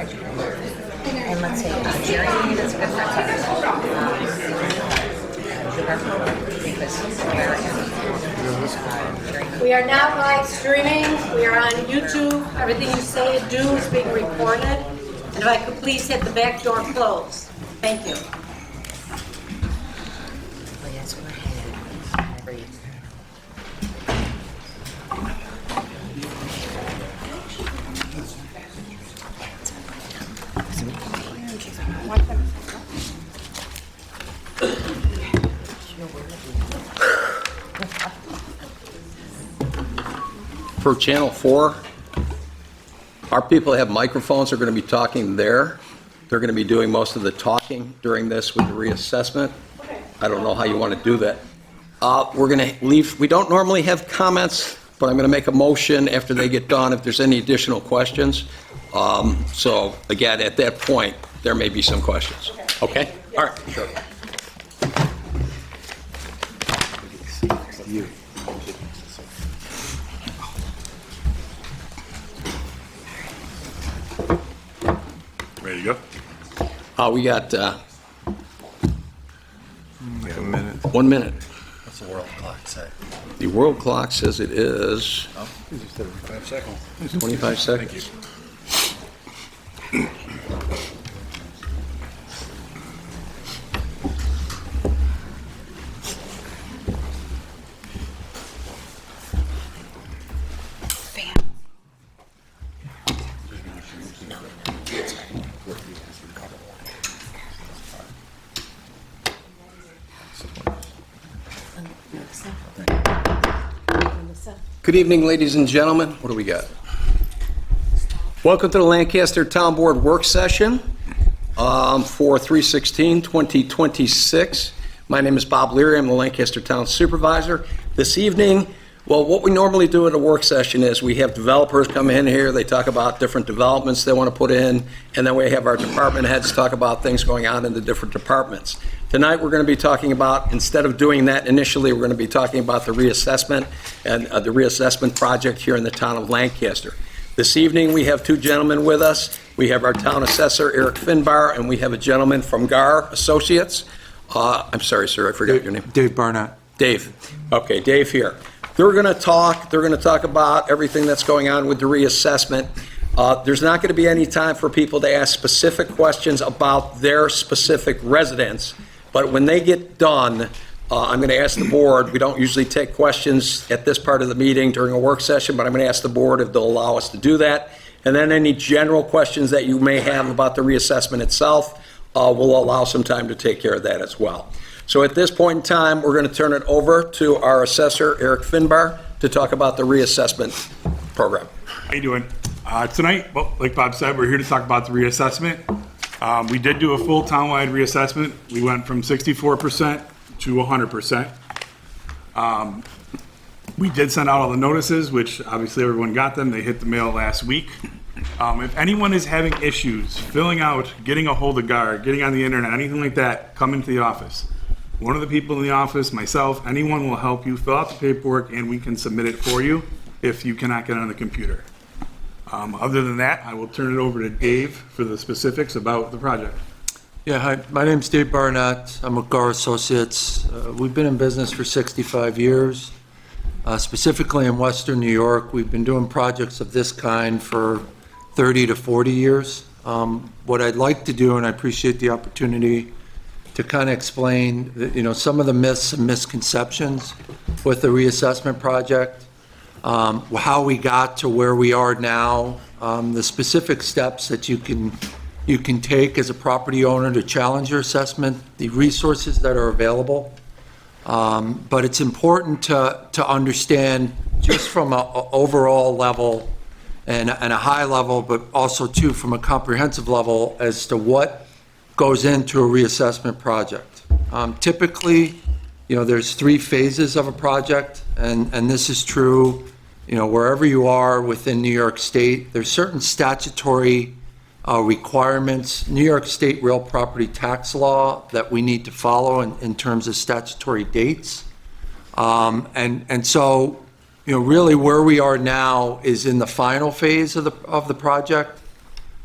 And let's say Jerry, that's good for We are now live streaming. We are on YouTube. Everything you say and do is being recorded. And if I could please hit the back door close. Thank you. For Channel 4, our people have microphones. They're going to be talking there. They're going to be doing most of the talking during this with the reassessment. I don't know how you want to do that. We're going to leave. We don't normally have comments, but I'm going to make a motion after they get done if there's any additional questions. So, again, at that point, there may be some questions. Okay? All right. Sure. You. Ready to go? We got a minute. 1 minute. What's the world clock say? The world clock says it is 5 seconds. 25 seconds. Thank you. Good evening, ladies and gentlemen. What do we got? Welcome to the Lancaster Town Board work session for 3/16/2026. My name is Bob Leary. I'm the Lancaster Town Supervisor. This evening, well, what we normally do at a work session is we have developers come in here. They talk about different developments they want to put in, and then we have our department heads talk about things going on in the different departments. Tonight, we're going to be talking about, instead of doing that initially, we're going to be talking about the reassessment and the reassessment project here in the town of Lancaster. This evening, we have two gentlemen with us. We have our town assessor, Eric Finbar, and we have a gentleman from GAR Associates. I'm sorry, sir, I forgot your name. Dave Barnett. Dave. Okay, Dave here. They're going to talk about everything that's going on with the reassessment. There's not going to be any time for people to ask specific questions about their specific residence. But when they get done, I'm going to ask the board, we don't usually take questions at this part of the meeting during a work session, but I'm going to ask the board if they'll allow us to do that. And then any general questions that you may have about the reassessment itself, we'll allow some time to take care of that as well. So at this point in time, we're going to turn it over to our assessor, Eric Finbar, to talk about the reassessment program. How you doing? Tonight, well, like Bob said, we're here to talk about the reassessment. We did do a full townwide reassessment. We went from 64% to 100%. We did send out all the notices, which obviously everyone got them. They hit the mail last week. If anyone is having issues filling out, getting a hold of GAR, getting on the internet, anything like that, come into the office. One of the people in the office, myself, anyone will help you fill out the paperwork and we can submit it for you if you cannot get on the computer. Other than that, I will turn it over to Dave for the specifics about the project. Yeah, hi, my name's Dave Barnett. I'm with GAR Associates. We've been in business for 65 years. Specifically in Western New York, we've been doing projects of this kind for 30 to 40 years. What I'd like to do, and I appreciate the opportunity to kind of explain, some of the myths and misconceptions with the reassessment project. How we got to where we are now, the specific steps that you can take as a property owner to challenge your assessment, the resources that are available. But it's important to understand just from an overall level and a high level, but also too from a comprehensive level as to what goes into a reassessment project. Typically, there's 3 phases of a project, and this is true wherever you are within New York State. There's certain statutory requirements, New York State real property tax law, that we need to follow in terms of statutory dates. And so, really where we are now is in the final phase of the project.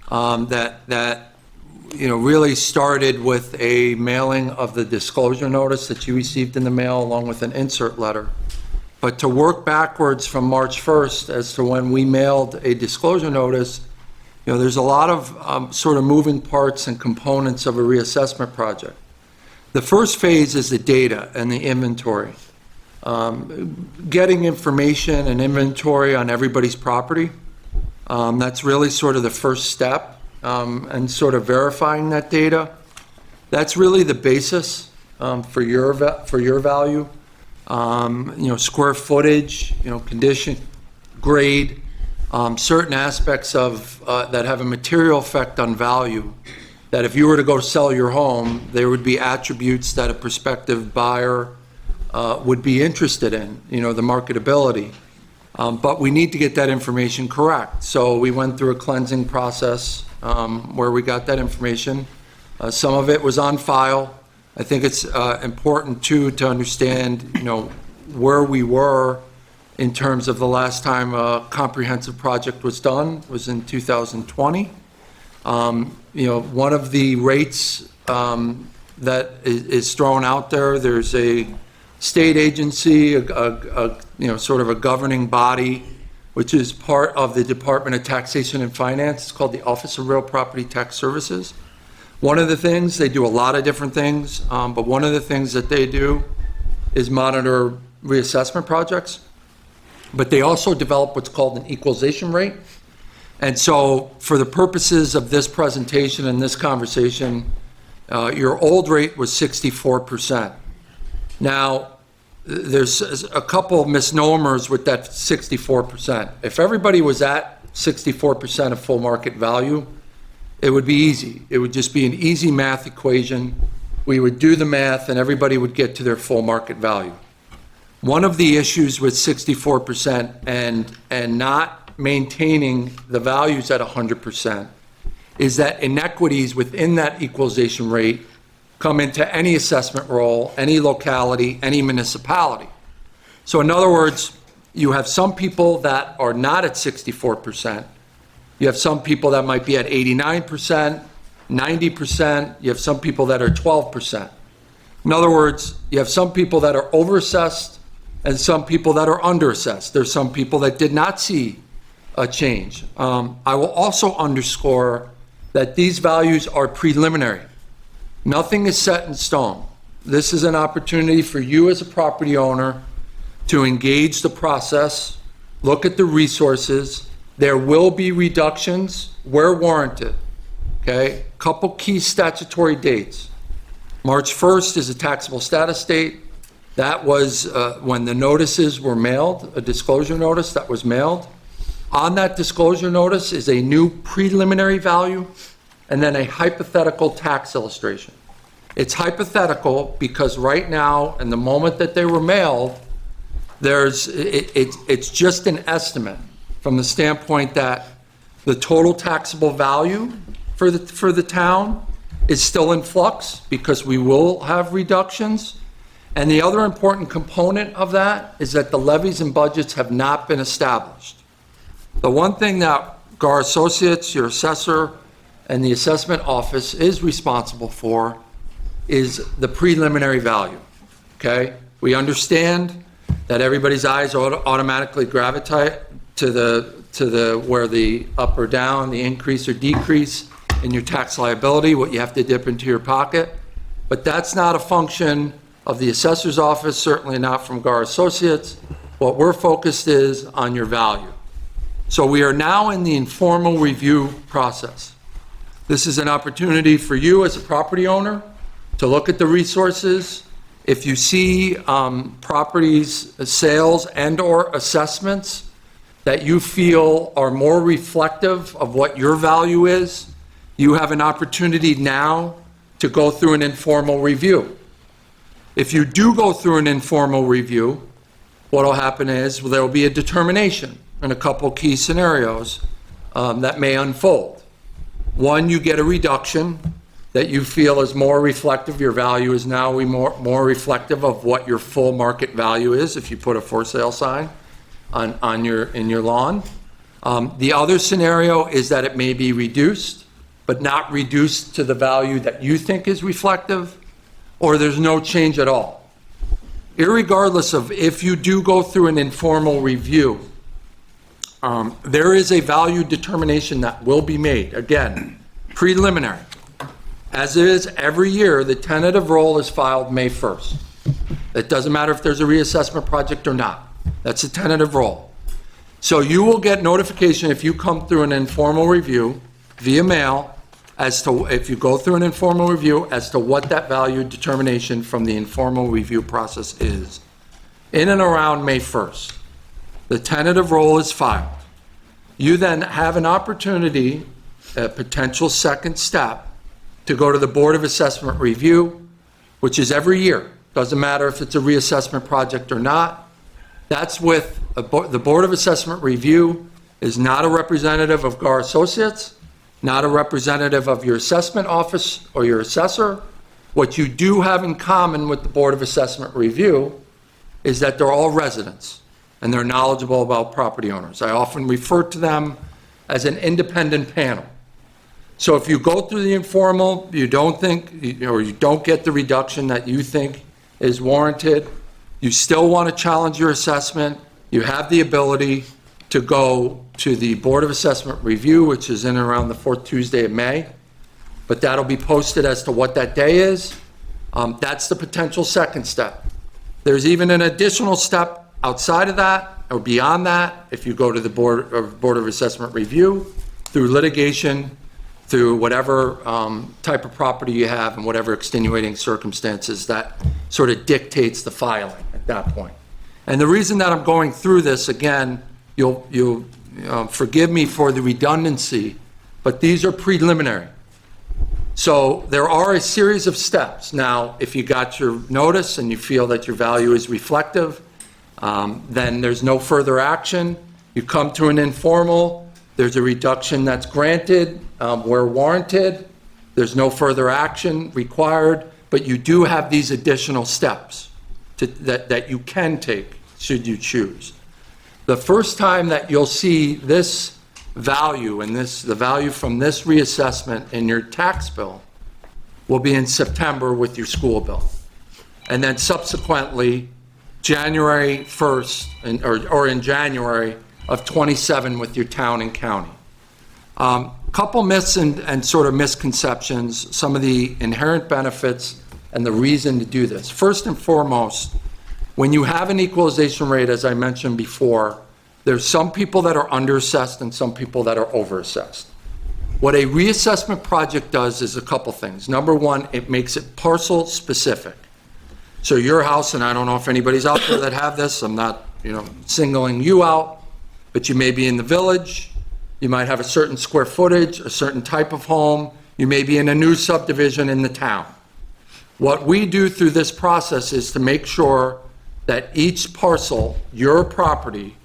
that really started with a mailing of the disclosure notice that you received in the mail along with an insert letter. But to work backwards from March 1st as to when we mailed a disclosure notice, there's a lot of sort of moving parts and components of a reassessment project. The first phase is the data and the inventory. Getting information and inventory on everybody's property, that's really sort of the first step. And sort of verifying that data, that's really the basis for your value. Square footage, condition, grade, certain aspects of that have a material effect on value. That if you were to go sell your home, there would be attributes that a prospective buyer would be interested in. The marketability. But we need to get that information correct. So we went through a cleansing process where we got that information. Some of it was on file. I think it's important, too, to understand, where we were in terms of the last time a comprehensive project was done was in 2020. One of the rates that is thrown out there, there's a state agency, sort of a governing body, which is part of the Department of Taxation and Finance. It's called the Office of Real Property Tax Services. One of the things, they do a lot of different things, but one of the things that they do is monitor reassessment projects. But they also develop what's called an equalization rate. And so for the purposes of this presentation and this conversation, your old rate was 64%. Now, there's a couple of misnomers with that 64%. If everybody was at 64% of full market value, it would be easy. It would just be an easy math equation. We would do the math and everybody would get to their full market value. One of the issues with 64% and not maintaining the values at 100% is that inequities within that equalization rate come into any assessment roll, any locality, any municipality. So in other words, you have some people that are not at 64%. You have some people that might be at 89%, 90%. You have some people that are 12%. In other words, you have some people that are overassessed and some people that are underassessed. There's some people that did not see a change. I will also underscore that these values are preliminary. Nothing is set in stone. This is an opportunity for you as a property owner to engage the process, look at the resources. There will be reductions where warranted. Okay? Couple key statutory dates. March 1st is a taxable status date. That was when the notices were mailed, a disclosure notice that was mailed. On that disclosure notice is a new preliminary value and then a hypothetical tax illustration. It's hypothetical because right now, in the moment that they were mailed, it's just an estimate from the standpoint that the total taxable value for the town is still in flux because we will have reductions. And the other important component of that is that the levies and budgets have not been established. The one thing that Gar Associates, your assessor, and the assessment office is responsible for is the preliminary value, okay? We understand that everybody's eyes automatically gravitate to the where the up or down, the increase or decrease in your tax liability, what you have to dip into your pocket. But that's not a function of the assessor's office, certainly not from Gar Associates. What we're focused is on your value. So we are now in the informal review process. This is an opportunity for you as a property owner to look at the resources. If you see properties, sales and or assessments that you feel are more reflective of what your value is, you have an opportunity now to go through an informal review. If you do go through an informal review, what will happen is there will be a determination in a couple key scenarios that may unfold. One, you get a reduction that you feel is more reflective. Your value is now more reflective of what your full market value is if you put a for sale sign in your lawn. The other scenario is that it may be reduced, but not reduced to the value that you think is reflective, or there's no change at all. Irregardless of if you do go through an informal review, there is a value determination that will be made. Again, preliminary. As it is every year, the tentative roll is filed May 1st. It doesn't matter if there's a reassessment project or not. That's a tentative roll. So you will get notification if you come through an informal review via mail as to, if you go through an informal review, as to what that value determination from the informal review process is. In and around May 1st, the tentative roll is filed. You then have an opportunity, a potential second step, to go to the Board of Assessment Review, which is every year. Doesn't matter if it's a reassessment project or not. That's with, the Board of Assessment Review is not a representative of GAR Associates, not a representative of your assessment office or your assessor. What you do have in common with the Board of Assessment Review is that they're all residents and they're knowledgeable about property owners. I often refer to them as an independent panel. So if you go through the informal, you don't think, or you don't get the reduction that you think is warranted, you still want to challenge your assessment, you have the ability to go to the Board of Assessment Review, which is in and around the fourth Tuesday of May, but that'll be posted as to what that day is. That's the potential second step. There's even an additional step outside of that, or beyond that, if you go to the Board of Assessment Review, through litigation, through whatever type of property you have and whatever extenuating circumstances that sort of dictates the filing at that point. And the reason that I'm going through this, again, you'll forgive me for the redundancy, but these are preliminary. So there are a series of steps. Now, if you got your notice and you feel that your value is reflective, then there's no further action. You come to an informal, there's a reduction that's granted where warranted. There's no further action required, but you do have these additional steps that you can take should you choose. The first time that you'll see this value and the value from this reassessment in your tax bill will be in September with your school bill. And then subsequently, January 1st, or in January of 27 with your town and county. Couple myths and sort of misconceptions, some of the inherent benefits and the reason to do this. First and foremost, when you have an equalization rate, as I mentioned before, there's some people that are underassessed and some people that are overassessed. What a reassessment project does is a couple things. Number one, it makes it parcel specific. So your house, and I don't know if anybody's out there that have this, I'm not, singling you out, but you may be in the village, you might have a certain square footage, a certain type of home, you may be in a new subdivision in the town. What we do through this process is to make sure that each parcel, your property,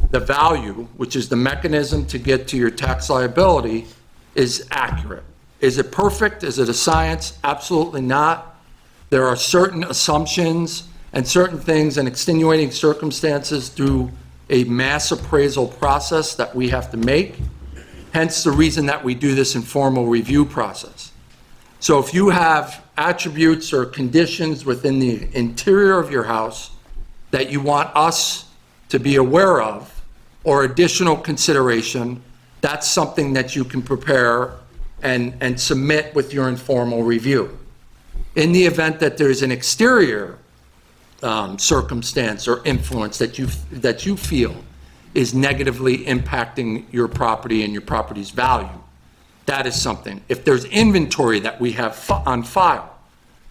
the value, which is the mechanism to get to your tax liability, is accurate. Is it perfect? Is it a science? Absolutely not. There are certain assumptions and certain things and extenuating circumstances through a mass appraisal process that we have to make, hence the reason that we do this informal review process. So if you have attributes or conditions within the interior of your house that you want us to be aware of, or additional consideration, that's something that you can prepare and submit with your informal review. In the event that there's an exterior circumstance or influence that you feel is negatively impacting your property and your property's value, that is something. If there's inventory that we have on file,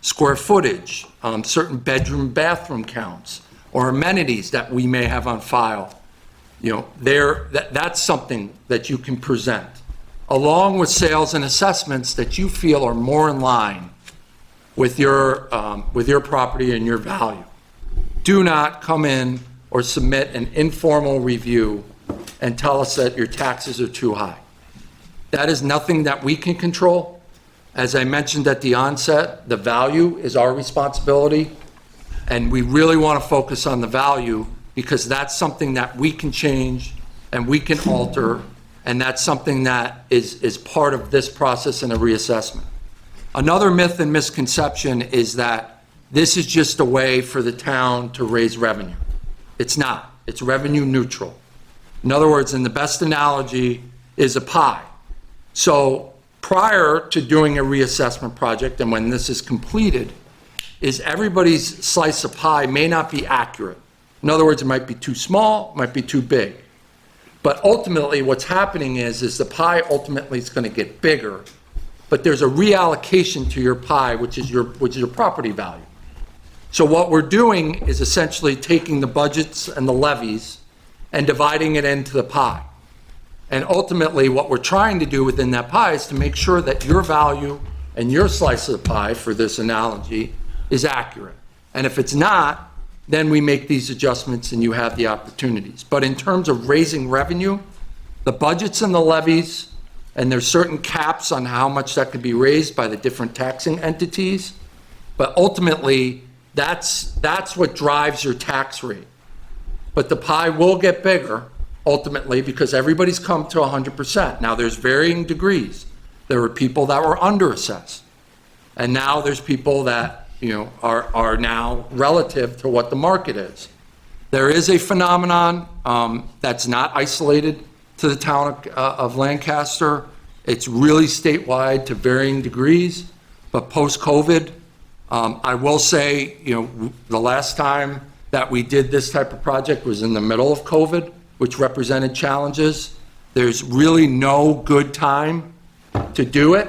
square footage, certain bedroom, bathroom counts, or amenities that we may have on file, that's something that you can present, along with sales and assessments that you feel are more in line with your property and your value. Do not come in or submit an informal review and tell us that your taxes are too high. That is nothing that we can control. As I mentioned at the onset, the value is our responsibility, and we really want to focus on the value because that's something that we can change and we can alter, and that's something that is part of this process in a reassessment. Another myth and misconception is that this is just a way for the town to raise revenue. It's not. It's revenue neutral. In other words, and the best analogy is a pie. So prior to doing a reassessment project, and when this is completed, is everybody's slice of pie may not be accurate. In other words, it might be too small, might be too big. But ultimately, what's happening is the pie ultimately is going to get bigger, but there's a reallocation to your pie, which is your property value. So what we're doing is essentially taking the budgets and the levies and dividing it into the pie. And ultimately, what we're trying to do within that pie is to make sure that your value and your slice of the pie, for this analogy, is accurate. And if it's not, then we make these adjustments and you have the opportunities. But in terms of raising revenue, the budgets and the levies, and there's certain caps on how much that could be raised by the different taxing entities, but ultimately, that's what drives your tax rate. But the pie will get bigger, ultimately, because everybody's come to 100%. Now, there's varying degrees. There were people that were underassessed. And now there's people that, are now relative to what the market is. There is a phenomenon that's not isolated to the town of Lancaster. It's really statewide to varying degrees, but post-COVID, I will say, the last time that we did this type of project was in the middle of COVID, which represented challenges. There's really no good time to do it.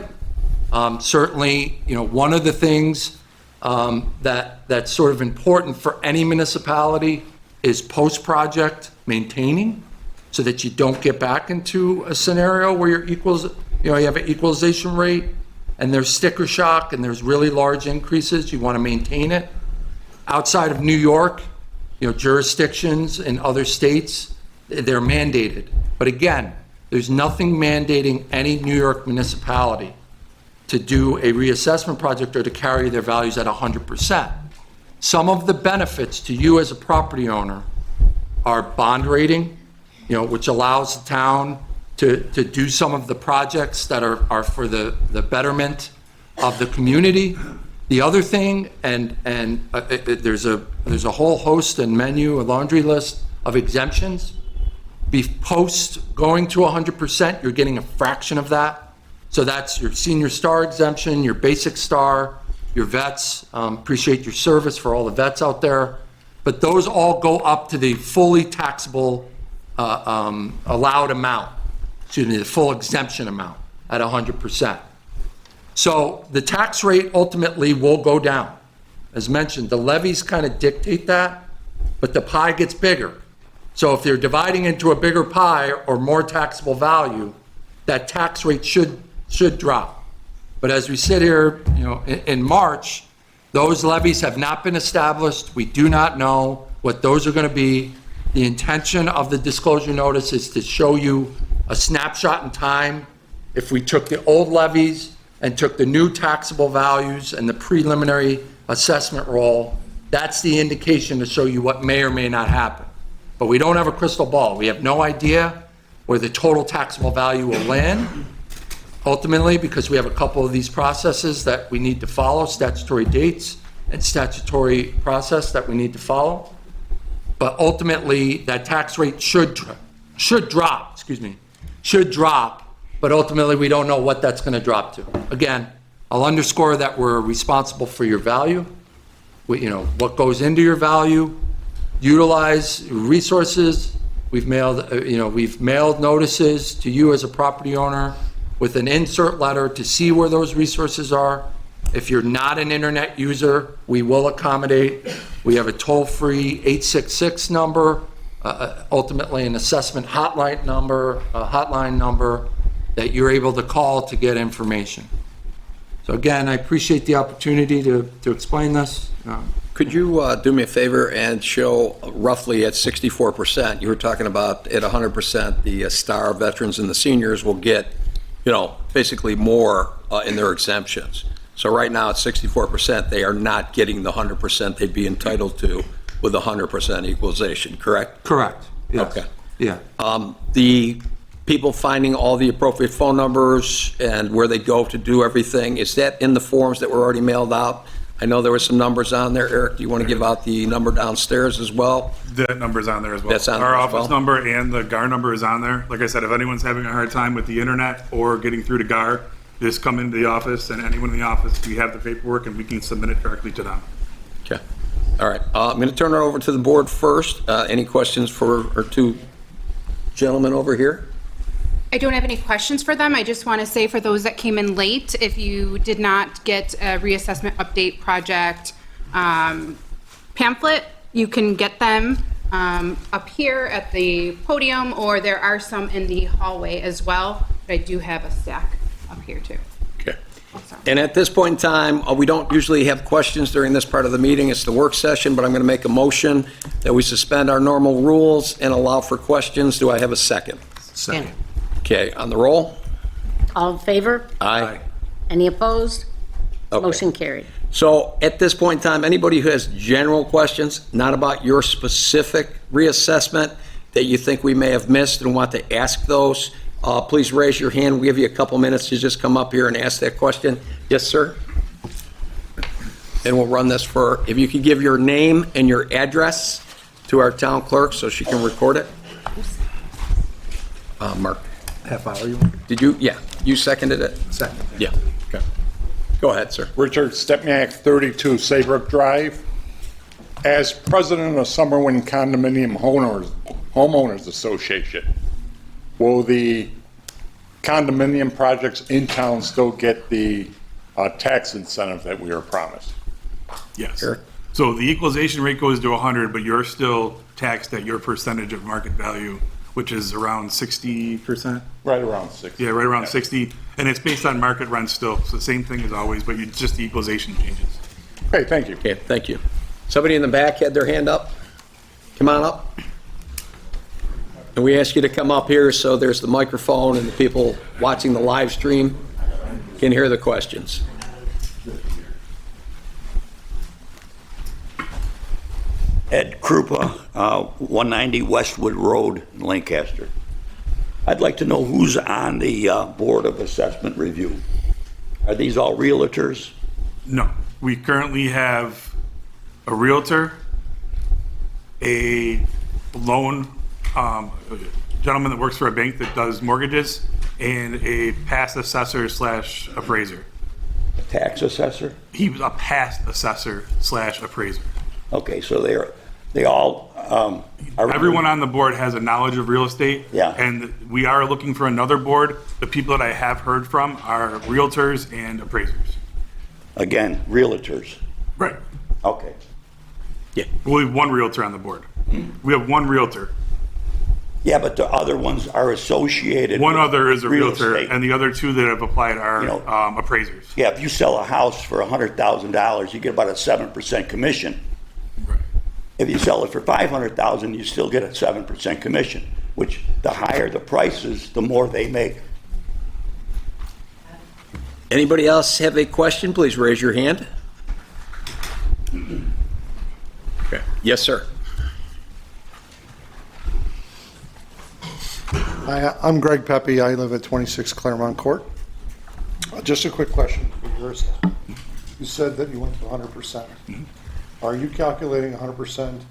Certainly, one of the things that's sort of important for any municipality is post-project maintaining, so that you don't get back into a scenario where you have an equalization rate and there's sticker shock and there's really large increases. You want to maintain it. Outside of New York, jurisdictions in other states, they're mandated. But again, there's nothing mandating any New York municipality to do a reassessment project or to carry their values at 100%. Some of the benefits to you as a property owner are bond rating, which allows the town to do some of the projects that are for the betterment of the community. The other thing, and there's a whole host and menu, a laundry list of exemptions. Post going to 100%, you're getting a fraction of that. So that's your senior star exemption, your basic star, your vets. Appreciate your service for all the vets out there. But those all go up to the fully taxable allowed amount, the full exemption amount at 100%. So the tax rate ultimately will go down. As mentioned, the levies kind of dictate that, but the pie gets bigger. So if you're dividing into a bigger pie or more taxable value, that tax rate should drop. But as we sit here, in March, those levies have not been established. We do not know what those are going to be. The intention of the disclosure notice is to show you a snapshot in time. If we took the old levies and took the new taxable values and the preliminary assessment roll, that's the indication to show you what may or may not happen. But we don't have a crystal ball. We have no idea where the total taxable value will land, ultimately, because we have a couple of these processes that we need to follow, statutory dates and statutory process that we need to follow. But ultimately, that tax rate should drop, but ultimately, we don't know what that's going to drop to. Again, I'll underscore that we're responsible for your value, what goes into your value, utilize resources. We've mailed notices to you as a property owner with an insert letter to see where those resources are. If you're not an internet user, we will accommodate. We have a toll-free 866 number, ultimately an assessment hotline number that you're able to call to get information. So again, I appreciate the opportunity to explain this. Could you do me a favor and show roughly at 64%, you were talking about at 100%, the star veterans and the seniors will get, basically more in their exemptions. So right now at 64%, they are not getting the 100% they'd be entitled to with 100% equalization, correct? Correct. Yes. Okay. Yeah. The people finding all the appropriate phone numbers and where they go to do everything, is that in the forms that were already mailed out? I know there were some numbers on there. Eric, do you want to give out the number downstairs as well? That number's on there as well. That's on Our there as office well? number and the GAR number is on there. Like I said, if anyone's having a hard time with the internet or getting through to GAR, just come into the office, and anyone in the office, we have the paperwork and we can submit it directly to them. Okay. All right. I'm going to turn it over to the board first. Any questions for our two gentlemen over here? I don't have any questions for them. I just want to say for those that came in late, if you did not get a reassessment update project pamphlet, you can get them up here at the podium, or there are some in the hallway as well. But I do have a stack up here too. Okay. And at this point in time, we don't usually have questions during this part of the meeting. It's the work session, but I'm going to make a motion that we suspend our normal rules and allow for questions. Do I have a second? Second. Okay, on the roll? All in favor? Aye. Any opposed? Okay. Motion carried. So at this point in time, anybody who has general questions, not about your specific reassessment that you think we may have missed and want to ask those, please raise your hand. We'll give you a couple minutes to just come up here and ask that question. Yes, sir? And we'll run this for, if you could give your name and your address to our town clerk so she can record it. Mark, Half hour, you want? did you, yeah, you seconded it? Second. Yeah, okay. Go ahead, sir. Richard Stepniak, 32 Saybrook Drive. As president of Summerwind Condominium Homeowners Association, will the condominium projects in town still get the tax incentive that we were promised? Yes. Eric? So the equalization rate goes to 100, but you're still taxed at your percentage of market value, which is around 60%. Right around 60. Yeah, right around 60. And it's based on market rent still. So the same thing as always, but just the equalization changes. Okay, thank you. Okay, thank you. Somebody in the back had their hand up? Come on up. And we ask you to come up here so there's the microphone and the people watching the live stream can hear the questions. Ed Krupa, 190 Westwood Road, in Lancaster. I'd like to know who's on the Board of Assessment Review. Are these all realtors? No, we currently have a realtor, a loan gentleman that works for a bank that does mortgages, and a past assessor slash appraiser. A tax assessor? He was a past assessor slash appraiser. Okay, so they all are... Everyone on the board has a knowledge of real estate. Yeah. And we are looking for another board. The people that I have heard from are realtors and appraisers. Again, realtors. Right. Okay. Yeah. We have one realtor on the board. We have one realtor. Yeah, but the other ones are associated One with other is a real realtor, estate. and the other two that have applied are You know, appraisers. Yeah, if you sell a house for $100,000, you get about a 7% commission. Right. If you sell it for $500,000, you still get a 7% commission, which the higher the prices, the more they make. Anybody else have a question? Please raise your hand. Okay. Yes, sir. Hi, I'm Greg Pepe. I live at 26 Claremont Court. Just a quick question for your assessment. You said that you went to 100%. Are you calculating 100%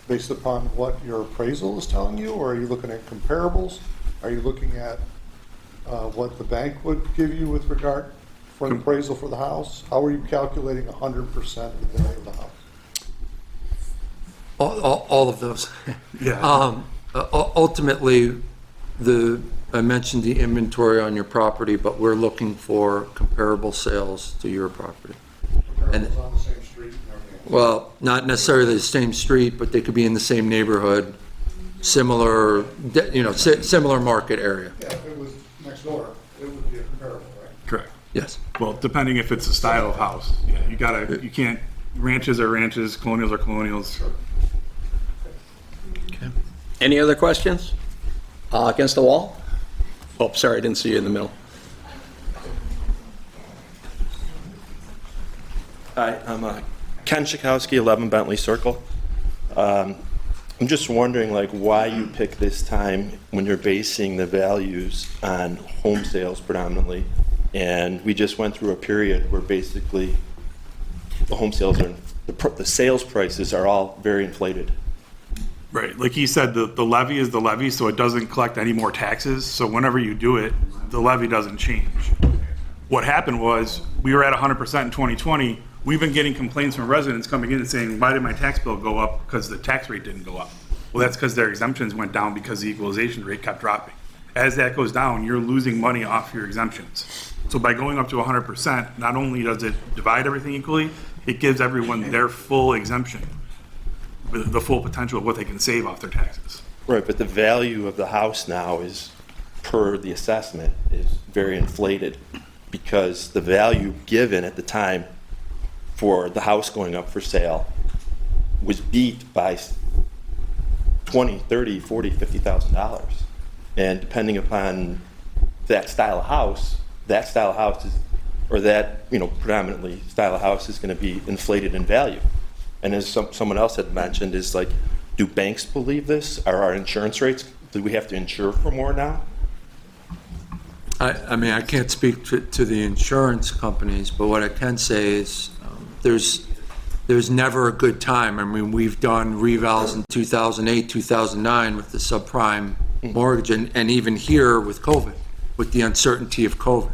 based upon what your appraisal is telling you, or are you looking at comparables? Are you looking at what the bank would give you with regard for an appraisal for the house? How are you calculating 100% of the value of the house? All of those. Yeah. Ultimately, I mentioned the inventory on your property, but we're looking for comparable sales to your property. And, Comparables on the same street and everything? well, not necessarily the same street, but they could be in the same neighborhood, similar, similar market area. Yeah, if it was next door, it would be a comparable, right? Correct. Yes. Well, depending if it's a style of house. Yeah, you can't, ranches are ranches, colonials are colonials. Okay. Any other questions? Against the wall? Oh, sorry, I didn't see you in the middle. Hi, I'm Ken Schakowsky, 11 Bentley Circle. I'm just wondering, like, why you pick this time when you're basing the values on home sales predominantly, and we just went through a period where basically the home sales are, the sales prices are all very inflated. Right, like he said, the levy is the levy, so it doesn't collect any more taxes. So whenever you do it, the levy doesn't change. What happened was, we were at 100% in 2020. We've been getting complaints from residents coming in and saying, why did my tax bill go up? Because the tax rate didn't go up. Well, that's because their exemptions went down because the equalization rate kept dropping. As that goes down, you're losing money off your exemptions. So by going up to 100%, not only does it divide everything equally, it gives everyone their full exemption, the full potential of what they can save off their taxes. Right, but the value of the house now is, per the assessment, is very inflated because the value given at the time for the house going up for sale was beat by $20, $30, $40, $50,000. And depending upon that style of house is, or that, predominantly style of house is going to be inflated in value. And as someone else had mentioned, is like, do banks believe this? Are our insurance rates, do we have to insure for more now? I mean, I can't speak to the insurance companies, but what I can say is there's never a good time. I mean, we've done revals in 2008, 2009 with the subprime mortgage, and even here with COVID, with the uncertainty of COVID.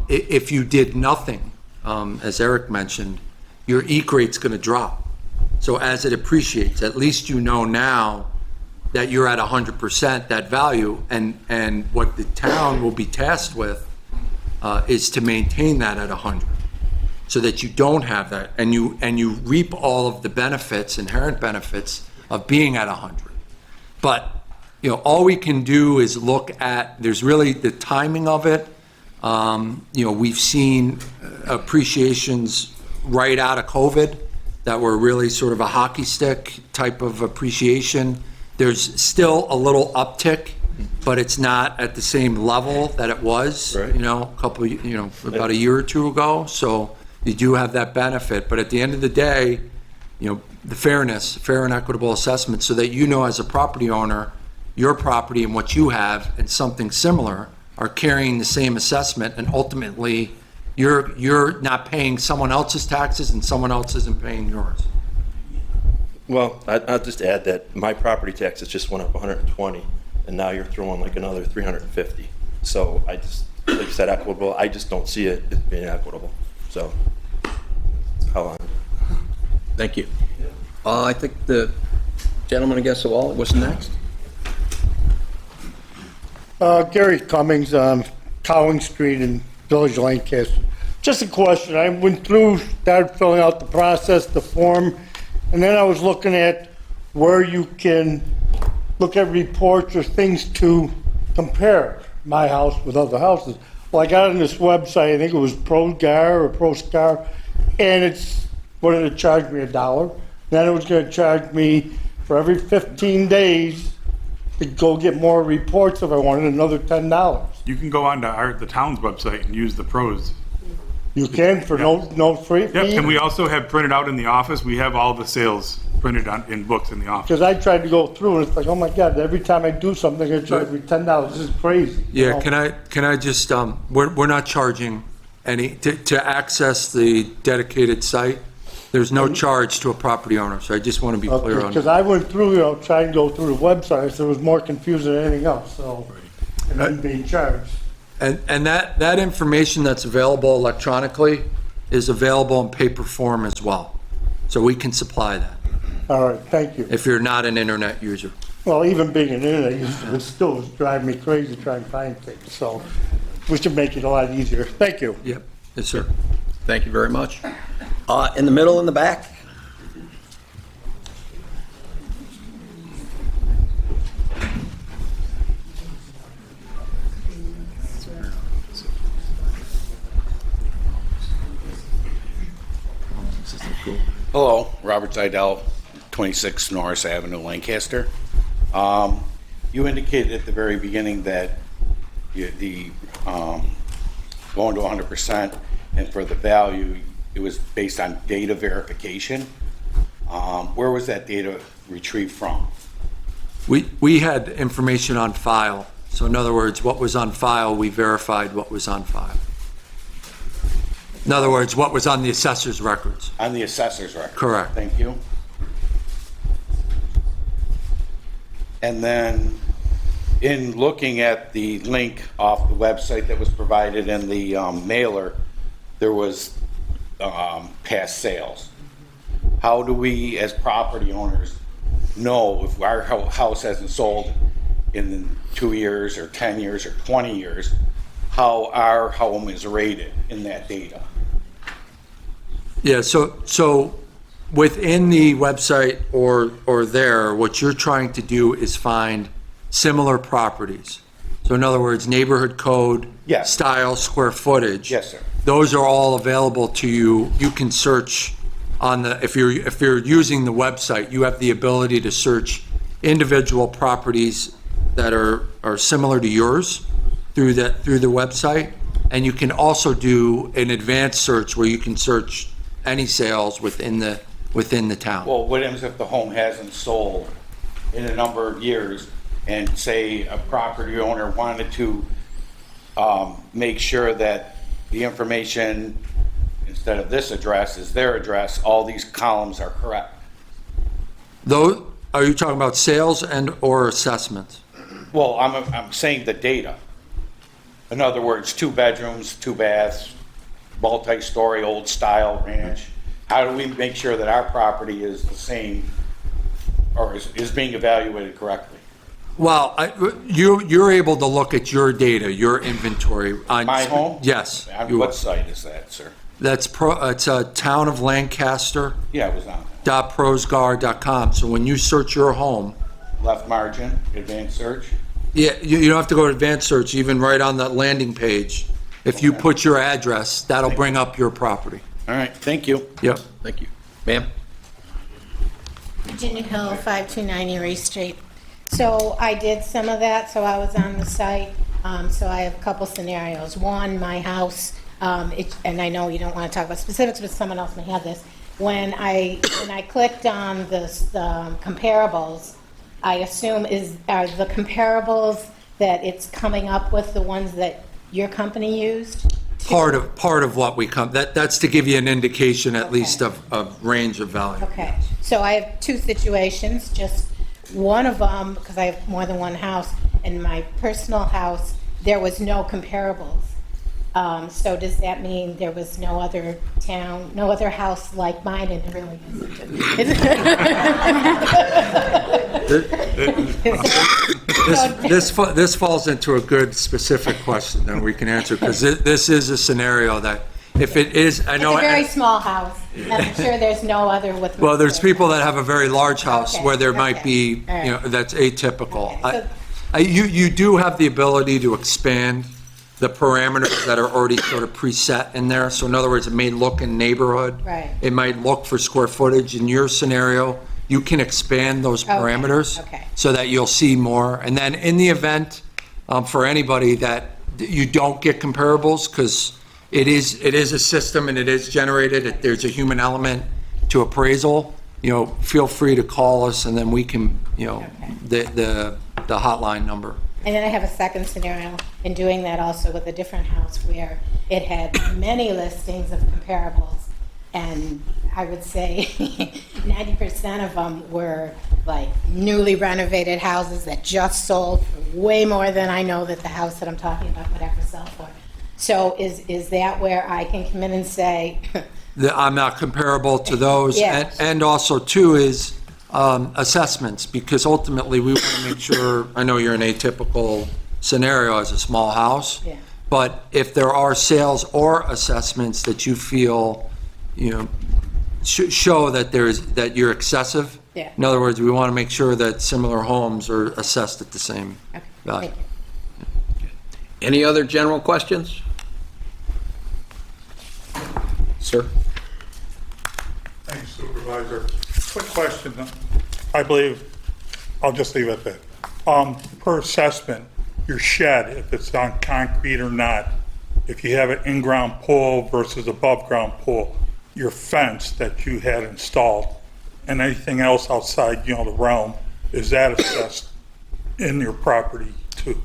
If you did nothing, as Eric mentioned, your EQ rate's going to drop. So as it appreciates, at least you know now that you're at 100% that value, and what the town will be tasked with is to maintain that at 100, so that you don't have that, and you reap all of the benefits, inherent benefits of being at 100. But all we can do is look at, there's really the timing of it. We've seen appreciations right out of COVID that were really sort of a hockey stick type of appreciation. There's still a little uptick, but it's not at the same level that it was, Right. About a year or two ago. So you do have that benefit. But at the end of the day, the fair and equitable assessment, so that as a property owner, your property and what you have and something similar are carrying the same assessment, and ultimately you're not paying someone else's taxes and someone else isn't paying yours. Well, I'll just add that my property taxes just went up 120, and now you're throwing like another 350. So I just, like you said, equitable, I just don't see it as being equitable. So, how long? Thank you. I think the gentleman against the wall was next. Gary Cummings on Cowing Street in Village Lancaster. Just a question. I went through, started filling out the process, the form, and then I was looking at where you can look at reports or things to compare my house with other houses. Well, I got on this website, I think it was ProGar or ProScar, and it's wanted to charge me $1. Then it was going to charge me for every 15 days to go get more reports if I wanted another $10. You can go on to the town's website and use the pros. You can for no free Yep, fee? and we also have printed out in the office, we have all the sales printed in books in the office. Because I tried to go through and it's like, oh my God, every time I do something, they're charging me $10. This is crazy. you know? Can I just, we're not charging any, to access the dedicated site, there's no charge to a property owner, so I just want to be clear on Because that. I went through, trying to go through the website, so it was more confusing than anything else, so, and then being charged. And that information that's available electronically is available in paper form as well, so we can supply that, All right, thank you. if you're not an internet user. Well, even being an internet user, it still was driving me crazy trying to find things, so we should make it a lot easier. Thank you. Yep, yes, sir. Thank you very much. In the middle, in the back. Hello, Robert Zidell, 26 Norris Avenue, Lancaster. You indicated at the very beginning that the going to 100%, and for the value, it was based on data verification. Where was that data retrieved from? We had information on file. So in other words, what was on file, we verified what was on file. In other words, what was on the assessor's records. On the assessor's record? Correct. Thank you. And then, in looking at the link off the website that was provided in the mailer, there was past sales. How do we, as property owners, know if our house hasn't sold in 2 years or 10 years or 20 years, how our home is rated in that data? Yeah, so within the website or there, what you're trying to do is find similar properties. So in other words, neighborhood code, Yes. style, square footage. Yes, sir. Those are all available to you. You can search on the, if you're using the website, you have the ability to search individual properties that are similar to yours through the website. And you can also do an advanced search where you can search any sales within the town. Well, what happens if the home hasn't sold in a number of years, and say a property owner wanted to make sure that the information, instead of this address, is their address, all these columns are correct? Those, are you talking about sales and or assessments? Well, I'm saying the data. In other words, 2 bedrooms, 2 baths, multi-story, old style ranch. How do we make sure that our property is the same or is being evaluated correctly? Well, you're able to look at your data, your inventory. On My home? Yes. On you what are. site is that, sir? It's a town of Lancaster. Yeah, it was on that. .prosgar.com. So when you search your home, Left margin, advanced search. yeah, you don't have to go to advanced search, even right on the landing page. If you put your address, that'll bring up your property. All right, thank you. Yep. Thank you. Ma'am? Virginia Hill, 5290 Erie Street. So I did some of that, so I was on the site. So I have a couple scenarios. One, my house, and I know you don't want to talk about specifics, but someone else may have this. When I clicked on the comparables, I assume are the comparables that it's coming up with the ones that your company used? Part of what we come, that's to give you an indication at least of range of value. Okay, so I have 2 situations, just one of them, because I have more than one house, in my personal house, there was no comparables. So does that mean there was no other town, no other house like mine, and there really This falls into a good specific question that we can answer, because this is a scenario that, if it is, I know. It's a very small house, and I'm sure there's no other with. Well, there's people that have a very large house Okay, where there might okay. be, All right. you know, that's atypical. Okay, so- You do have the ability to expand the parameters that are already sort of preset in there. So in other words, it may look in neighborhood. Right. It might look for square footage. In your scenario, you can expand those Okay, parameters. okay. So that you'll see more. And then in the event, for anybody that you don't get comparables, because it is a system and it is generated, there's a human element to appraisal, you know, feel free to call us and then we can, you know, the hotline number. And then I have a second scenario in doing that also with a different house where it had many listings of comparables. And I would say 90% of them were like newly renovated houses that just sold for way more than I know that the house that I'm talking about would ever sell for. So is that where I can come in and say, I'm not comparable to those. Yeah. And also too is assessments, because ultimately we want to make sure, I know you're an atypical scenario as a small house. Yeah. But if there are sales or assessments that you feel, you know, show that that you're excessive. Yeah. In other words, we want to make sure that similar homes are assessed at the same okay, value. thank you. Any other general questions? Sir? Thanks, Supervisor. Quick question. I believe, I'll just leave it at that. Per assessment, your shed, if it's on concrete or not, if you have an in-ground pool versus above-ground pool, your fence that you had installed and anything else outside, the realm, is that assessed in your property too?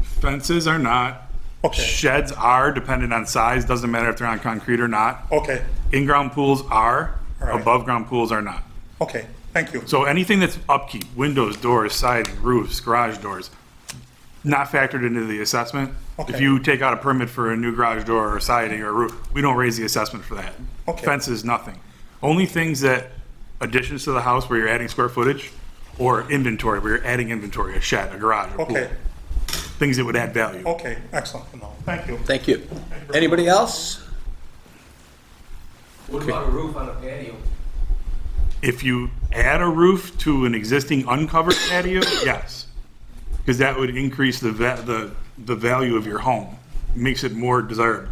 Fences are not. Okay. Sheds are, dependent on size, doesn't matter if they're on concrete or not. Okay, In-ground pools are, All right. above-ground pools are not. okay, thank you. So anything that's upkeep, windows, doors, siding, roofs, garage doors, not factored into the assessment. If Okay. you take out a permit for a new garage door or siding or roof, we don't raise the assessment for that. Okay. Fences, nothing. Only things that, additions to the house where you're adding square footage, or inventory, where you're adding inventory, a shed, a garage, a pool. Okay, Things that would add value. okay, excellent to know. Thank you. Thank you. Anybody else? What about a roof on a patio? If you add a roof to an existing uncovered patio, yes. Because that would increase the value of your home, makes it more desirable.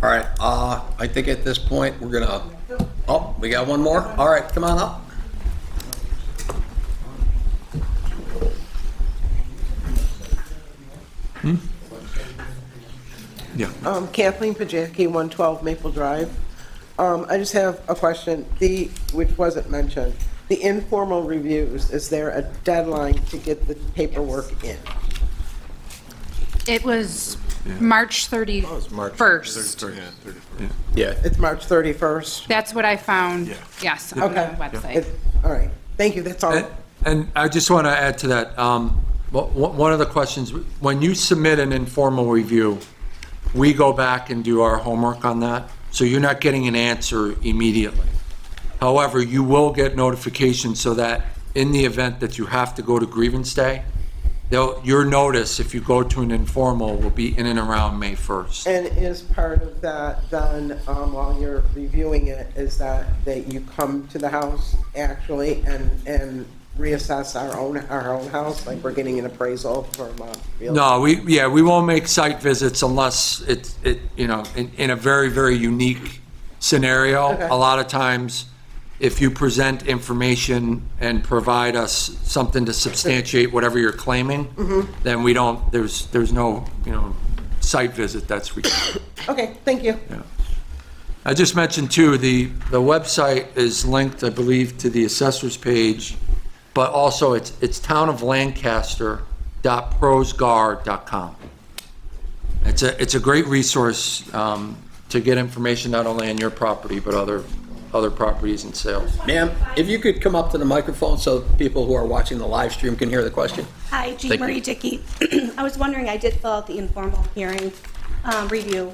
All right, I think at this point, we're gonna, oh, we got one more? All right, come on up. Kathleen Pajacki, 112 Maple Drive. I just have a question, which wasn't mentioned. The informal reviews, is there a deadline to get the paperwork in? It was March 31st. Yeah. It's March 31st? That's what I found, yes, on the Okay. website. All right, thank you, that's all. And I just want to add to that, one of the questions, when you submit an informal review, we go back and do our homework on that, so you're not getting an answer immediately. However, you will get notification so that in the event that you have to go to grievance day, your notice, if you go to an informal, will be in and around May 1st. And is part of that then, while you're reviewing it, is that you come to the house actually and reassess our own house, like we're getting an appraisal from real? No, we won't make site visits unless in a very, very unique scenario. Okay. A lot of times, if you present information and provide us something to substantiate whatever you're claiming, then we don't, there's no, site visit that's required. Okay, thank you. I just mentioned too, the website is linked, I believe, to the assessor's page, but also it's townoflancaster.prosgar.com. It's a great resource to get information not only on your property, but other properties and sales. Ma'am, if you could come up to the microphone so people who are watching the live stream can hear the question. Hi, Jean Thank Marie you. Dickey. I was wondering, I did fill out the informal hearing review.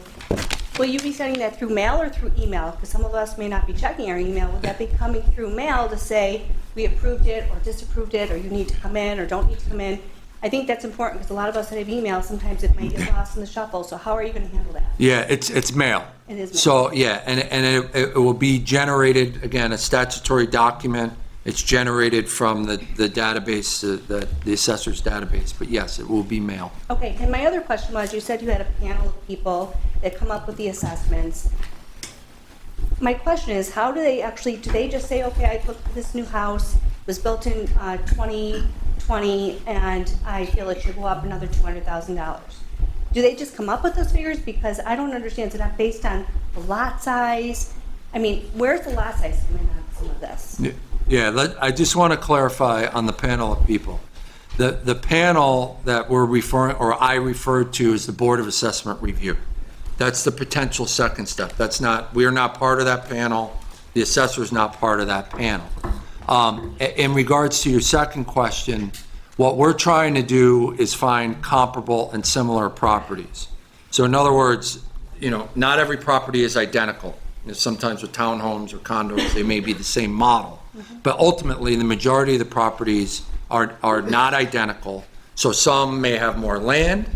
Will you be sending that through mail or through email? Because some of us may not be checking our email. Would that be coming through mail to say we approved it or disapproved it, or you need to come in or don't need to come in? I think that's important because a lot of us that have emails, sometimes it may get lost in the shuffle. So how are you going to handle that? Yeah, it's mail. It is mail. So, yeah, and it will be generated, again, a statutory document. It's generated from the database, the assessor's database, but yes, it will be mail. Okay, and my other question was, you said you had a panel of people that come up with the assessments. My question is, how do they actually, do they just say, okay, I put this new house, was built in 2020, and I feel it should go up another $200,000? Do they just come up with those figures? Because I don't understand, is it based on the lot size? I mean, where's the lot size coming on some of this? Yeah, I just want to clarify on the panel of people. The panel that we're referring, or I referred to, is the Board of Assessment Review. That's the potential second step. We are not part of that panel. The assessor's not part of that panel. In regards to your second question, what we're trying to do is find comparable and similar properties. So in other words, not every property is identical. Sometimes with townhomes or condos, they may be the same model. But ultimately, the majority of the properties are not identical. So some may have more land,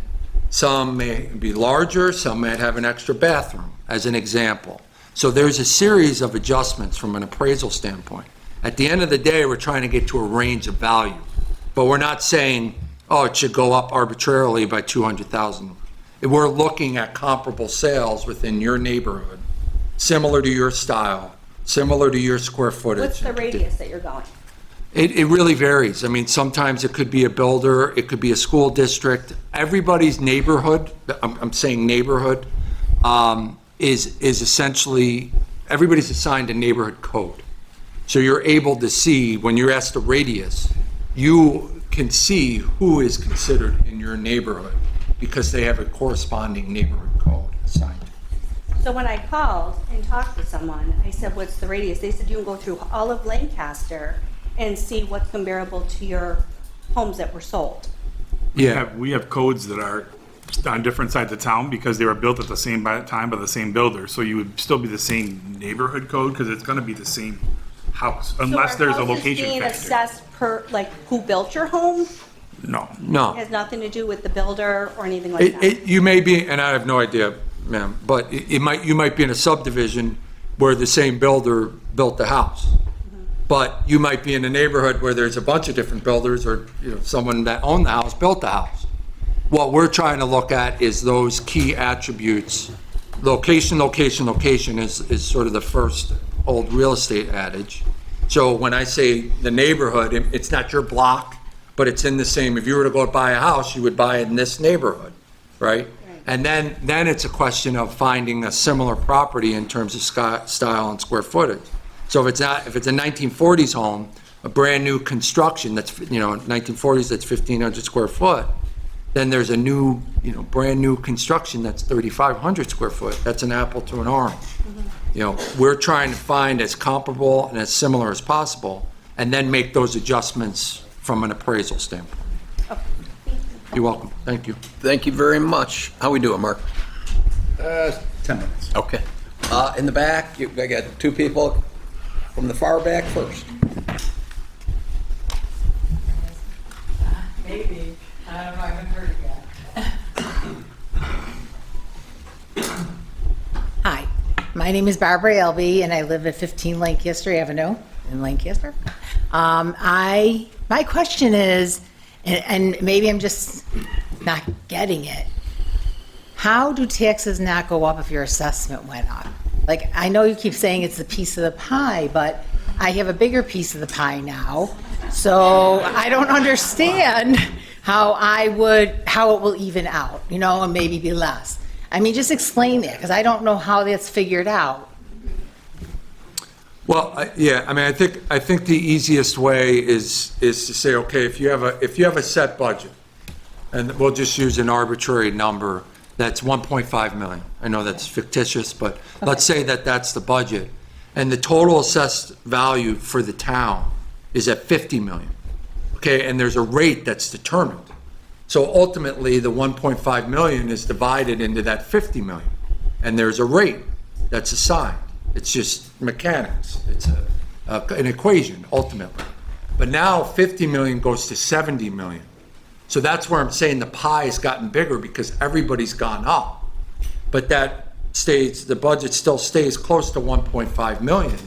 some may be larger, some might have an extra bathroom, as an example. So there's a series of adjustments from an appraisal standpoint. At the end of the day, we're trying to get to a range of value. But we're not saying, oh, it should go up arbitrarily by $200,000. We're looking at comparable sales within your neighborhood, similar to your style, similar to your square footage. What's the radius that you're going? It really varies. I mean, sometimes it could be a builder, it could be a school district. Everybody's neighborhood, I'm saying neighborhood, is essentially everybody's assigned a neighborhood code. So you're able to see, when you're asked a radius, you can see who is considered in your neighborhood because they have a corresponding neighborhood code assigned. So when I called and talked to someone, I said, what's the radius? They said you can go through all of Lancaster and see what's comparable to your homes that were sold. We have codes that are on different sides of town because they were built at the same time by the same builder. So you would still be the same neighborhood code because it's going to be the same house unless there's a location So are houses being factor. assessed per, like, who built your home? No. No. It has nothing to do with the builder or anything like that? You may be, and I have no idea, ma'am, but you might be in a subdivision where the same builder built the house. But you might be in a neighborhood where there's a bunch of different builders or, someone that owned the house built the house. What we're trying to look at is those key attributes. Location, location, location is sort of the first old real estate adage. So when I say the neighborhood, it's not your block, but it's in the same, if you were to go buy a house, you would buy it in this neighborhood, right? And then it's a question of finding a similar property in terms of style and square footage. So if it's a 1940s home, a brand new construction that's, 1940s, that's 1,500 square foot, then there's a new, brand new construction that's 3,500 square foot. That's an apple to an orange. We're trying to find as comparable and as similar as possible, and then make those adjustments from an appraisal standpoint. You're welcome. Thank you. Thank you very much. How we doing, Mark? 10 minutes. Okay. In the back, I got two people from the far back first. Maybe. I don't know, I haven't heard it yet. Hi, my name is Barbara Elby, and I live at 15 Lancaster Avenue in Lancaster. My question is, and maybe I'm just not getting it, how do taxes not go up if your assessment went up? Like, I know you keep saying it's a piece of the pie, but I have a bigger piece of the pie now, so I don't understand how it will even out, and maybe be less. I mean, just explain that, because I don't know how that's figured out. Well, I think the easiest way is to say, okay, if you have a set budget, and we'll just use an arbitrary number, that's 1.5 million. I know that's fictitious, but let's say that that's the budget, and the total assessed value for the town is at 50 million. Okay, and there's a rate that's determined. So ultimately, the 1.5 million is divided into that 50 million, and there's a rate that's assigned. It's just mechanics. It's an equation, ultimately. But now 50 million goes to 70 million. So that's where I'm saying the pie has gotten bigger because everybody's gone up. But the budget still stays close to 1.5 million.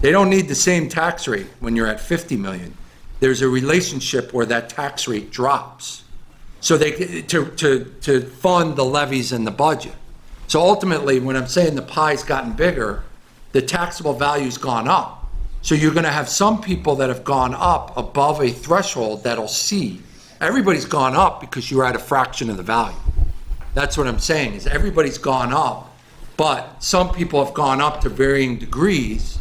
They don't need the same tax rate when you're at 50 million. There's a relationship where that tax rate drops. So to fund the levies and the budget. So ultimately, when I'm saying the pie's gotten bigger, the taxable value's gone up. So you're going to have some people that have gone up above a threshold that'll see. Everybody's gone up because you're at a fraction of the value. That's what I'm saying, is everybody's gone up, but some people have gone up to varying degrees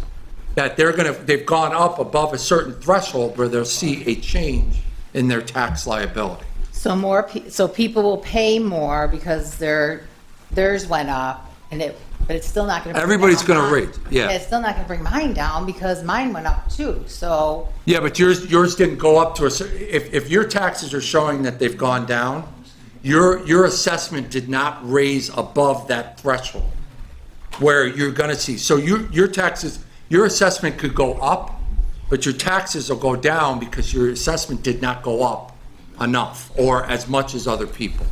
that they've gone up above a certain threshold where they'll see a change in their tax liability. So people will pay more because theirs went up, but it's still not going to. Everybody's going to rate, yeah. It's still not going to bring mine down because mine went up too. So. Yeah, but yours didn't go up to if your taxes are showing that they've gone down, your assessment did not raise above that threshold where you're going to see. So your assessment could go up, but your taxes will go down because your assessment did not go up enough or as much as other people.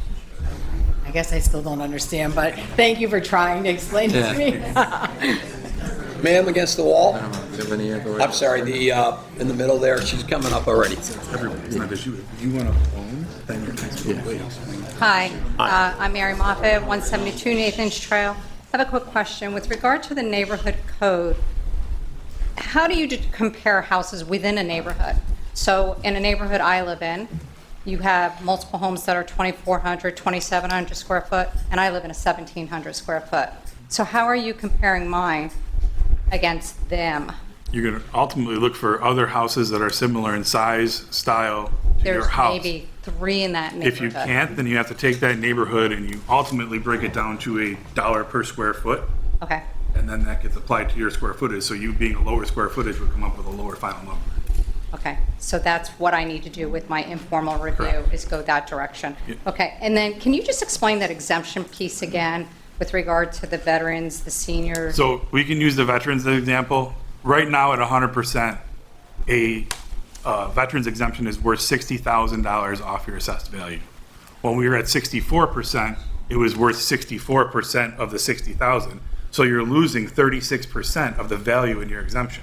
I guess I still don't understand, but thank you for trying to explain it to me. Ma'am against the wall. I don't know, do you have any other? I'm sorry, in the middle there, she's coming up already. Everybody's not issue. If you want to own, then your tax will raise. Hi, I'm Mary Moffett, 172 Nathan's Trail. I have a quick question. With regard to the neighborhood code, how do you compare houses within a neighborhood? So in a neighborhood I live in, you have multiple homes that are 2,400, 2,700 square foot, and I live in a 1,700 square foot. So how are you comparing mine against them? You're going to ultimately look for other houses that are similar in size, style to your There's house. maybe 3 in that neighborhood. If you can't, then you have to take that neighborhood and you ultimately break it down to a dollar per square foot, Okay, and then that gets applied to your square footage. So you being a lower square footage would come up with a lower final number. okay. So that's what I need to do with my informal review, Correct. is go that direction. Yeah. Okay, and then can you just explain that exemption piece again with regard to the veterans, the seniors? So we can use the veterans as an example. Right now at 100%, a veterans exemption is worth $60,000 off your assessed value. When we were at 64%, it was worth 64% of the 60,000. So you're losing 36% of the value in your exemption.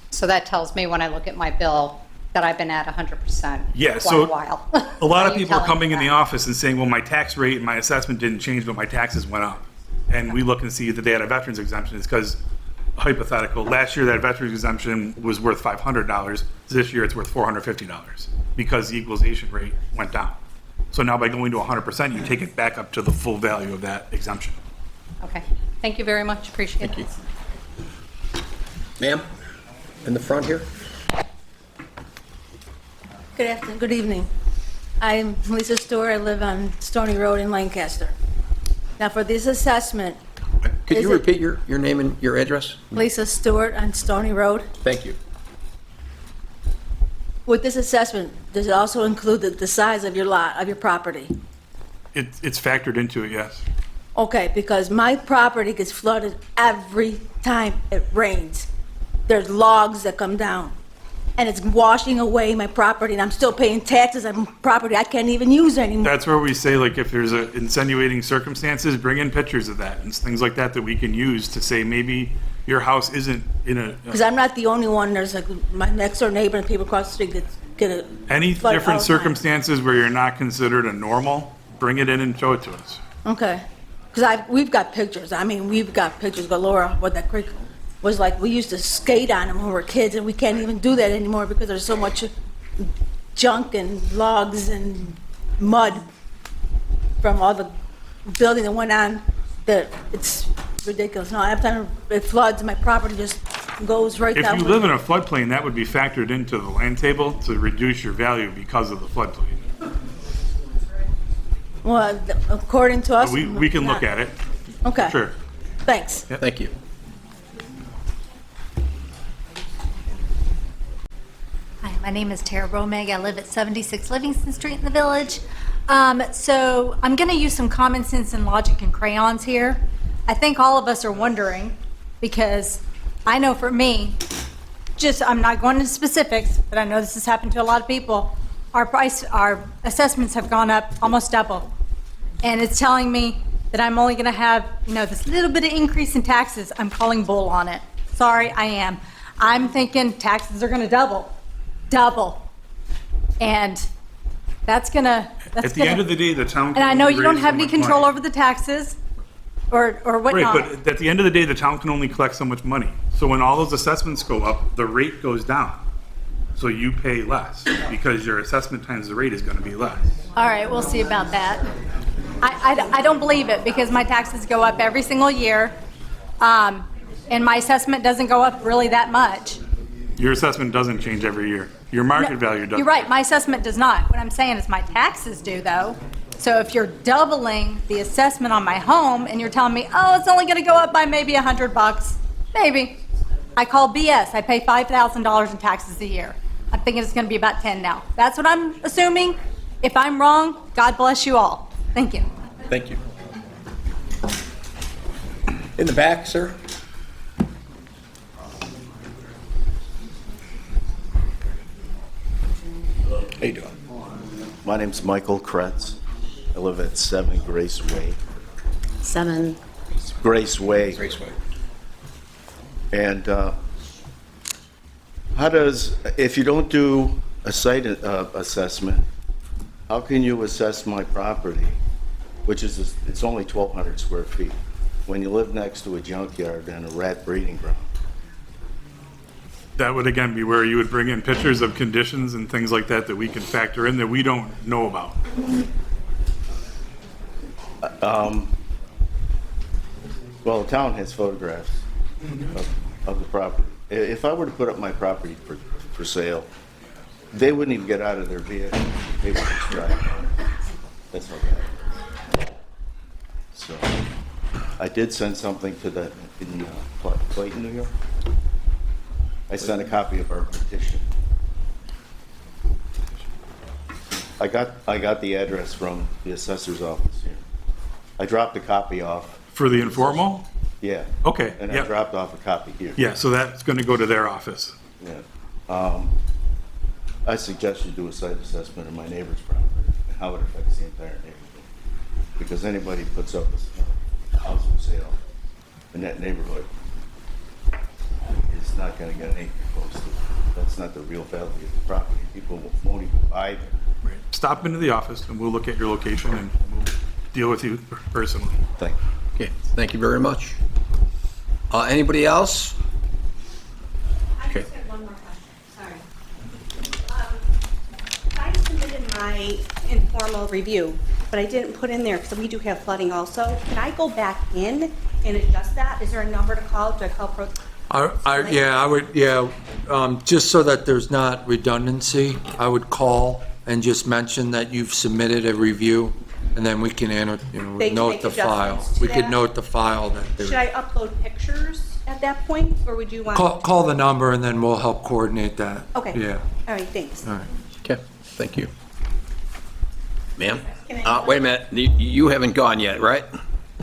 So that tells me when I look at my bill that I've been at 100% Yeah, quite so a while. a lot Are of you people are telling coming me in the that? office and saying, well, my tax rate and my assessment didn't change, but my taxes went up. And we look and see that they had a veterans exemption. It's because, hypothetical, last year that veterans exemption was worth $500. This year it's worth $450 because the equalization rate went down. So now by going to 100%, you take it back up to the full value of that exemption. Okay, thank you very much, appreciate it. Ma'am, in the front here? Good afternoon, good evening. I'm Lisa Stewart, I live on Stony Road in Lancaster. Now for this assessment, Could Is you it- repeat your name and your address? Lisa Stewart on Stony Road. Thank you. With this assessment, does it also include the size of your lot, of your property? It's factored into it, yes. Okay, because my property gets flooded every time it rains. There's logs that come down, and it's washing away my property, and I'm still paying taxes on property I can't even use anymore. That's where we say, like, if there's insinuating circumstances, bring in pictures of that and things like that that we can use to say maybe your house isn't in a, Because I'm not the only one, there's like my next door neighbor and people across the street get a. any flooded all different the time. circumstances where you're not considered a normal, bring it in and show it to us. Okay, because we've got pictures, I mean, we've got pictures galore of what that creek was like. We used to skate on them when we were kids, and we can't even do that anymore because there's so much junk and logs and mud from all the building that went on, that it's ridiculous. No, every time it floods, my property just goes right If down. you live in a floodplain, that would be factored into the land table to reduce your value because of the floodplain. Well, according to us. We can look at it. Okay. Sure. Thanks. Thank you. Hi, my name is Tara Bromeg. I live at 76 Livingston Street in the Village. So I'm going to use some common sense and logic and crayons here. I think all of us are wondering, because I know for me, I'm not going into specifics, but I know this has happened to a lot of people. Our assessments have gone up almost double. And it's telling me that I'm only going to have, this little bit of increase in taxes. I'm calling bull on it. Sorry, I am. I'm thinking taxes are going to double. And that's At the end of the day, the town. and I know you don't raise have so any much control money. over the taxes or whatnot. Right, but at the end of the day, the town can only collect so much money. So when all those assessments go up, the rate goes down. So you pay less because your assessment times the rate is going to be less. All right, we'll see about that. I don't believe it because my taxes go up every single year. And my assessment doesn't go up really that much. Your assessment doesn't change every year. Your market value does. You're right, my assessment does not. What I'm saying is my taxes do, though. So if you're doubling the assessment on my home and you're telling me, oh, it's only going to go up by maybe $100, maybe. I call BS. I pay $5,000 in taxes a year. I'm thinking it's going to be about 10 now. That's what I'm assuming. If I'm wrong, God bless you all. Thank you. Thank you. In the back, sir? How you doing? My name's Michael Kretz. I live at 7 Grace Way. 7. Grace Way. Grace Way. And how does, if you don't do a site assessment, how can you assess my property, which is, it's only 1,200 square feet, when you live next to a junkyard and a rat breeding ground? That would again be where you would bring in pictures of conditions and things like that that we can factor in that we don't know about. Well, the town has photographs. of the property. If I were to put up my property for sale, they wouldn't even get out of their vehicle. They would just drive on it. That's how bad. So, I did send something to the, in Clayton, New York. I sent a copy of our petition. I got the address from the assessor's office here. I dropped a copy off. For the informal? Yeah. Okay, And yep. I dropped off a copy here. Yeah, so that's going to go to their office. Yeah. I suggest you do a site assessment of my neighbor's property and how it affects the entire neighborhood. Because anybody puts up a house for sale in that neighborhood is not going to get anything close to it. That's not the real value of the property. People won't even buy them. Right. Stop into the office and we'll look at your location and we'll deal with you personally. Thank you. Okay, thank you very much. Anybody else? I just have one more question, sorry. I submitted my informal review, but I didn't put in there, because we do have flooding also. Can I go back in and adjust that? Is there a number to call? Do I call pro? I would, just so that there's not redundancy, I would call and just mention that you've submitted a review, and then we can They can note make the file. adjustments to We could that? note the file that Should there. I upload pictures at that point, or would you want? Call the number and then we'll help coordinate that. Okay. Yeah, All right, thanks. all right. Okay, thank you. Ma'am? Wait a minute, you haven't gone yet, right?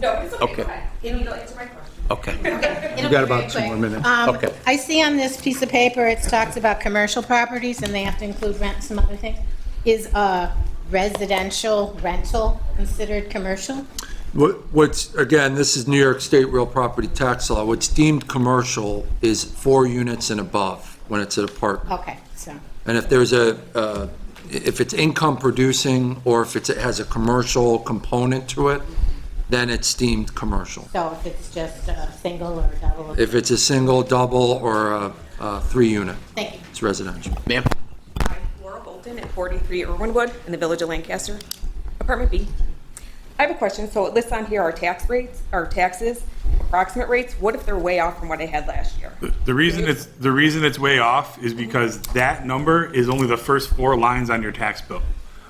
No, it's Okay. It'll answer my question. Okay. You got about 2 more minutes. Okay. I see on this piece of paper, it talks about commercial properties, and they have to include rent and some other things. Is a residential rental considered commercial? What's, again, this is New York State Real Property Tax Law. What's deemed commercial is 4 units and above when it's an apartment. Okay, so, And if there's if it's income producing or if it has a commercial component to it, then it's deemed commercial. so if it's just a single or a double? If it's a single, double, or a 3 unit, Thank you. it's residential. Ma'am? Hi, Laura Bolton at 43 Irwinwood in the Village of Lancaster, Apartment B. I have a question. So it lists on here our tax rates, our taxes, approximate rates. What if they're way off from what I had last year? The reason it's way off is because that number is only the first 4 lines on your tax bill.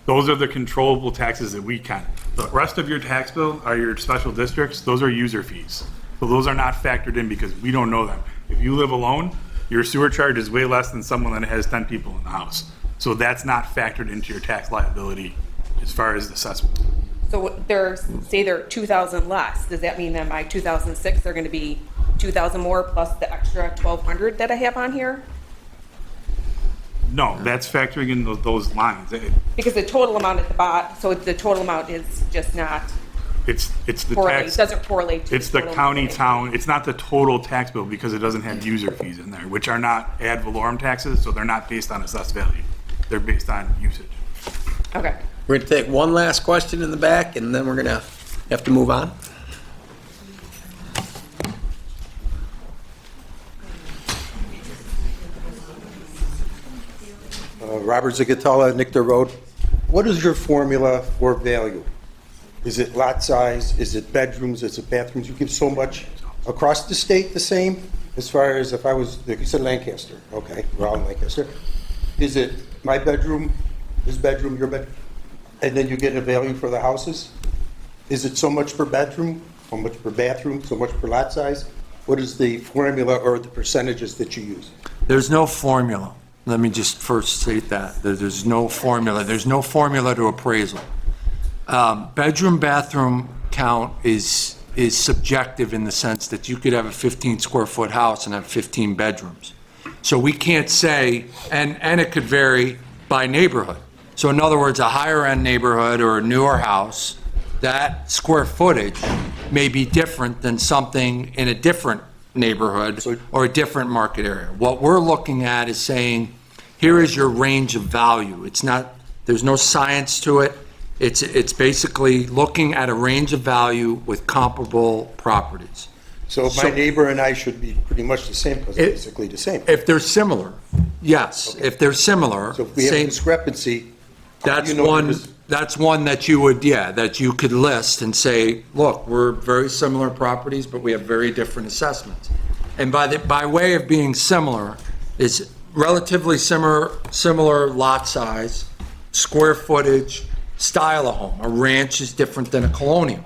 Those are the controllable taxes that we can. The rest of your tax bill are your special districts. Those are user fees. So those are not factored in because we don't know them. If you live alone, your sewer charge is way less than someone that has 10 people in the house. So that's not factored into your tax liability as far as the assessment. So say they're 2,000 less. Does that mean that my 2006, they're going to be 2,000 more plus the extra 1,200 that I have on here? No, that's factoring in those lines. Because the total amount at the bottom, so the total amount is just not It's the correlate, tax. doesn't correlate to It's the total county rate. town, it's not the total tax bill because it doesn't have user fees in there, which are not ad valorem taxes, so they're not based on assessed value. They're based on usage. Okay. We're going to take one last question in the back, and then we're going to have to move on. Robert Zigatella, Nictor Road. What is your formula for value? Is it lot size? Is it bedrooms? Is it bathrooms? You give so much across the state the same? As far as if I was, like you said, Lancaster, okay, we're all in Lancaster. Is it my bedroom, his bedroom, your bedroom? And then you get a value for the houses? Is it so much per bedroom, so much per bathroom, so much per lot size? What is the formula or the percentages that you use? There's no formula. Let me just first state that. There's no formula. There's no formula to appraisal. Bedroom, bathroom count is subjective in the sense that you could have a 15-square-foot house and have 15 bedrooms. So we can't say, and it could vary by neighborhood. So in other words, a higher-end neighborhood or a newer house, that square footage may be different than something in a different neighborhood or a different market area. What we're looking at is saying, here is your range of value. It's not, there's no science to it. It's basically looking at a range of value with comparable properties. So my neighbor and I should be pretty much the same, because it's basically the same. If they're similar, yes. If they're similar, So if we have a discrepancy, that's you know, one, because- that's one that you would, that you could list and say, look, we're very similar properties, but we have very different assessments. And by way of being similar, it's relatively similar lot size, square footage, style of home. A ranch is different than a colonial.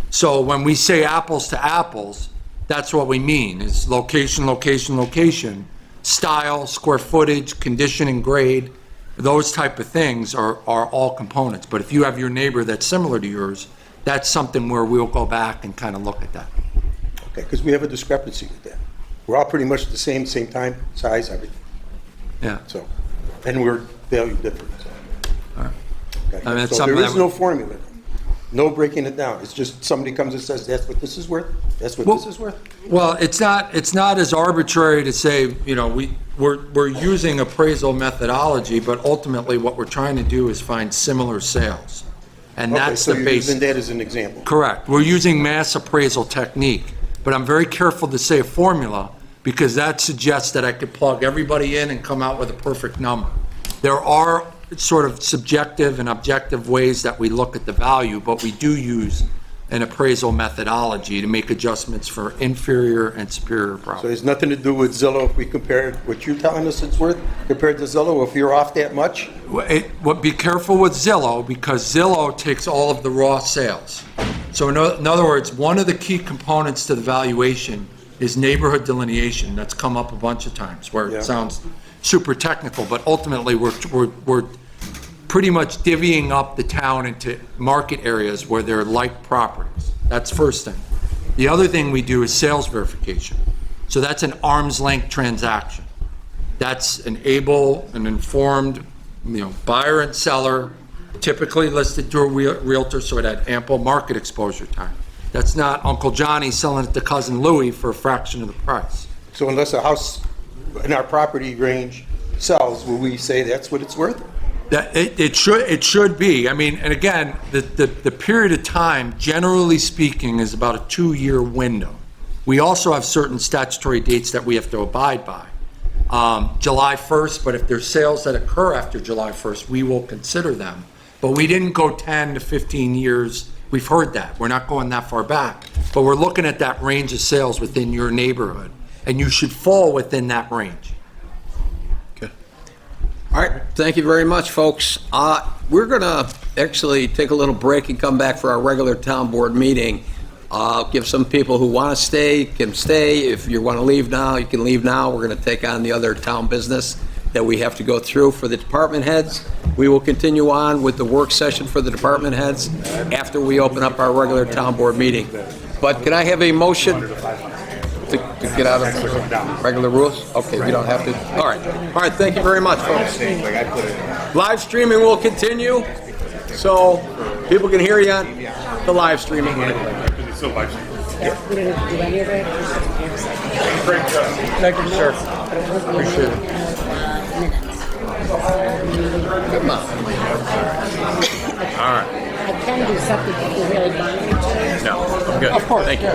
So when we say apples to apples, that's what we mean, is location, location, location, style, square footage, condition and grade, those type of things are all components. But if you have your neighbor that's similar to yours, that's something where we'll go back and kind of look at that. Okay, because we have a discrepancy with that. We're all pretty much the same time, size, everything. Yeah. So, and we're value different. So. All right. Okay. I mean, it's So something there is that- no formula. No breaking it down. It's just somebody comes and says, that's what this is worth, that's what this is worth. Well, it's not as arbitrary to say, you know, we're using appraisal methodology, but ultimately what we're trying to do is find similar sales. And Okay, that's so the you're base. using that as an example. Correct. We're using mass appraisal technique, but I'm very careful to say a formula because that suggests that I could plug everybody in and come out with a perfect number. There are sort of subjective and objective ways that we look at the value, but we do use an appraisal methodology to make adjustments for inferior and superior So properties. it's nothing to do with Zillow if we compare what you're telling us it's worth compared to Zillow, if you're off that much? Be careful with Zillow because Zillow takes all of the raw sales. So in other words, one of the key components to the valuation is neighborhood delineation. That's come up a bunch of times where Yeah. it sounds super technical, but ultimately we're pretty much divvying up the town into market areas where there are like properties. That's first thing. The other thing we do is sales verification. So that's an arm's length transaction. That's an able and informed, buyer and seller, typically listed to a realtor, so it had ample market exposure time. That's not Uncle Johnny selling it to Cousin Louie for a fraction of the price. So unless a house in our property range sells, will we say that's what it's worth? That it should be. I mean, and again, the period of time, generally speaking, is about a 2-year window. We also have certain statutory dates that we have to abide by. July 1st, but if there's sales that occur after July 1st, we will consider them. But we didn't go 10 to 15 years. We've heard that. We're not going that far back. But we're looking at that range of sales within your neighborhood, and you should fall within that range. All right, thank you very much, folks. We're going to actually take a little break and come back for our regular town board meeting. Give some people who want to stay can stay. If you want to leave now, you can leave now. We're going to take on the other town business that we have to go through for the department heads. We will continue on with the work session for the department heads after we open up our regular town board meeting. But can I have a motion to get out of regular rules? Okay, we don't have to. All right, thank you very much, folks. Live streaming will continue, so people can hear you on the live streaming. It's still live streaming. Thank you, sir. Appreciate it. Come on. All right. I can do something if you really want me to. No, I'm good. Of course. Thank you.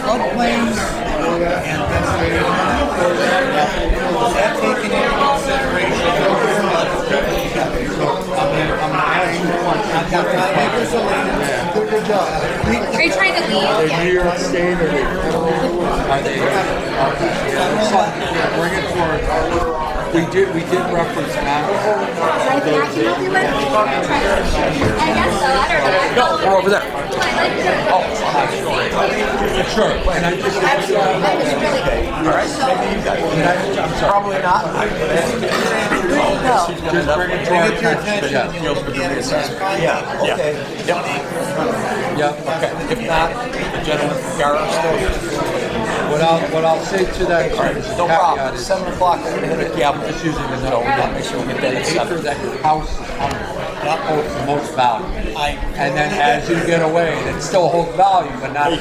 Floodplains and that taken into consideration? I'm gonna ask you one. I've got 5 acres of land. Good job. Are you trying to leave? New York State or are they? Bring it forward. We did reference that. I can help you with? I guess so, I don't know. No, we're over there. Sure. And I just. All right. Probably not. Just bring it to our attention. Yeah. Okay. Yeah, okay. If not, the gentleman from Garrett still. What I'll say to that is No problem. caveat is 7 o'clock. I'm gonna hit a I'm just using the number. we gotta make sure we get that at The acre 7. that your house is under, that holds the most value. And then as you get away, it still holds value, but not. I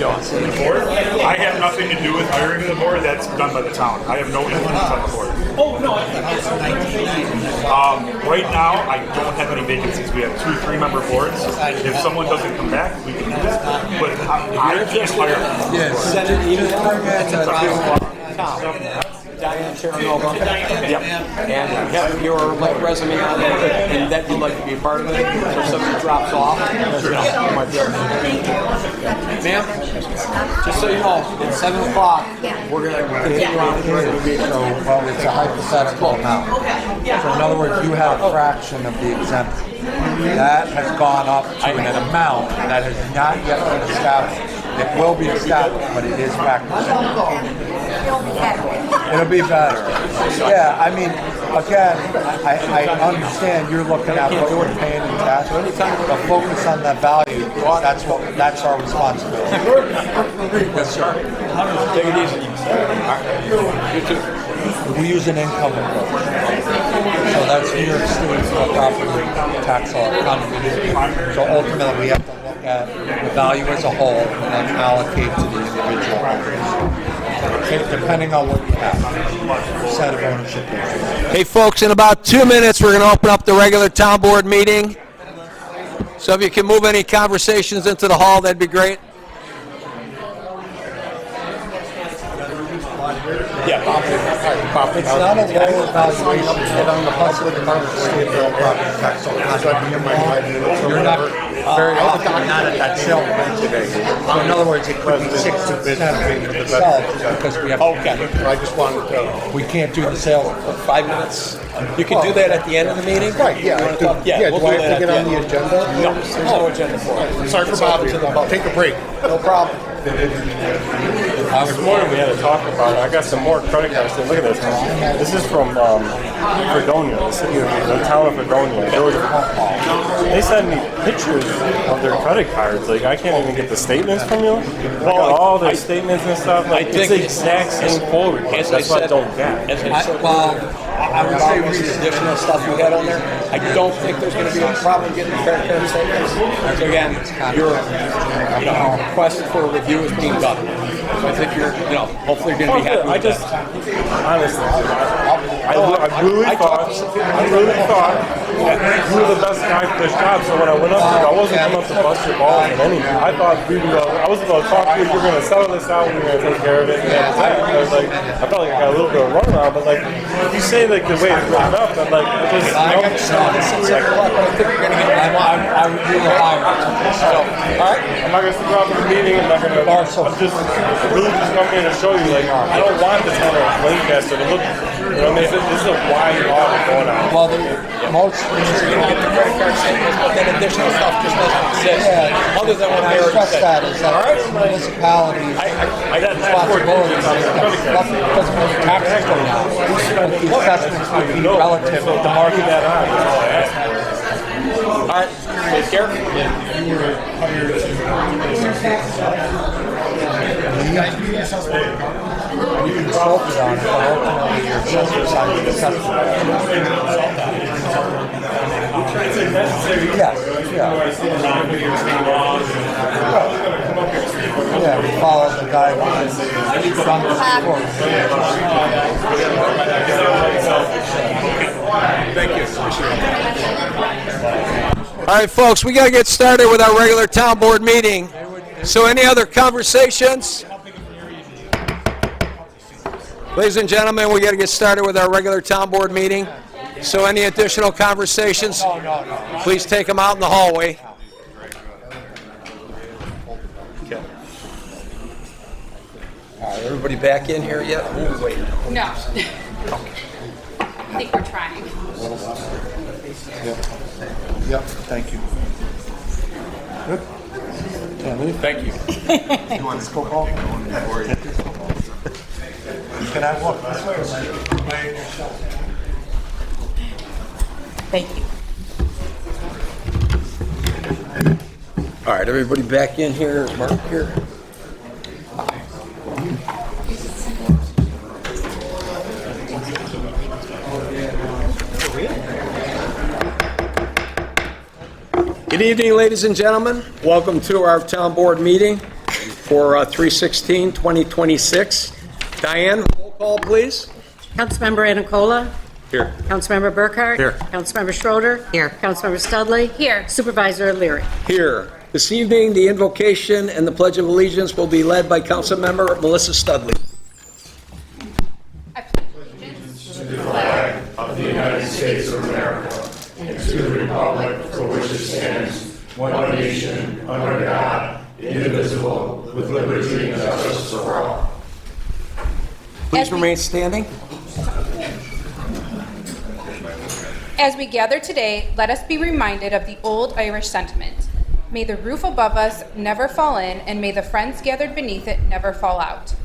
have nothing to do with hiring the board. That's done by the town. I have no influence on the board. Oh, no, I thought it was 1990. Right now, I don't have any vacancies. We have 2 3-member boards. If someone doesn't come back, we can do that. But I can't hire them. Yeah, so just bring that to Diane Terranova. Yep. And have your like resume on it, and that you'd like to be a part of it. So if something drops off, you know, you might be able to. Ma'am, just so you know, it's 7 o'clock. We're going to continue on the regular meeting. So, well, it's a hypothetical amount. So in other words, you had a fraction of the exemption. That has gone up to an amount that has not yet been established. It will be established, but it is factored in. It'll be better. Yeah, I mean, again, I understand you're looking at what we're paying in tax, but focus on that value. That's our responsibility. Yes, sir. Take it easy. You too. We use an income approach. So that's New York State's property tax law. So ultimately, we have to look at the value as a whole and then allocate to the individual owners. Depending on what you have, percent of ownership. Hey, folks, in about 2 minutes, we're going to open up the regular town board meeting. So if you can move any conversations into the hall, that'd be great. Yeah. It's not a lower valuation on the hustle of the state property tax. So you're not very often not at that sale rate today. So in other words, it could be 60% of the sell because we have. Okay. I just wanted to. We can't do the sale for 5 minutes. You can do that at the end of the meeting? Right, yeah. We'll Do I have to get on the agenda? No, there's no agenda for it. Sorry for bothering you. Take a break. No problem. This morning we had a talk about it. I got some more credit cards. Look at this. This is from Fredonia, the city of the town of Fredonia, Georgia. They send me pictures of their credit cards. Like I can't even get the statements from you. Well, all their statements and stuff. Like it's the exact same full request. That's what I don't get. I would say read additional stuff you had on there. I don't think there's going to be a problem getting the credit card statements. So again, your request for a review is being done. So I think you're, hopefully you're going to be happy with that. Honestly, I really thought you were the best guy for this job. So when I went up there, I wasn't coming up to bust your balls and anything. I thought I was going to talk to you. You're going to settle this out. We're going to take care of it. And I was like, I felt like I got a little bit of runaround, but like you say like the way it's written up, and like it just. I got to start this at 7 o'clock. I think you're going to get. I would do the higher. So, all right. I'm not going to stick around for the meeting. I'm not going to. I'm just really just come here to show you, like, I don't want the town of Lancaster to look, you know, this is a wide audit going on. Well, most things you're going to get the credit card statements, but then additional stuff just doesn't exist. Other than what I already said. That is that municipalities' responsibilities because when the taxes go down, the assessments would be relative to the market. All right, take care. You consulted on it, but ultimately your assessors on the assessment. Yeah, we follow the guidelines from the court. Thank you. All right, folks, we got to get started with our regular town board meeting. So any other conversations? Ladies and gentlemen, we got to get started with our regular town board meeting. So any additional conversations, please take them out in the hallway. Okay. All right, everybody back in here yet? Ooh, wait. No. I think we're trying. Yep, thank you. Good. Thank you. You want this Coke ball? Can I walk this way? Thank you. All right, everybody back in here. Mark here. Good evening, ladies and gentlemen. Welcome to our town board meeting for 3/16/2026. Diane, roll call, please. Councilmember Anicola. Here. Councilmember Burkhart. Here. Councilmember Schroeder. Here. Councilmember Studley. Here. Supervisor Leary. Here. This evening, the invocation and the Pledge of Allegiance will be led by Councilmember Melissa Studley. republic for which it stands, one nation, under God, indivisible, with liberty and justice for all. Please remain standing. As we gather today, let us be reminded of the old Irish sentiment. May the roof above us never fall in, and may the friends gathered beneath it never fall out.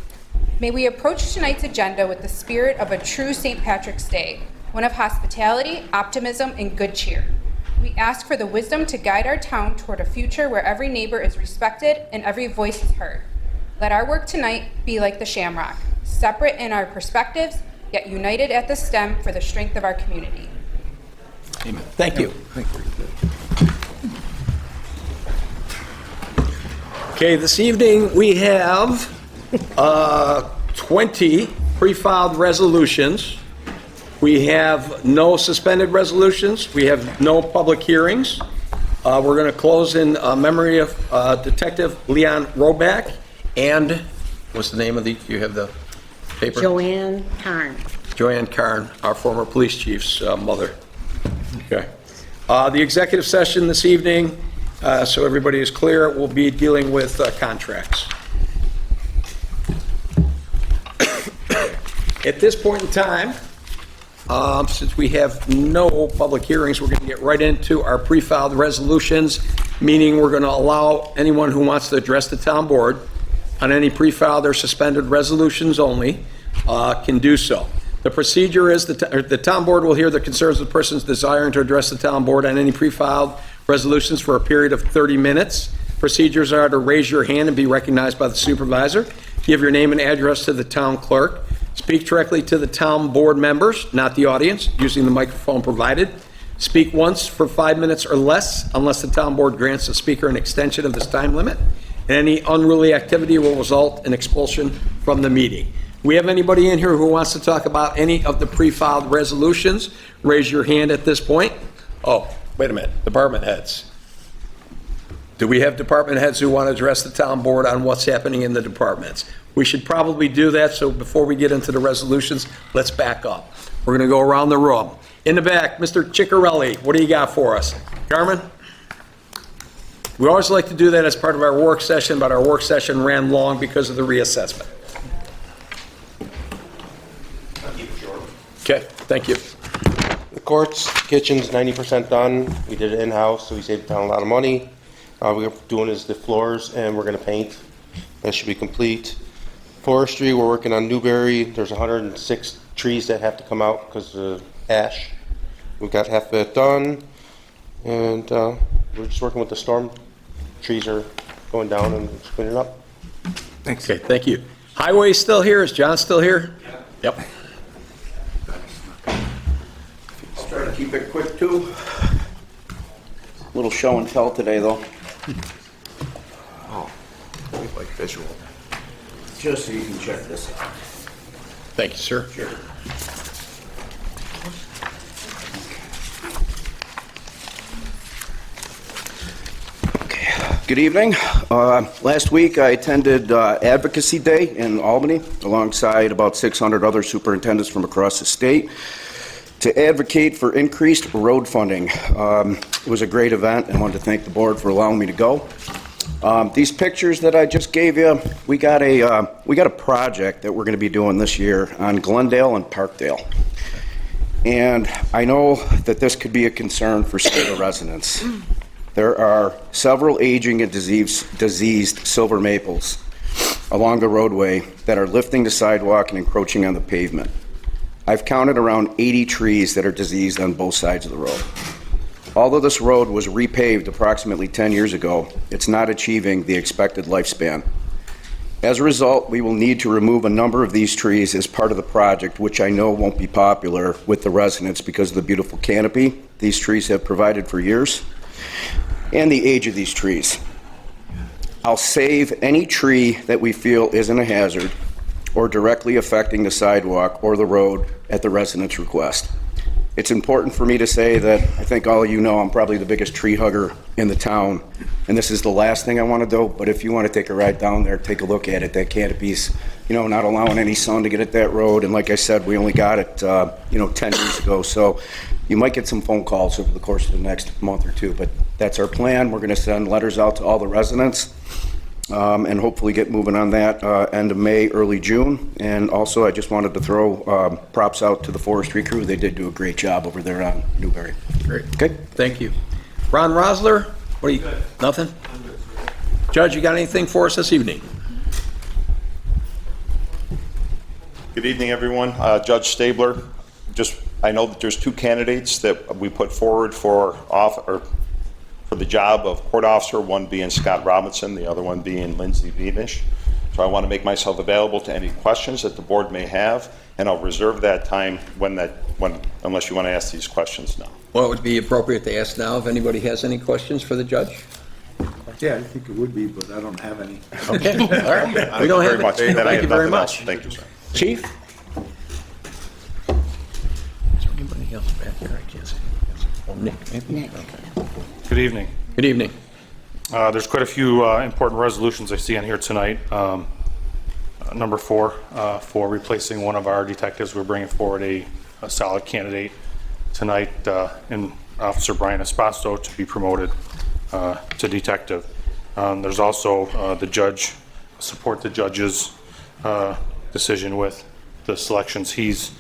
May we approach tonight's agenda with the spirit of a true St. Patrick's Day, one of hospitality, optimism, and good cheer. We ask for the wisdom to guide our town toward a future where every neighbor is respected and every voice is heard. Let our work tonight be like the shamrock, separate in our perspectives, yet united at the stem for the strength of our community. Amen. Thank you. Okay, this evening we have 20 pre-filed resolutions. We have no suspended resolutions. We have no public hearings. We're going to close in memory of Detective Leon Roback and what's the name of you have the paper? Joanne Karn. Joanne Karn, our former police chief's mother. Okay. The executive session this evening, so everybody is clear, will be dealing with contracts. At this point in time, since we have no public hearings, we're going to get right into our pre-filed resolutions, meaning we're going to allow anyone who wants to address the town board on any pre-filed or suspended resolutions only can do so. The procedure is the town board will hear the concerns of persons desiring to address the town board on any pre-filed resolutions for a period of 30 minutes. Procedures are to raise your hand and be recognized by the supervisor, give your name and address to the town clerk, speak directly to the town board members, not the audience, using the microphone provided. Speak once for 5 minutes or less, unless the town board grants the speaker an extension of this time limit. And any unruly activity will result in expulsion from the meeting. We have anybody in here who wants to talk about any of the pre-filed resolutions? Raise your hand at this point. Oh, wait a minute. Department heads. Do we have department heads who want to address the town board on what's happening in the departments? We should probably do that, so before we get into the resolutions, let's back up. We're going to go around the room. In the back, Mr. Ciccarelli, what do you got for us? Carmen? We always like to do that as part of our work session, but our work session ran long because of the reassessment. Okay, thank you. The court's kitchen's 90% done. We did it in-house, so we saved the town a lot of money. We're doing is the floors, and we're going to paint. That should be complete. Forestry, we're working on Newberry. There's 106 trees that have to come out because of ash. We've got half of it done, and we're just working with the storm. Trees are going down and just cleaning up. Thanks. Okay, thank you. Highway's still here? Is John still here? Yep. Let's try to keep it quick, too. Little show and tell today, though. Oh, we like visual. Just so you can check this out. Thank you, sir. Sure. Okay. Good evening. Last week I attended Advocacy Day in Albany alongside about 600 other superintendents from across the state to advocate for increased road funding. It was a great event, and I wanted to thank the board for allowing me to go. These pictures that I just gave you, we got a project that we're going to be doing this year on Glendale and Parkdale. And I know that this could be a concern for several residents. There are several aging and diseased silver maples along the roadway that are lifting the sidewalk and encroaching on the pavement. I've counted around 80 trees that are diseased on both sides of the road. Although this road was repaved approximately 10 years ago, it's not achieving the expected lifespan. As a result, we will need to remove a number of these trees as part of the project, which I know won't be popular with the residents because of the beautiful canopy these trees have provided for years and the age of these trees. I'll save any tree that we feel isn't a hazard or directly affecting the sidewalk or the road at the residents' request. It's important for me to say that I think all of you know I'm probably the biggest tree hugger in the town, and this is the last thing I want to do, but if you want to take a ride down there, take a look at it. That canopy's, not allowing any sun to get at that road, and like I said, we only got it, 10 years ago, so you might get some phone calls over the course of the next month or two, but that's our plan. We're going to send letters out to all the residents, and hopefully get moving on that end of May, early June. And also, I just wanted to throw props out to the forestry crew. They did do a great job over there on Newberry. Great. Okay. Thank you. Ron Rosler, what do you, nothing? Judge, you got anything for us this evening? Good evening, everyone. Judge Stabler, I know that there's two candidates that we put forward for the job of court officer, one being Scott Robinson, the other one being Lindsay Beamish. So I want to make myself available to any questions that the board may have, and I'll reserve that time unless you want to ask these questions now. Well, it would be appropriate to ask now if anybody has any questions for the judge. Yeah, I think it would be, but I don't have any. Okay, all right. We don't have much. it. Thank you very much. Thank you, sir. Chief? Is there anybody else back there? I can't see. Oh, Nick, maybe? Okay. Good evening. Good evening. There's quite a few important resolutions I see on here tonight. Number 4, for replacing one of our detectives, we're bringing forward a solid candidate tonight in Officer Brian Esposito to be promoted to detective. There's also the judge, support the judge's decision with the selections he's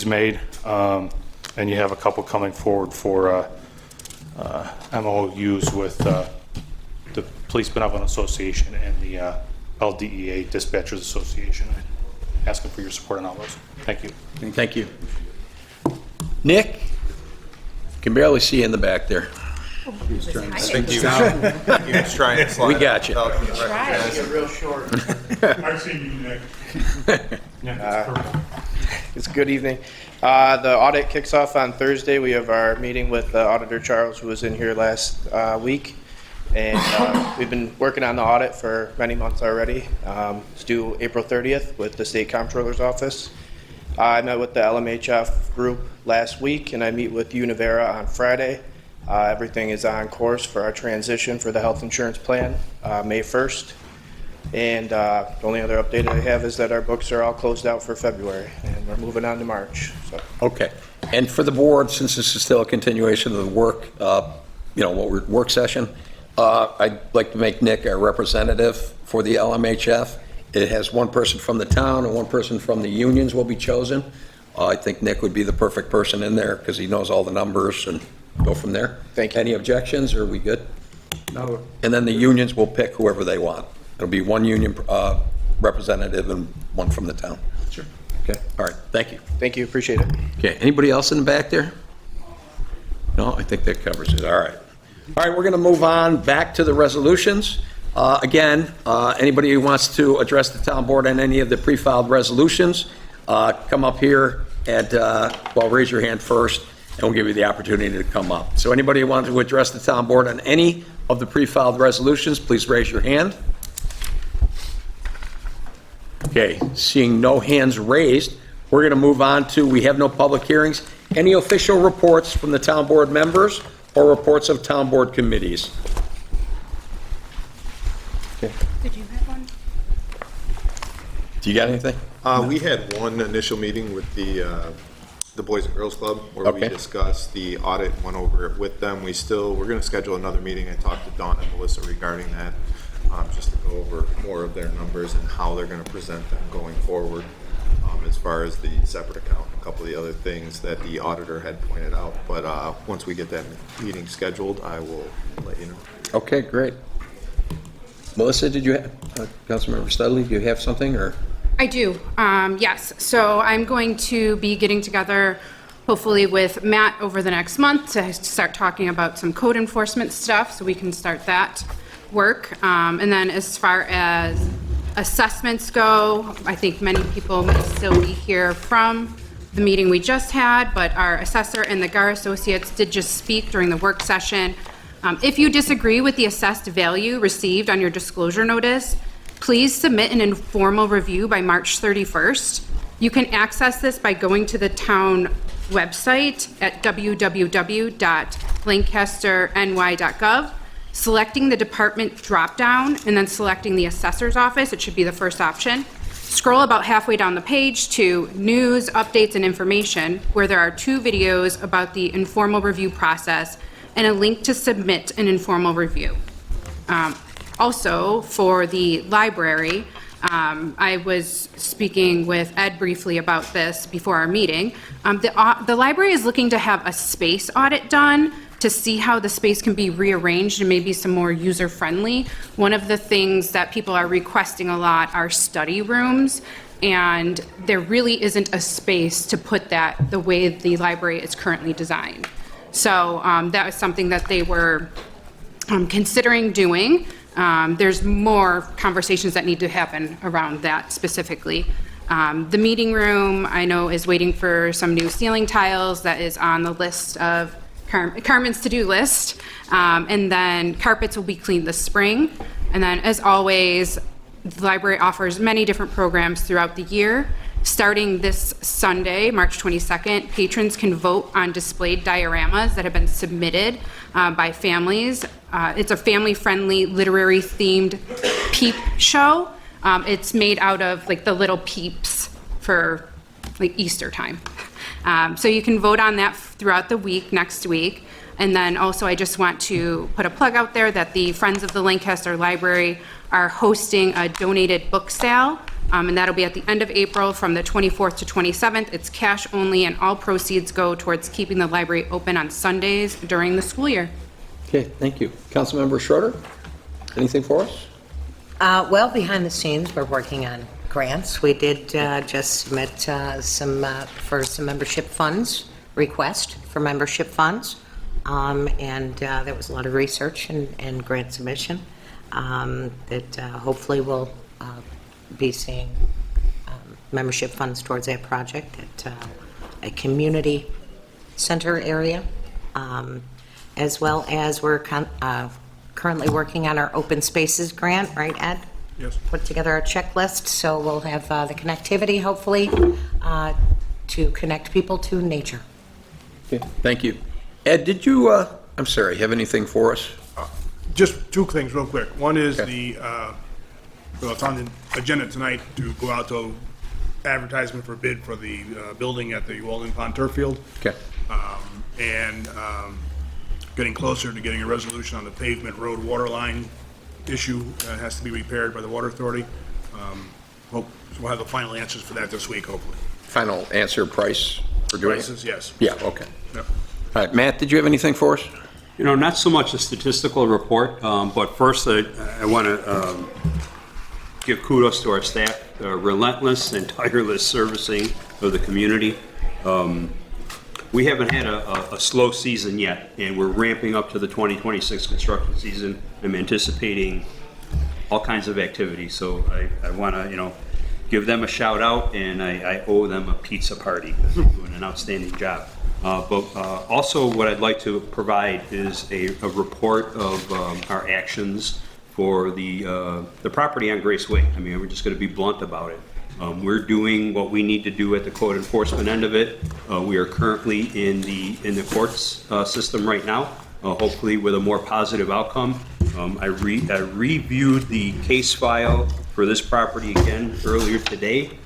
made, and you have a couple coming forward for MOUs with the Police Benevolent Association and the LDEA Dispatchers Association. Asking for your support on all those. Thank you. Thank you. Nick? Can barely see you in the back there. He was trying to slide. We got you. Real short. I've seen you, Nick. It's good evening. The audit kicks off on Thursday. We have our meeting with Auditor Charles, who was in here last week. And we've been working on the audit for many months already. It's due April 30th with the State Comptroller's Office. I met with the LMHF group last week, and I meet with Univera on Friday. Everything is on course for our transition for the health insurance plan, May 1st. And the only other update I have is that our books are all closed out for February, and we're moving on to March. So. Okay. And for the board, since this is still a continuation of the work, work session, I'd like to make Nick our representative for the LMHF. It has one person from the town and one person from the unions will be chosen. I think Nick would be the perfect person in there because he knows all the numbers, and go from there. Thank you. Any objections, or are we good? No. And then the unions will pick whoever they want. It'll be one union representative and one from the town. Sure. Okay, all right, thank you. Thank you, appreciate it. Okay, anybody else in the back there? No, I think that covers it, all right. All right, we're going to move on back to the resolutions. Again, anybody who wants to address the town board on any of the pre-filed resolutions, come up here and, raise your hand first, and we'll give you the opportunity to come up. So anybody who wants to address the town board on any of the pre-filed resolutions, please raise your hand. Okay, seeing no hands raised, we're going to move on to, we have no public hearings. Any official reports from the town board members or reports of town board committees? Okay. Did you have one? Do you got anything? We had one initial meeting with the Boys and Girls Club where we discussed the audit, went over it with them. We're going to schedule another meeting. I talked to Dawn and Melissa regarding that, just to go over more of their numbers and how they're going to present them going forward, as far as the separate account, a couple of the other things that the auditor had pointed out. But once we get that meeting scheduled, I will let you know. Okay, great. Melissa, did you have, Councilmember Studley, do you have something, or? I do, yes. So I'm going to be getting together hopefully with Matt over the next month to start talking about some code enforcement stuff so we can start that work. And then as far as assessments go, I think many people may still be here from the meeting we just had, but our assessor and the GAR associates did just speak during the work session. If you disagree with the assessed value received on your disclosure notice, please submit an informal review by March 31st. You can access this by going to the town website at www.lancasterny.gov, selecting the department dropdown, and then selecting the assessor's office. It should be the first option. Scroll about halfway down the page to News, Updates, and Information, where there are 2 videos about the informal review process and a link to submit an informal review. Also, for the library, I was speaking with Ed briefly about this before our meeting. The library is looking to have a space audit done to see how the space can be rearranged and maybe some more user-friendly. One of the things that people are requesting a lot are study rooms, and there really isn't a space to put that the way the library is currently designed. So that was something that they were considering doing. There's more conversations that need to happen around that specifically. The meeting room, I know, is waiting for some new ceiling tiles. That is on the list of Carmen's to-do list. And then carpets will be cleaned this spring. And then, as always, the library offers many different programs throughout the year. Starting this Sunday, March 22nd, patrons can vote on displayed dioramas that have been submitted by families. It's a family-friendly, literary-themed peep show. It's made out of like the little peeps for like Easter time. So you can vote on that throughout the week, next week. And then also I just want to put a plug out there that the Friends of the Lancaster Library are hosting a donated book sale. And that'll be at the end of April from the 24th to 27th. It's cash only, and all proceeds go towards keeping the library open on Sundays during the school year. Okay, thank you. Councilmember Schroeder, anything for us? Well, behind the scenes, we're working on grants. We did just submit some membership funds, request for membership funds. And there was a lot of research and grant submission that hopefully will be seeing membership funds towards that project at a community center area, as well as we're currently working on our open spaces grant, right, Ed? Yes. Put together a checklist, so we'll have the connectivity, hopefully, to connect people to nature. Okay, thank you. Ed, did you, I'm sorry, have anything for us? Just 2 things real quick. One is well, it's on the agenda tonight to go out to advertisement for bid for the building at the Walden Pond Turf Field. Okay. And getting closer to getting a resolution on the pavement road water line issue that has to be repaired by the Water Authority. We'll have the final answers for that this week, hopefully. Final answer, price for doing Prices, yes. Yeah, okay. Yeah. All right, Matt, did you have anything for us? You know, not so much a statistical report, but first I want to give kudos to our staff, relentless and tireless servicing of the community. We haven't had a slow season yet, and we're ramping up to the 2026 construction season. I'm anticipating all kinds of activity, so I want to, give them a shout out, and I owe them a pizza party because they're doing an outstanding job. But also what I'd like to provide is a report of our actions for the property on Grace Way. I mean, we're just going to be blunt about it. We're doing what we need to do at the code enforcement end of it. We are currently in the courts system right now, hopefully with a more positive outcome. I reviewed the case file for this property again earlier today.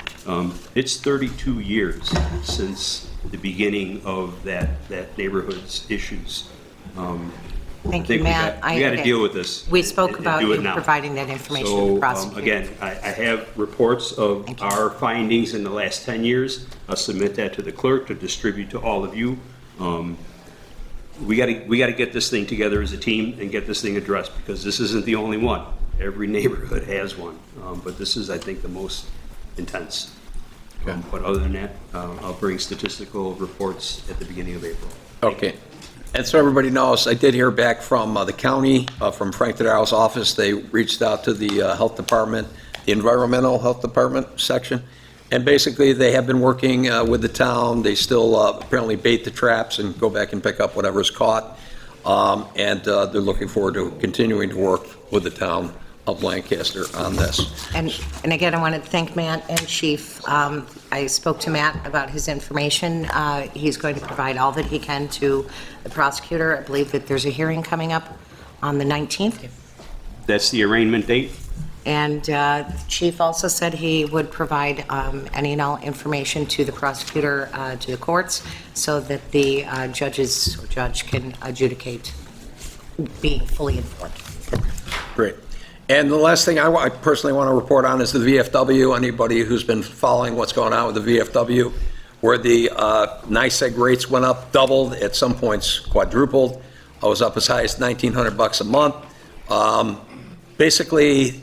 It's 32 years since the beginning of that neighborhood's issues. Thank you, Matt. We got to deal with this. We spoke about do it you now. providing that information to So, the prosecutor. again, I have reports of our findings in the last 10 years. I'll submit that to the clerk to distribute to all of you. We got to get this thing together as a team and get this thing addressed, because this isn't the only one. Every neighborhood has one, but this is, I think, the most intense. But other than that, I'll bring statistical reports at the beginning of April. Okay. And so everybody knows, I did hear back from the county, from Frank Tadarro's office. They reached out to the health department, the environmental health department section, and basically they have been working with the town. They still apparently bait the traps and go back and pick up whatever's caught. And they're looking forward to continuing to work with the town of Lancaster on this. And again, I want to thank Matt and Chief. I spoke to Matt about his information. He's going to provide all that he can to the prosecutor. I believe that there's a hearing coming up on the 19th. That's the arraignment date? And Chief also said he would provide any and all information to the prosecutor, to the courts, so that the judge can adjudicate being fully informed. Great. And the last thing I personally want to report on is the VFW. Anybody who's been following what's going on with the VFW, where the NYSEG rates went up, doubled, at some points quadrupled. I was up as high as $1,900 a month. Basically,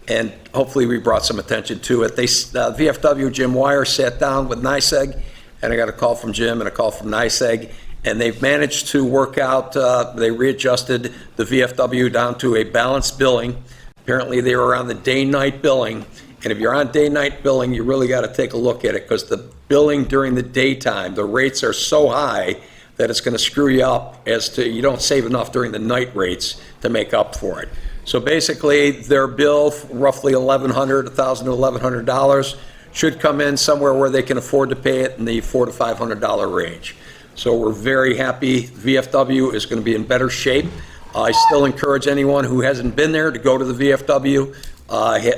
and hopefully we brought some attention to it, VFW, Jim Wire, sat down with NYSEG, and I got a call from Jim and a call from NYSEG, and they've managed to work out, they readjusted the VFW down to a balanced billing. Apparently they were on the day-night billing, and if you're on day-night billing, you really got to take a look at it, because the billing during the daytime, the rates are so high that it's going to screw you up as to you don't save enough during the night rates to make up for it. So basically, their bill, roughly $1,100 to $1,100, should come in somewhere where they can afford to pay it in the $400 to $500 range. So we're very happy. VFW is going to be in better shape. I still encourage anyone who hasn't been there to go to the VFW.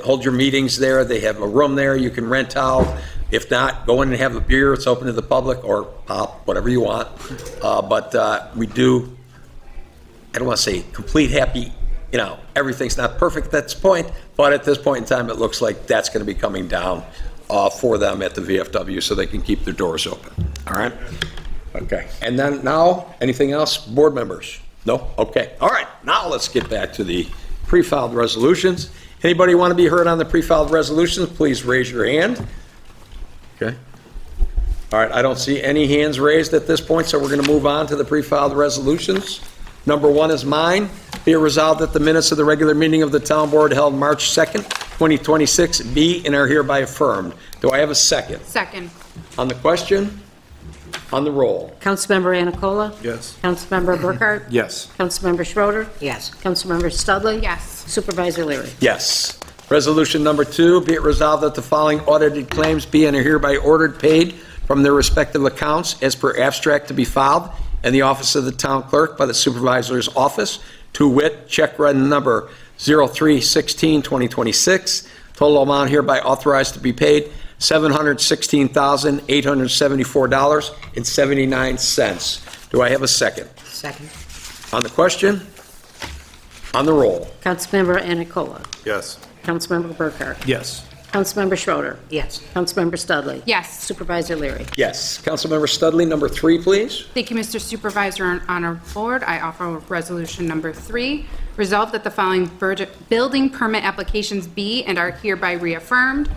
Hold your meetings there. They have a room there you can rent out. If not, go in and have a beer. It's open to the public, or pop, whatever you want. But we do, I don't want to say complete happy, everything's not perfect at this point, but at this point in time, it looks like that's going to be coming down for them at the VFW so they can keep their doors open. All right? Okay. And then now, anything else, board members? No? Okay. All right. Now let's get back to the pre-filed resolutions. Anybody want to be heard on the pre-filed resolutions, please raise your hand. Okay. All right. I don't see any hands raised at this point, so we're going to move on to the pre-filed resolutions. Number one is mine. Be it resolved that the minutes of the regular meeting of the town board held March 2nd, 2026 be and are hereby affirmed. Do I have a second? Second. On the question? On the roll? Councilmember Anicola? Yes. Councilmember Burkhart? Yes. Councilmember Schroeder? Yes. Councilmember Studley? Yes. Supervisor Leary? Yes. Resolution number two, be it resolved that the following audited claims be and are hereby ordered paid from their respective accounts as per abstract to be filed in the office of the town clerk by the supervisor's office, to wit, check run number 0316-2026, total amount hereby authorized to be paid $716,874.79. Do I have a second? Second. On the question? On the roll? Councilmember Anicola? Yes. Councilmember Burkhart? Yes. Councilmember Schroeder? Yes. Councilmember Studley? Yes. Supervisor Leary? Yes. Councilmember Studley, number three, please. Thank you, Mr. Supervisor and Honor Board. I offer resolution number 3. Resolved that the following building permit applications be and are hereby reaffirmed.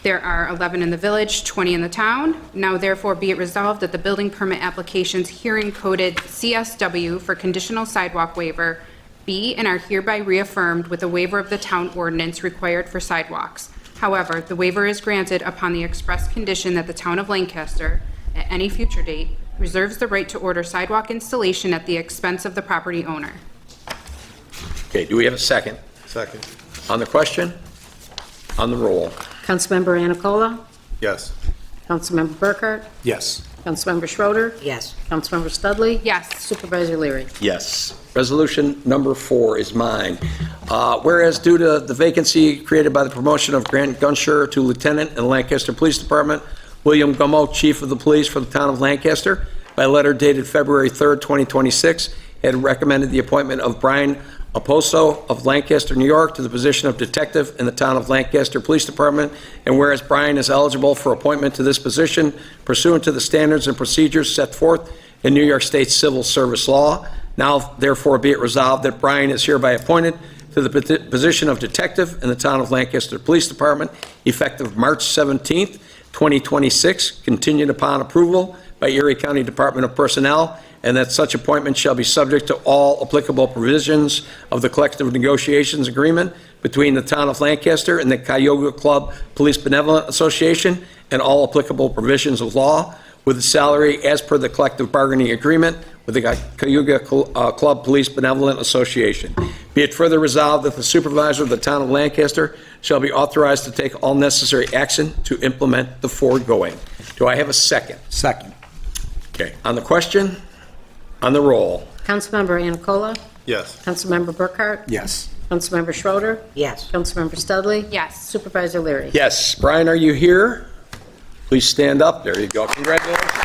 There are 11 in the village, 20 in the town. Now therefore be it resolved that the building permit applications herein coded CSW for conditional sidewalk waiver be and are hereby reaffirmed with a waiver of the town ordinance required for sidewalks. However, the waiver is granted upon the express condition that the town of Lancaster, at any future date, reserves the right to order sidewalk installation at the expense of the property owner. Okay, do we have a second? Second. On the question? On the roll? Councilmember Anicola? Yes. Councilmember Burkhart? Yes. Councilmember Schroeder? Yes. Councilmember Studley? Yes. Supervisor Leary? Yes. Resolution number 4 is mine. Whereas due to the vacancy created by the promotion of Grant Gunsher to Lieutenant in the Lancaster Police Department, William Gummo, Chief of the Police for the town of Lancaster, by letter dated February 3rd, 2026, had recommended the appointment of Brian Oposo of Lancaster, New York, to the position of detective in the town of Lancaster Police Department, and whereas Brian is eligible for appointment to this position pursuant to the standards and procedures set forth in New York State Civil Service Law, now therefore be it resolved that Brian is hereby appointed to the position of detective in the town of Lancaster Police Department, effective March 17th, 2026, contingent upon approval by Erie County Department of Personnel, and that such appointment shall be subject to all applicable provisions of the collective negotiations agreement between the town of Lancaster and the Cuyahoga Club Police Benevolent Association, and all applicable provisions of law, with the salary as per the collective bargaining agreement with the Cuyahoga Club Police Benevolent Association. Be it further resolved that the supervisor of the town of Lancaster shall be authorized to take all necessary action to implement the foregoing. Do I have a second? Second. Okay, on the question, on the roll. Councilmember Anacola, Yes. Councilmember Burkhart, Yes. Councilmember Schroeder, Yes. Councilmember Studley, Yes. Supervisor Leary. Yes, Brian, are you here? Please stand up. There you go. Congratulations.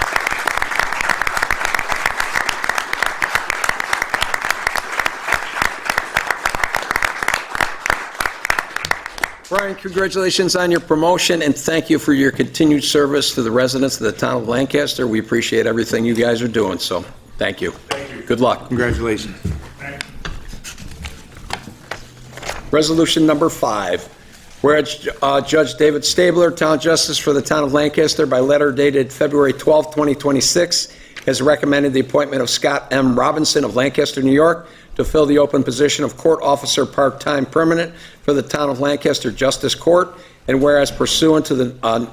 Brian, congratulations on your promotion, and thank you for your continued service to the residents of the town of Lancaster. We appreciate everything you guys are doing, so thank you. Thank you. Good luck. Congratulations. Resolution number 5, whereas Judge David Stabler, Town Justice for the Town of Lancaster, by letter dated February 12, 2026, has recommended the appointment of Scott M. Robinson of Lancaster, New York, to fill the open position of Court Officer Part-Time Permanent for the Town of Lancaster Justice Court, and whereas pursuant to the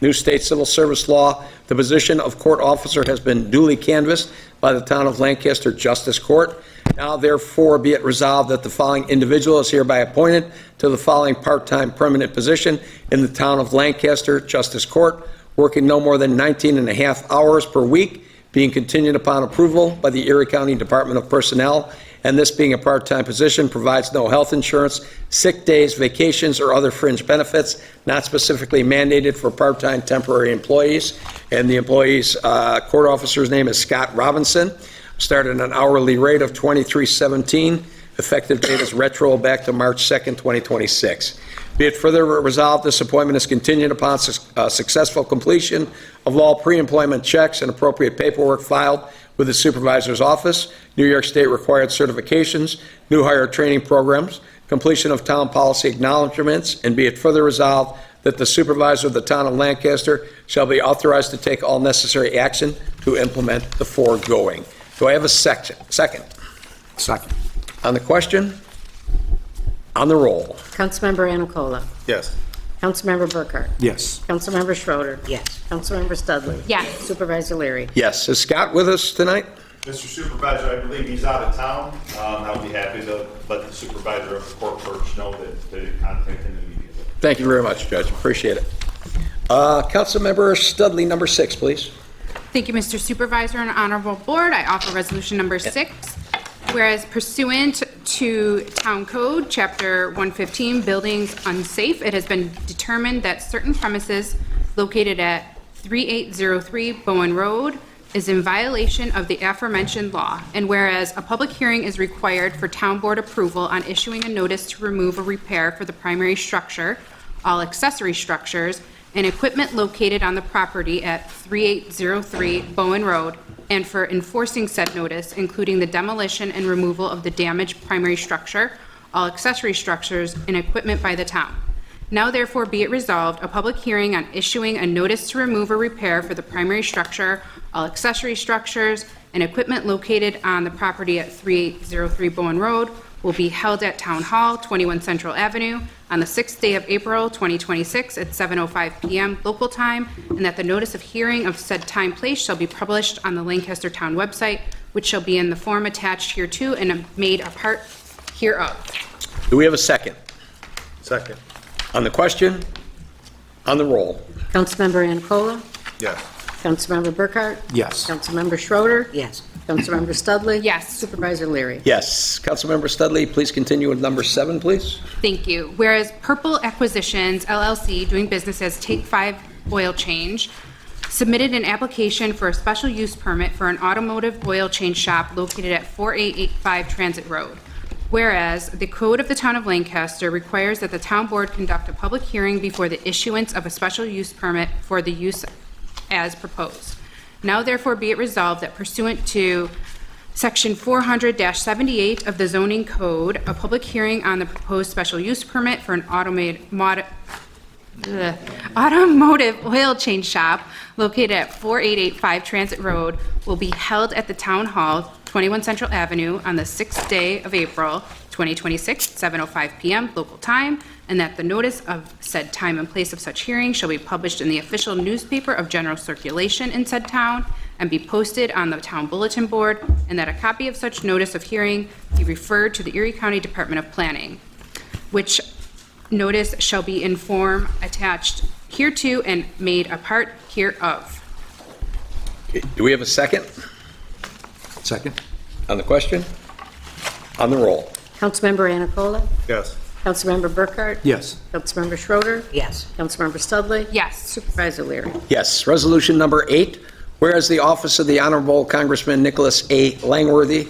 new state civil service law, the position of Court Officer has been duly canvassed by the Town of Lancaster Justice Court. Now therefore be it resolved that the following individual is hereby appointed to the following part-time permanent position in the Town of Lancaster Justice Court, working no more than 19 and a half hours per week, being contingent upon approval by the Erie County Department of Personnel, and this being a part-time position, provides no health insurance, sick days, vacations, or other fringe benefits not specifically mandated for part-time temporary employees. And the employee's court officer's name is Scott Robinson, started at an hourly rate of $23.17. Effective date is retro back to March 2nd, 2026. Be it further resolved, this appointment is contingent upon successful completion of all pre-employment checks and appropriate paperwork filed with the supervisor's office, New York State required certifications, new hire training programs, completion of town policy acknowledgments, and be it further resolved that the supervisor of the town of Lancaster shall be authorized to take all necessary action to implement the foregoing. Do I have a second? Second. On the question? On the roll. Councilmember Anacola, Yes. Councilmember Burkhart, Yes. Councilmember Schroeder, Yes. Councilmember Studley. Yes. Supervisor Leary. Yes. Is Scott with us tonight? Mr. Supervisor, I believe he's out of town. I'll be happy to let the supervisor of the court clerks know that to contact him immediately. Thank you very much, Judge. Appreciate it. Councilmember Studley, number 6, please. Thank you, Mr. Supervisor and Honorable Board. I offer resolution number 6. Whereas pursuant to Town Code, Chapter 115, Buildings Unsafe, it has been determined that certain premises located at 3803 Bowen Road is in violation of the aforementioned law, and whereas a public hearing is required for Town Board approval on issuing a notice to remove or repair for the primary structure, all accessory structures, and equipment located on the property at 3803 Bowen Road, and for enforcing said notice, including the demolition and removal of the damaged primary structure, all accessory structures, and equipment by the town. Now therefore be it resolved, a public hearing on issuing a notice to remove or repair for the primary structure, all accessory structures, and equipment located on the property at 3803 Bowen Road will be held at Town Hall, 21 Central Avenue, on the 6th day of April, 2026, at 7:05 p.m. local time, and that the notice of hearing of said time place shall be published on the Lancaster Town website, which shall be in the form attached hereto and made a part hereof. Do we have a second? Second. On the question? On the roll. Councilmember Anacola, Yes. Councilmember Burkhart, Yes. Councilmember Schroeder, Yes. Councilmember Studley. Yes. Supervisor Leary. Yes. Councilmember Studley, please continue with number 7, please. Thank you. Whereas Purple Acquisitions LLC, doing business as Take 5 Oil Change, submitted an application for a special use permit for an automotive oil change shop located at 4885 Transit Road. Whereas the Code of the Town of Lancaster requires that the Town Board conduct a public hearing before the issuance of a special use permit for the use as proposed. Now therefore be it resolved that pursuant to Section 400-78 of the zoning code, a public hearing on the proposed special use permit for an automotive oil change shop located at 4885 Transit Road will be held at the Town Hall, 21 Central Avenue, on the 6th day of April, 2026, 7:05 p.m. local time, and that the notice of said time and place of such hearing shall be published in the official newspaper of general circulation in said town and be posted on the town bulletin board, and that a copy of such notice of hearing be referred to the Erie County Department of Planning, which notice shall be in form attached hereto and made a part hereof. Do we have a second? Second. On the question? On the roll? Councilmember Anacola? Yes. Councilmember Burkhart? Yes. Councilmember Schroeder? Yes. Councilmember Studley? Yes. Supervisor Leary? Yes. Resolution number 8, whereas the office of the Honorable Congressman Nicholas A. Langworthy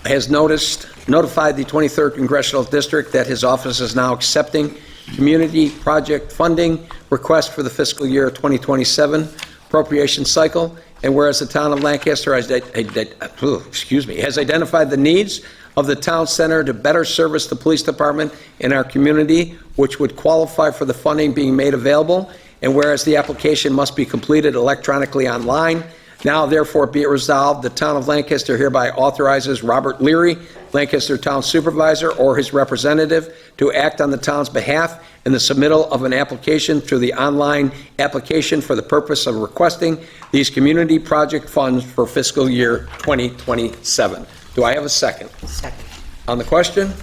has notified the 23rd Congressional District that his office is now accepting community project funding requests for the fiscal year 2027 appropriation cycle, and whereas the town of Lancaster has identified the needs of the town center to better service the police department in our community, which would qualify for the funding being made available, and whereas the application must be completed electronically online, now therefore be it resolved, the town of Lancaster hereby authorizes Robert Leary, Lancaster Town Supervisor, or his representative, to act on the town's behalf in the submittal of an application through the online application for the purpose of requesting these community project funds for fiscal year 2027. Do I have a second? Second. On the question?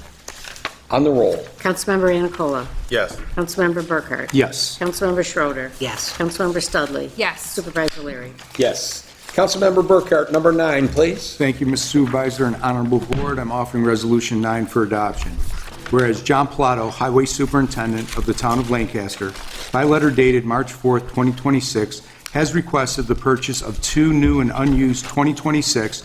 On the roll? Councilmember Anacola? Yes. Councilmember Burkhart? Yes. Councilmember Schroeder? Yes. Councilmember Studley? Yes. Supervisor Leary? Yes. Councilmember Burkhart, number 9, please. Thank you, Mr. Supervisor and Honorable Board. I'm offering Resolution 9 for adoption. Whereas John Pilato, Highway Superintendent of the Town of Lancaster, by letter dated March 4th, 2026, has requested the purchase of 2 new and unused 2026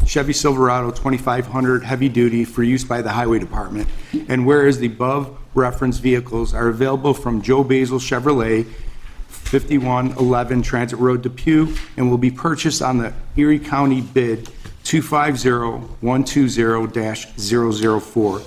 Chevy Silverado 2500 heavy-duty for use by the Highway Department, and whereas the above referenced vehicles are available from Joe Basil Chevrolet, 5111 Transit Road, Depew, and will be purchased on the Erie County bid 250120-004,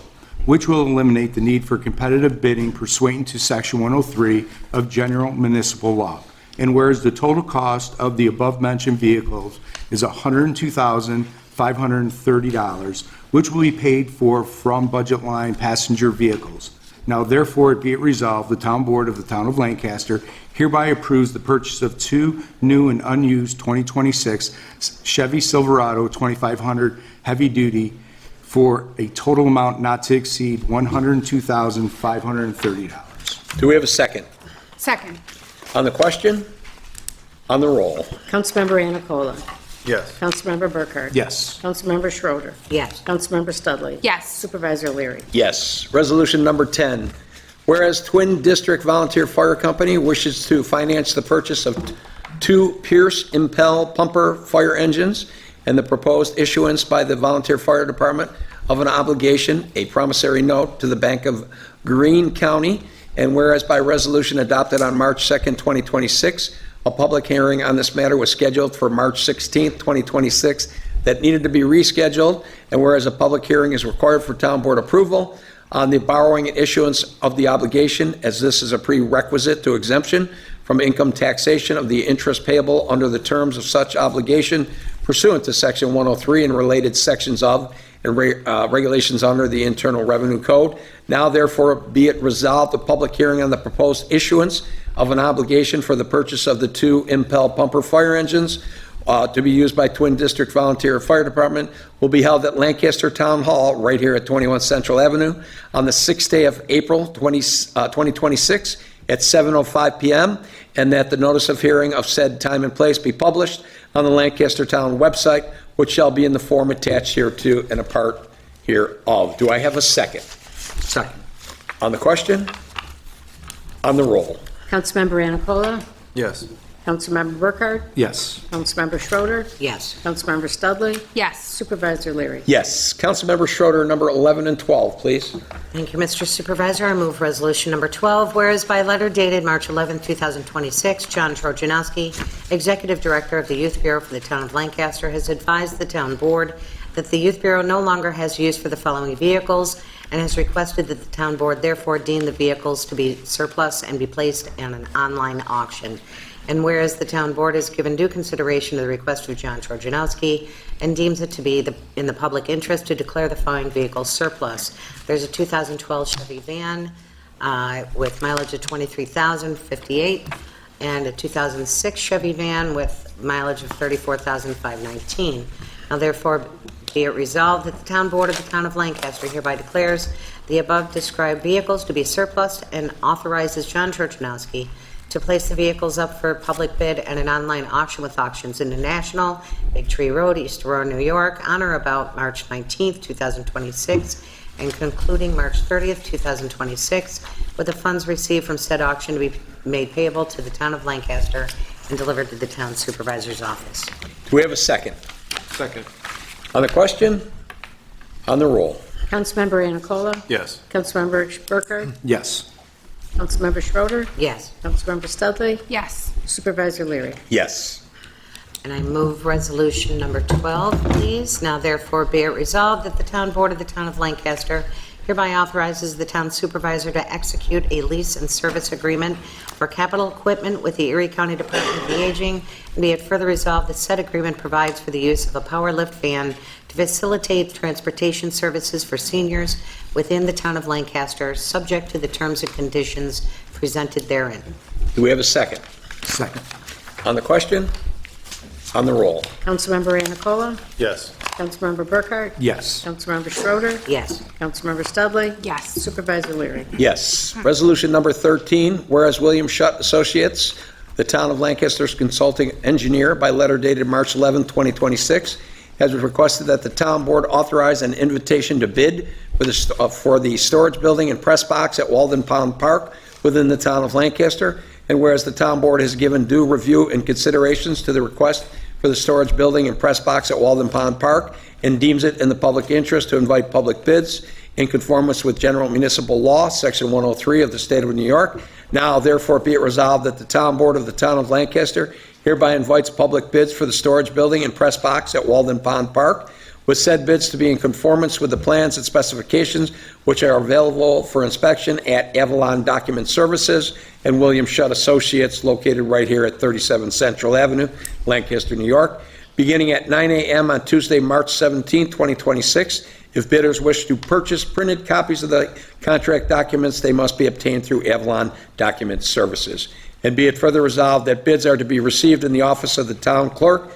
which will eliminate the need for competitive bidding pursuant to Section 103 of General Municipal Law. And whereas the total cost of the above-mentioned vehicles is $102,530, which will be paid for from budget line passenger vehicles. Now therefore be it resolved, the Town Board of the Town of Lancaster hereby approves the purchase of 2 new and unused 2026 Chevy Silverado 2500 heavy-duty for a total amount not to exceed $102,530. Do we have a second? Second. On the question? On the roll? Councilmember Anacola? Yes. Councilmember Burkhart? Yes. Councilmember Schroeder? Yes. Councilmember Studley? Yes. Supervisor Leary? Yes. Resolution number 10, whereas Twin District Volunteer Fire Company wishes to finance the purchase of 2 Pierce Impel pumper fire engines and the proposed issuance by the Volunteer Fire Department of an obligation, a promissory note to the Bank of Greene County, and whereas by resolution adopted on March 2nd, 2026, a public hearing on this matter was scheduled for March 16th, 2026, that needed to be rescheduled, and whereas a public hearing is required for town board approval on the borrowing and issuance of the obligation, as this is a prerequisite to exemption from income taxation of the interest payable under the terms of such obligation pursuant to Section 103 and related sections of and regulations under the Internal Revenue Code. Now therefore be it resolved, the public hearing on the proposed issuance of an obligation for the purchase of the 2 Impel pumper fire engines to be used by Twin District Volunteer Fire Department will be held at Lancaster Town Hall right here at 21 Central Avenue on the 6th day of April 2026 at 7:05 p.m. and that the notice of hearing of said time and place be published on the Lancaster Town website, which shall be in the form attached hereto and a part hereof. Do I have a second? Second. On the question? On the roll? Councilmember Anacola? Yes. Councilmember Burkhart? Yes. Councilmember Schroeder? Yes. Councilmember Studley? Yes. Supervisor Leary? Yes. Councilmember Schroeder, number 11 and 12, please. Thank you, Mr. Supervisor. I move resolution number 12, whereas by letter dated March 11, 2026, John Trojanowski, Executive Director of the Youth Bureau for the Town of Lancaster, has advised the Town Board that the Youth Bureau no longer has use for the following vehicles and has requested that the Town Board therefore deem the vehicles to be surplus and be placed in an online auction. And whereas the Town Board has given due consideration to the request of John Trojanowski and deems it to be in the public interest to declare the following vehicles surplus. There's a 2012 Chevy van with mileage of 23,058 and a 2006 Chevy van with mileage of 34,519. Now therefore be it resolved that the Town Board of the Town of Lancaster hereby declares the above described vehicles to be surplus and authorizes John Churchanowski to place the vehicles up for public bid at an online auction with Auctions International, Big Tree Road, East Aurora, New York, on or about March 19th, 2026, and concluding March 30th, 2026, with the funds received from said auction to be made payable to the Town of Lancaster and delivered to the Town Supervisor's office. Do we have a second? Second. On the question? On the roll? Councilmember Anacola? Yes. Councilmember Burkhardt? Yes. Councilmember Schroeder? Yes. Councilmember Studley? Yes. Supervisor Leary? Yes. And I move resolution number 12, please. Now therefore be it resolved that the Town Board of the Town of Lancaster hereby authorizes the Town Supervisor to execute a lease and service agreement for capital equipment with the Erie County Department of the Aging, and be it further resolved that said agreement provides for the use of a power lift van to facilitate transportation services for seniors within the Town of Lancaster, subject to the terms and conditions presented therein. Do we have a second? Second. On the question? On the roll? Councilmember Anacola? Yes. Councilmember Burkhardt? Yes. Councilmember Schroeder? Yes. Councilmember Studley? Yes. Supervisor Leary? Yes. Resolution number 13, whereas William Shutt Associates, the Town of Lancaster's consulting engineer, by letter dated March 11, 2026, has requested that the Town Board authorize an invitation to bid for the storage building and press box at Walden Pond Park within the Town of Lancaster, and whereas the Town Board has given due review and considerations to the request for the storage building and press box at Walden Pond Park and deems it in the public interest to invite public bids in conformance with General Municipal Law, Section 103 of the State of New York. Now, therefore, be it resolved that the Town Board of the Town of Lancaster hereby invites public bids for the storage building and press box at Walden Pond Park, with said bids to be in conformance with the plans and specifications which are available for inspection at Avalon Document Services and William Shutt Associates, located right here at 37 Central Avenue, Lancaster, New York, beginning at 9 a.m. on Tuesday, March 17, 2026. If bidders wish to purchase printed copies of the contract documents, they must be obtained through Avalon Document Services. And be it further resolved that bids are to be received in the office of the town clerk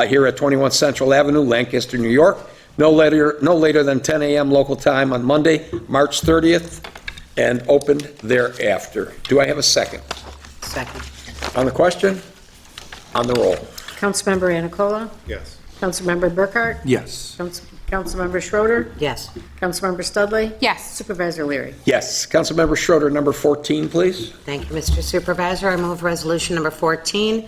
here at 21 Central Avenue, Lancaster, New York, no later than 10 a.m. local time on Monday, March 30th, and opened thereafter. Do I have a second? Second. On the question? On the roll? Councilmember Anacola? Yes. Councilmember Burkhardt? Yes. Councilmember Schroeder? Yes. Councilmember Studley? Yes. Supervisor Leary? Yes. Councilmember Schroeder, number 14, please. Thank you, Mr. Supervisor. I move resolution number 14,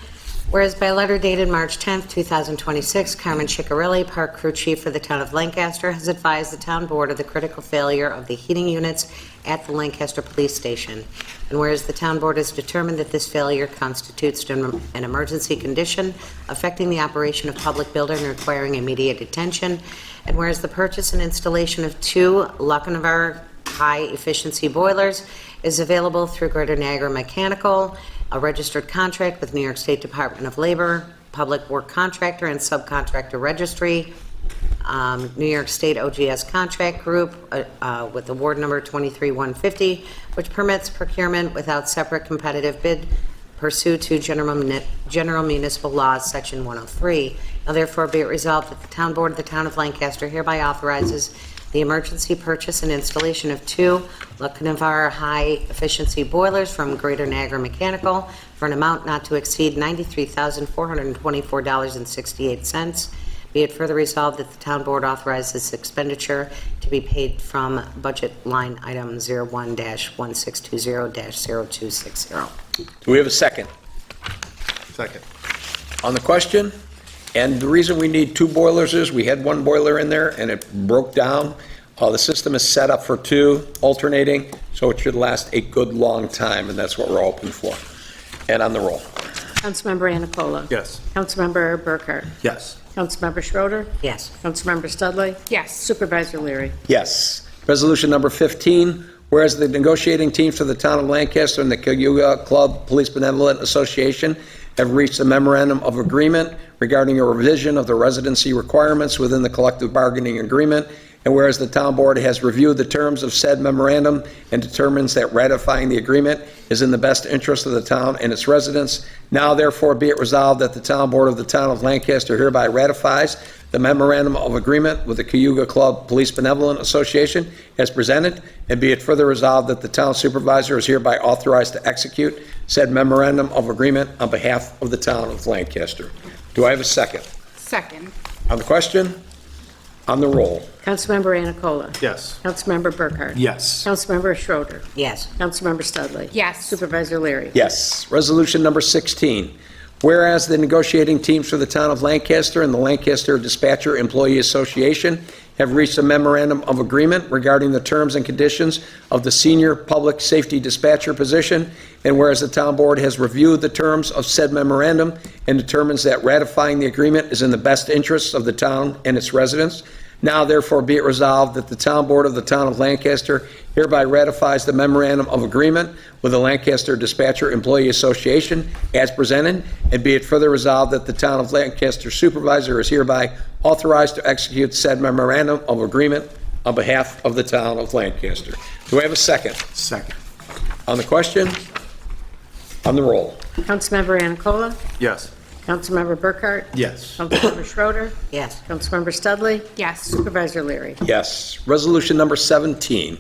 whereas by letter dated March 10th, 2026, Carmen Ciccarelli, Park Crew Chief for the Town of Lancaster, has advised the Town Board of the critical failure of the heating units at the Lancaster Police Station. And whereas the Town Board has determined that this failure constitutes an emergency condition affecting the operation of public building requiring immediate attention, and whereas the purchase and installation of 2 Lackawanna high-efficiency boilers is available through Greater Niagara Mechanical, a registered contract with New York State Department of Labor, Public Work Contractor and Subcontractor Registry, New York State OGS Contract Group with award number 23150, which permits procurement without separate competitive bid pursuant to General Municipal Laws, Section 103. Now therefore be it resolved that the Town Board of the Town of Lancaster hereby authorizes the emergency purchase and installation of 2 Lackawanna high-efficiency boilers from Greater Niagara Mechanical for an amount not to exceed $93,424.68. Be it further resolved that the Town Board authorizes this expenditure to be paid from budget line item 01-1620-0260. Do we have a second? Second. On the question? And the reason we need 2 boilers is we had 1 boiler in there and it broke down. The system is set up for 2 alternating, so it should last a good long time, and that's what we're hoping for. And on the roll? Councilmember Anacola? Yes. Councilmember Burkhardt? Yes. Councilmember Schroeder? Yes. Councilmember Studley? Yes. Supervisor Leary? Yes. Resolution number 15, whereas the negotiating teams for the Town of Lancaster and the Cayuga Club Police Benevolent Association have reached a memorandum of agreement regarding a revision of the residency requirements within the collective bargaining agreement and whereas the town board has reviewed the terms of said memorandum and determines that ratifying the agreement is in the best interest of the town and its residents, now therefore be it resolved that the town board of the town of Lancaster hereby ratifies the memorandum of agreement with the Cayuga Club Police Benevolent Association as presented, and be it further resolved that the town supervisor is hereby authorized to execute said memorandum of agreement on behalf of the town of Lancaster. Do I have a second? Second. On the question? On the roll? Councilmember Anacola. Yes. Councilmember Burkhart. Yes. Councilmember Schroeder. Yes. Councilmember Studley. Yes. Supervisor Leary. Yes. Resolution number 16. Whereas the negotiating teams for the town of Lancaster and the Lancaster Dispatcher Employee Association have reached a memorandum of agreement regarding the terms and conditions of the senior public safety dispatcher position, and whereas the town board has reviewed the terms of said memorandum and determines that ratifying the agreement is in the best interests of the town and its residents, now therefore be it resolved that the town board of the town of Lancaster hereby ratifies the memorandum of agreement with the Lancaster Dispatcher Employee Association as presented, and be it further resolved that the town of Lancaster supervisor is hereby authorized to execute said memorandum of agreement on behalf of the town of Lancaster. Do I have a second? Second. On the question? On the roll? Councilmember Anacola. Yes. Councilmember Burkhart. Yes. Councilmember Schroeder. Yes. Councilmember Studley. Yes. Supervisor Leary. Yes. Resolution number 17.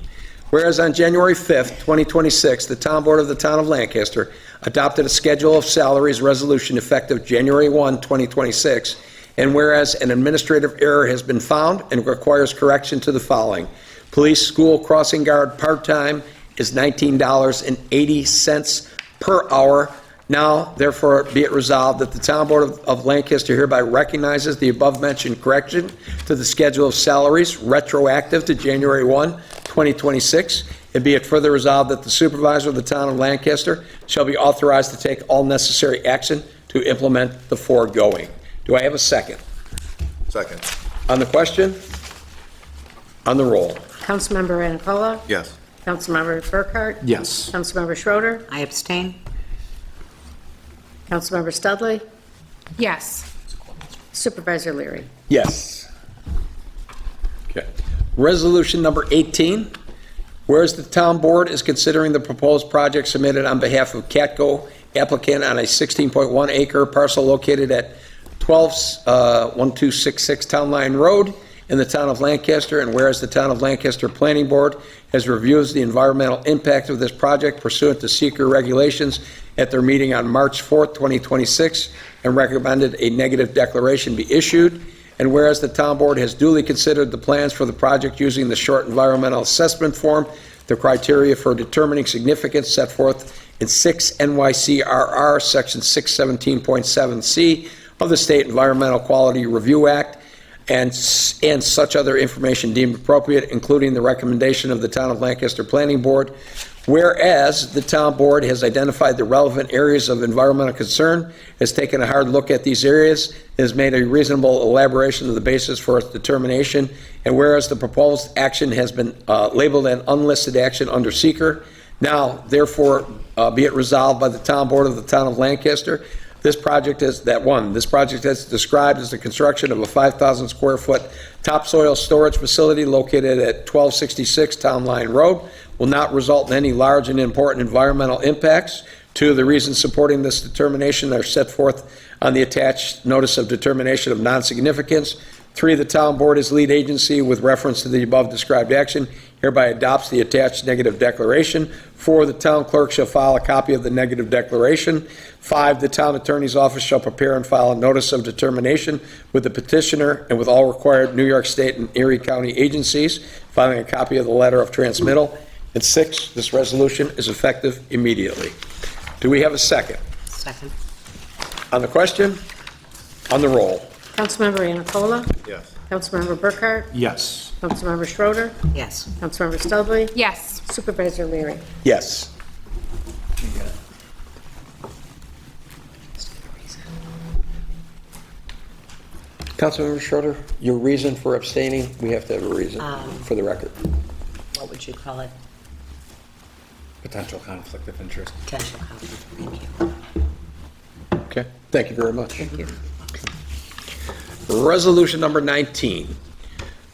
Whereas on January 5th, 2026, the town board of the town of Lancaster adopted a schedule of salaries resolution effective January 1, 2026, and whereas an administrative error has been found and requires correction to the following. Police school crossing guard part-time is $19.80 per hour. Now, therefore, be it resolved that the town board of Lancaster hereby recognizes the above-mentioned correction to the schedule of salaries retroactive to January 1, 2026, and be it further resolved that the supervisor of the town of Lancaster shall be authorized to take all necessary action to implement the foregoing. Do I have a second? Second. On the question? On the roll? Councilmember Anacola. Yes. Councilmember Burkhart. Yes. Councilmember Schroeder. I abstain. Councilmember Studley. Yes. Supervisor Leary. Yes. Okay. Resolution number 18. Whereas the town board is considering the proposed project submitted on behalf of Catco applicant on a 16.1 acre parcel located at 1266 Town Line Road in the town of Lancaster, and whereas the town of Lancaster Planning Board has reviewed the environmental impact of this project pursuant to seeker regulations at their meeting on March 4th, 2026, and recommended a negative declaration be issued, and whereas the town board has duly considered the plans for the project using the short environmental assessment form, the criteria for determining significance set forth in 6 NYCRR Section 617.7C of the State Environmental Quality Review Act, and such other information deemed appropriate, including the recommendation of the Town of Lancaster Planning Board. Whereas the town board has identified the relevant areas of environmental concern, has taken a hard look at these areas, has made a reasonable elaboration of the basis for its determination, and whereas the proposed action has been labeled an unlisted action under seeker, now therefore be it resolved by the town board of the town of Lancaster, this project is described as the construction of a 5,000 square foot topsoil storage facility located at 1266 Town Line Road will not result in any large and important environmental impacts. 2, the reasons supporting this determination are set forth on the attached notice of determination of non-significance. 3, the town board as lead agency with reference to the above described action hereby adopts the attached negative declaration. 4, the town clerk shall file a copy of the negative declaration. 5, the town attorney's office shall prepare and file a notice of determination with the petitioner and with all required New York State and Erie County agencies, filing a copy of the letter of transmittal. And 6, this resolution is effective immediately. Do we have a second? Second. On the question? On the roll? Councilmember Anacola. Yes. Councilmember Burkhart. Yes. Councilmember Schroeder. Yes. Councilmember Studley. Yes. Supervisor Leary. Yes. Councilmember Schroeder, your reason for abstaining, we have to have a reason for the record. What would you call it? Potential conflict of interest. Potential conflict. Thank you. Okay, thank you very much. Thank you. Resolution number 19.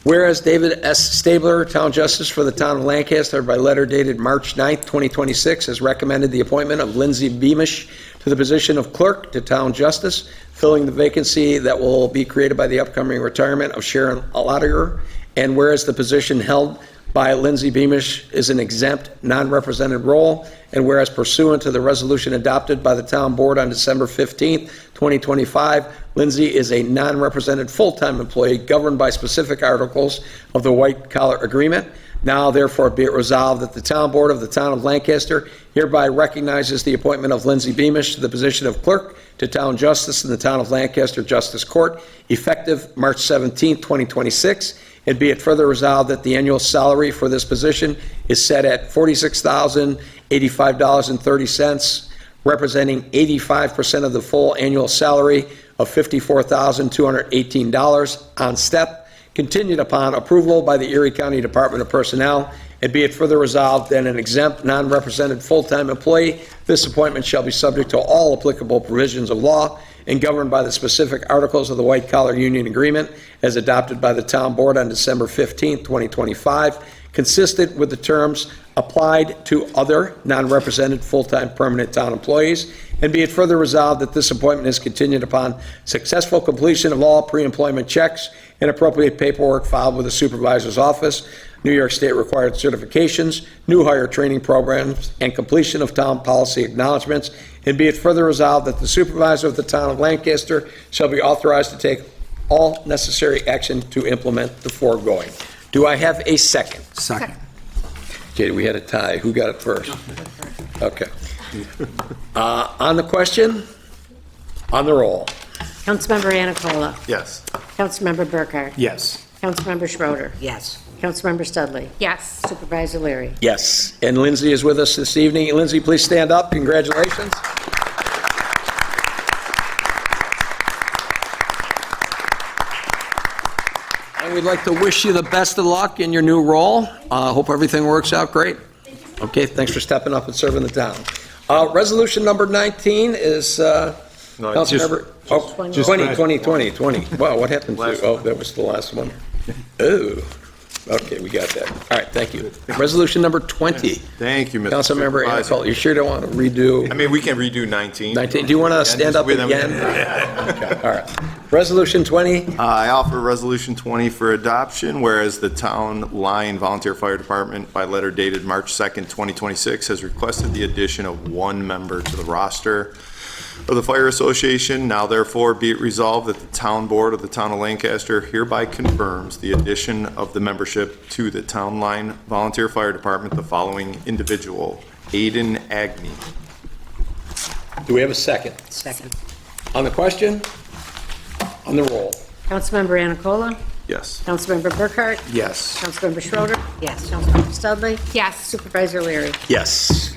Whereas David S. Stabler, Town Justice for the Town of Lancaster, by letter dated March 9th, 2026, has recommended the appointment of Lindsay Beamish to the position of Clerk to Town Justice, filling the vacancy that will be created by the upcoming retirement of Sharon Lottiger. And whereas the position held by Lindsay Beamish is an exempt, non-represented role, and whereas pursuant to the resolution adopted by the Town Board on December 15th, 2025, Lindsay is a non-represented full-time employee governed by specific articles of the White Collar Agreement. Now, therefore, be it resolved that the Town Board of the Town of Lancaster hereby recognizes the appointment of Lindsay Beamish to the position of Clerk to Town Justice in the Town of Lancaster Justice Court, effective March 17, 2026, and be it further resolved that the annual salary for this position is set at $46,085.30, representing 85% of the full annual salary of $54,218 on step, contingent upon approval by the Erie County Department of Personnel, and be it further resolved that an exempt, non-represented full-time employee, this appointment shall be subject to all applicable provisions of law and governed by the specific articles of the White Collar Union Agreement as adopted by the Town Board on December 15, 2025, consistent with the terms applied to other non-represented full-time permanent town employees, and be it further resolved that this appointment is contingent upon successful completion of all pre-employment checks and appropriate paperwork filed with the Supervisor's Office, New York State required certifications, new hire training programs, and completion of town policy acknowledgments, and be it further resolved that the Supervisor of the Town of Lancaster shall be authorized to take all necessary action to implement the foregoing. Do I have a second? Second. Okay, we had a tie. Who got it first? Okay. On the question, on the roll. Councilmember Anacola. Yes. Councilmember Burkhart. Yes. Councilmember Schroeder. Yes. Councilmember Studley. Yes. Supervisor Leary. Yes. And Lindsay is with us this evening. Lindsay, please stand up. Congratulations. And we'd like to wish you the best of luck in your new role. Hope everything works out great. Okay, thanks for stepping up and serving the town. Resolution number 19 is Councilmember... Oh, 20. Wow, what happened to... Oh, that was the last one. Oh, okay, we got that. All right, thank you. Resolution number 20. Thank you, Mr. Councilmember Supervisor. Anacola, you sure don't want to redo... I mean, we can redo 19. 19, do you want to stand up again? Okay, all right. Resolution 20. I offer Resolution 20 for adoption, whereas the Town Line Volunteer Fire Department, by letter dated March 2nd, 2026, has requested the addition of one member to the roster of the Fire Association. Now therefore be it resolved that the Town Board of the Town of Lancaster hereby confirms the addition of the membership to the Town Line Volunteer Fire Department, the following individual: Aiden Agnew. Do we have a second? Second. On the question? On the roll. Councilmember Anacola. Yes. Councilmember Burkhart. Yes. Councilmember Schroeder. Yes. Councilmember Studley. Yes. Supervisor Leary. Yes.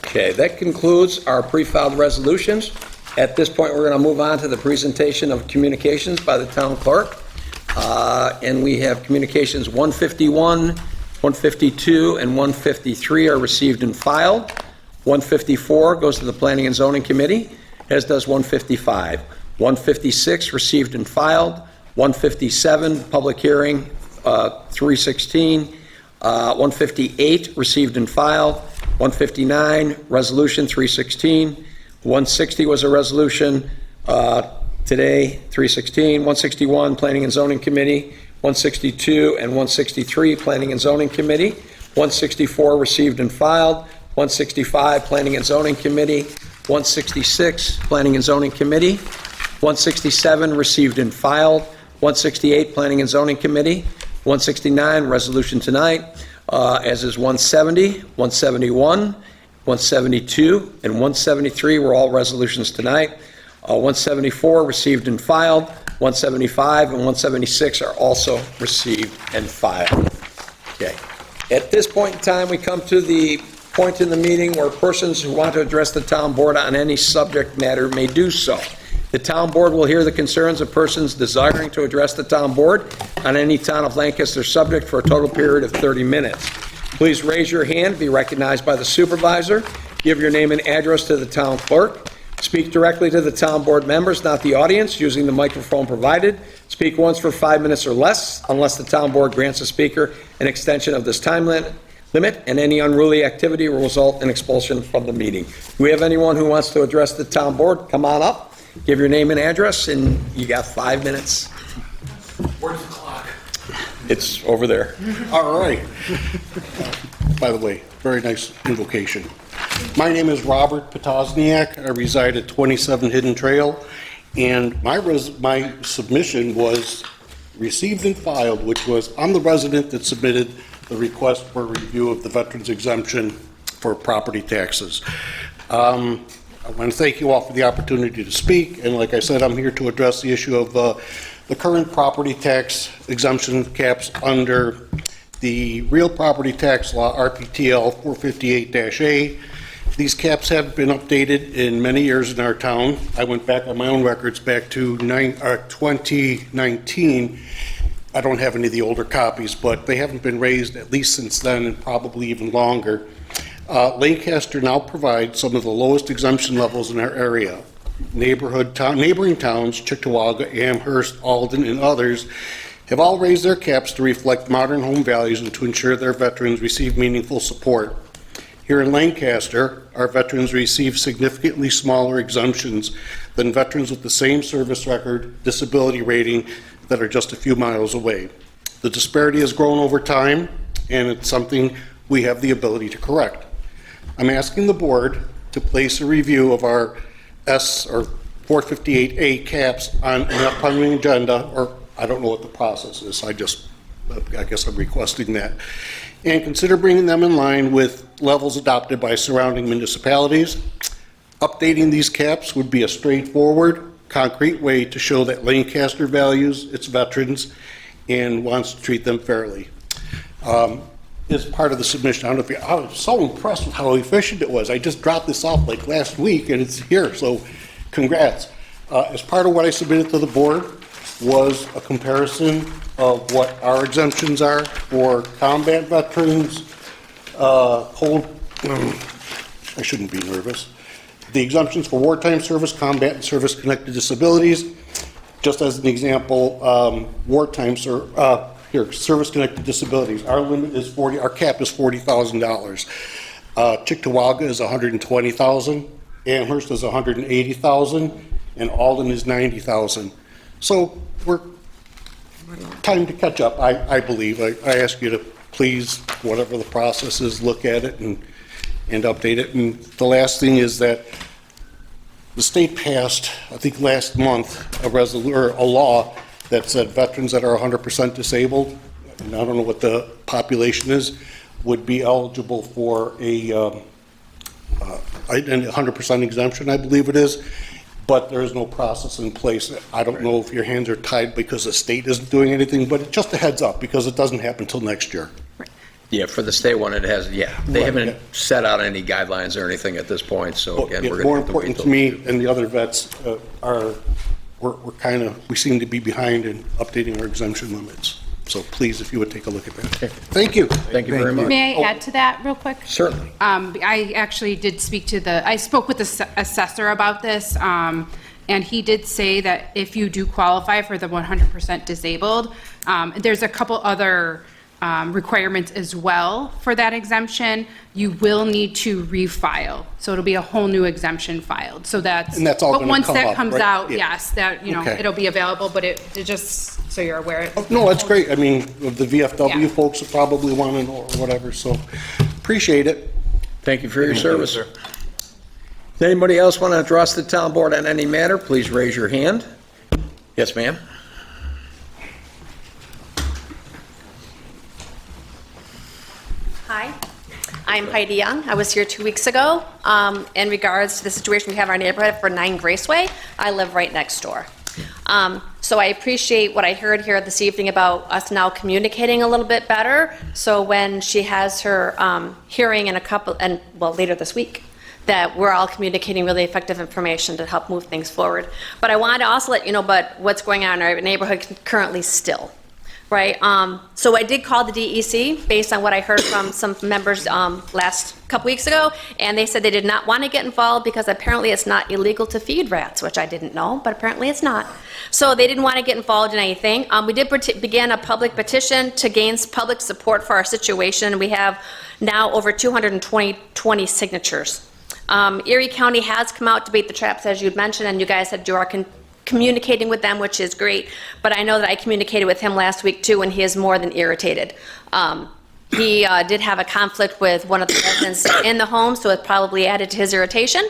Okay, that concludes our pre-filed resolutions. At this point, we're going to move on to the presentation of communications by the town clerk. And we have communications 151, 152, and 153 are received and filed. 154 goes to the Planning and Zoning Committee, as does 155. 156 received and filed. 157, public hearing, 316. 158 received and filed. 159, resolution 316. 160 was a resolution today, 316. 161, Planning and Zoning Committee. 162 and 163, Planning and Zoning Committee. 164 received and filed. 165, Planning and Zoning Committee. 166, Planning and Zoning Committee. 167, received and filed. 168, Planning and Zoning Committee. 169, resolution tonight, as is 170, 171, 172, and 173 were all resolutions tonight. 174 received and filed. 175 and 176 are also received and filed. Okay. At this point in time, we come to the point in the meeting where persons who want to address the town board on any subject matter may do so. The town board will hear the concerns of persons desiring to address the town board on any town of Lancaster subject for a total period of 30 minutes. Please raise your hand, be recognized by the supervisor, give your name and address to the town clerk. Speak directly to the town board members, not the audience, using the microphone provided. Speak once for 5 minutes or less, unless the town board grants the speaker an extension of this time limit, and any unruly activity will result in expulsion from the meeting. Do we have anyone who wants to address the town board? Come on up, give your name and address, and you got 5 minutes. Where's the clock? It's over there. All right. By the way, very nice new location. My name is Robert Potosniak. I reside at 27 Hidden Trail, and my submission was received and filed, which was, I'm the resident that submitted the request for review of the veterans exemption for property taxes. I want to thank you all for the opportunity to speak, and like I said, I'm here to address the issue of the current property tax exemption caps under the real property tax law, RPTL 458-A. These caps have been updated in many years in our town. I went back on my own records back to 2019. I don't have any of the older copies, but they haven't been raised at least since then, and probably even longer. Lancaster now provides some of the lowest exemption levels in our area. Neighboring towns, Cheektowaga, Amherst, Alden, and others have all raised their caps to reflect modern home values and to ensure their veterans receive meaningful support. Here in Lancaster, our veterans receive significantly smaller exemptions than veterans with the same service record, disability rating that are just a few miles away. The disparity has grown over time, and it's something we have the ability to correct. I'm asking the board to place a review of our or 458A caps on an upcoming agenda, or I don't know what the process is, I guess I'm requesting that, and consider bringing them in line with levels adopted by surrounding municipalities. Updating these caps would be a straightforward, concrete way to show that Lancaster values its veterans and wants to treat them fairly. As part of the submission, I was so impressed with how efficient it was. I just dropped this off like last week and it's here, so congrats. As part of what I submitted to the board was a comparison of what our exemptions are for combat veterans, I shouldn't be nervous. The exemptions for wartime service, combat, and service-connected disabilities. Just as an example, service-connected disabilities. Our limit is our cap is $40,000. Cheektowaga is $120,000. Amherst is $180,000, and Alden is $90,000. So we're time to catch up, I believe. I ask you to please, whatever the process is, look at it and update it. And the last thing is that the state passed, I think last month, a law that said veterans that are 100% disabled, and I don't know what the population is, would be eligible for a 100% exemption, I believe it is, but there is no process in place. I don't know if your hands are tied because the state isn't doing anything, but just a heads up, because it doesn't happen until next year. Yeah, for the state one, it has, they haven't set out any guidelines or anything at this point, so again, we're going to More important to me and the other vets we seem to be behind in updating our exemption limits. So please, if you would take a look at that. Okay. Thank you. Thank you very much. May I add to that real quick? Certainly. I actually did I spoke with the assessor about this, and he did say that if you do qualify for the 100% disabled, there's a couple other requirements as well for that exemption. You will need to refile, so it'll be a whole new exemption filed. So that's all but gonna once come that up, comes right? out, Yeah. yes, that Okay. it'll be available. But it just so you're aware. No, that's great. I mean, the VFW Yeah. folks will probably want to know or whatever, so appreciate it. Thank you for your service. Does anybody else want to address the town board on any matter? Please raise your hand. Yes, ma'am. Hi, I'm Heidi Young. I was here 2 weeks ago in regards to the situation we have in our neighborhood for 9 Graceway. I live right next door. So I appreciate what I heard here this evening about us now communicating a little bit better. So when she has her hearing in later this week, that we're all communicating really effective information to help move things forward. But I wanted to also let you know about what's going on in our neighborhood currently still. right? So I did call the DEC based on what I heard from some members last couple weeks ago, and they said they did not want to get involved because apparently it's not illegal to feed rats, which I didn't know, but apparently it's not. So they didn't want to get involved in anything. We did begin a public petition to gain public support for our situation. We have now over 220 signatures. Erie County has come out to bait the traps, as you'd mentioned, and you guys said you are communicating with them, which is great, but I know that I communicated with him last week too, and he is more than irritated. He did have a conflict with one of the residents in the home, so it probably added to his irritation,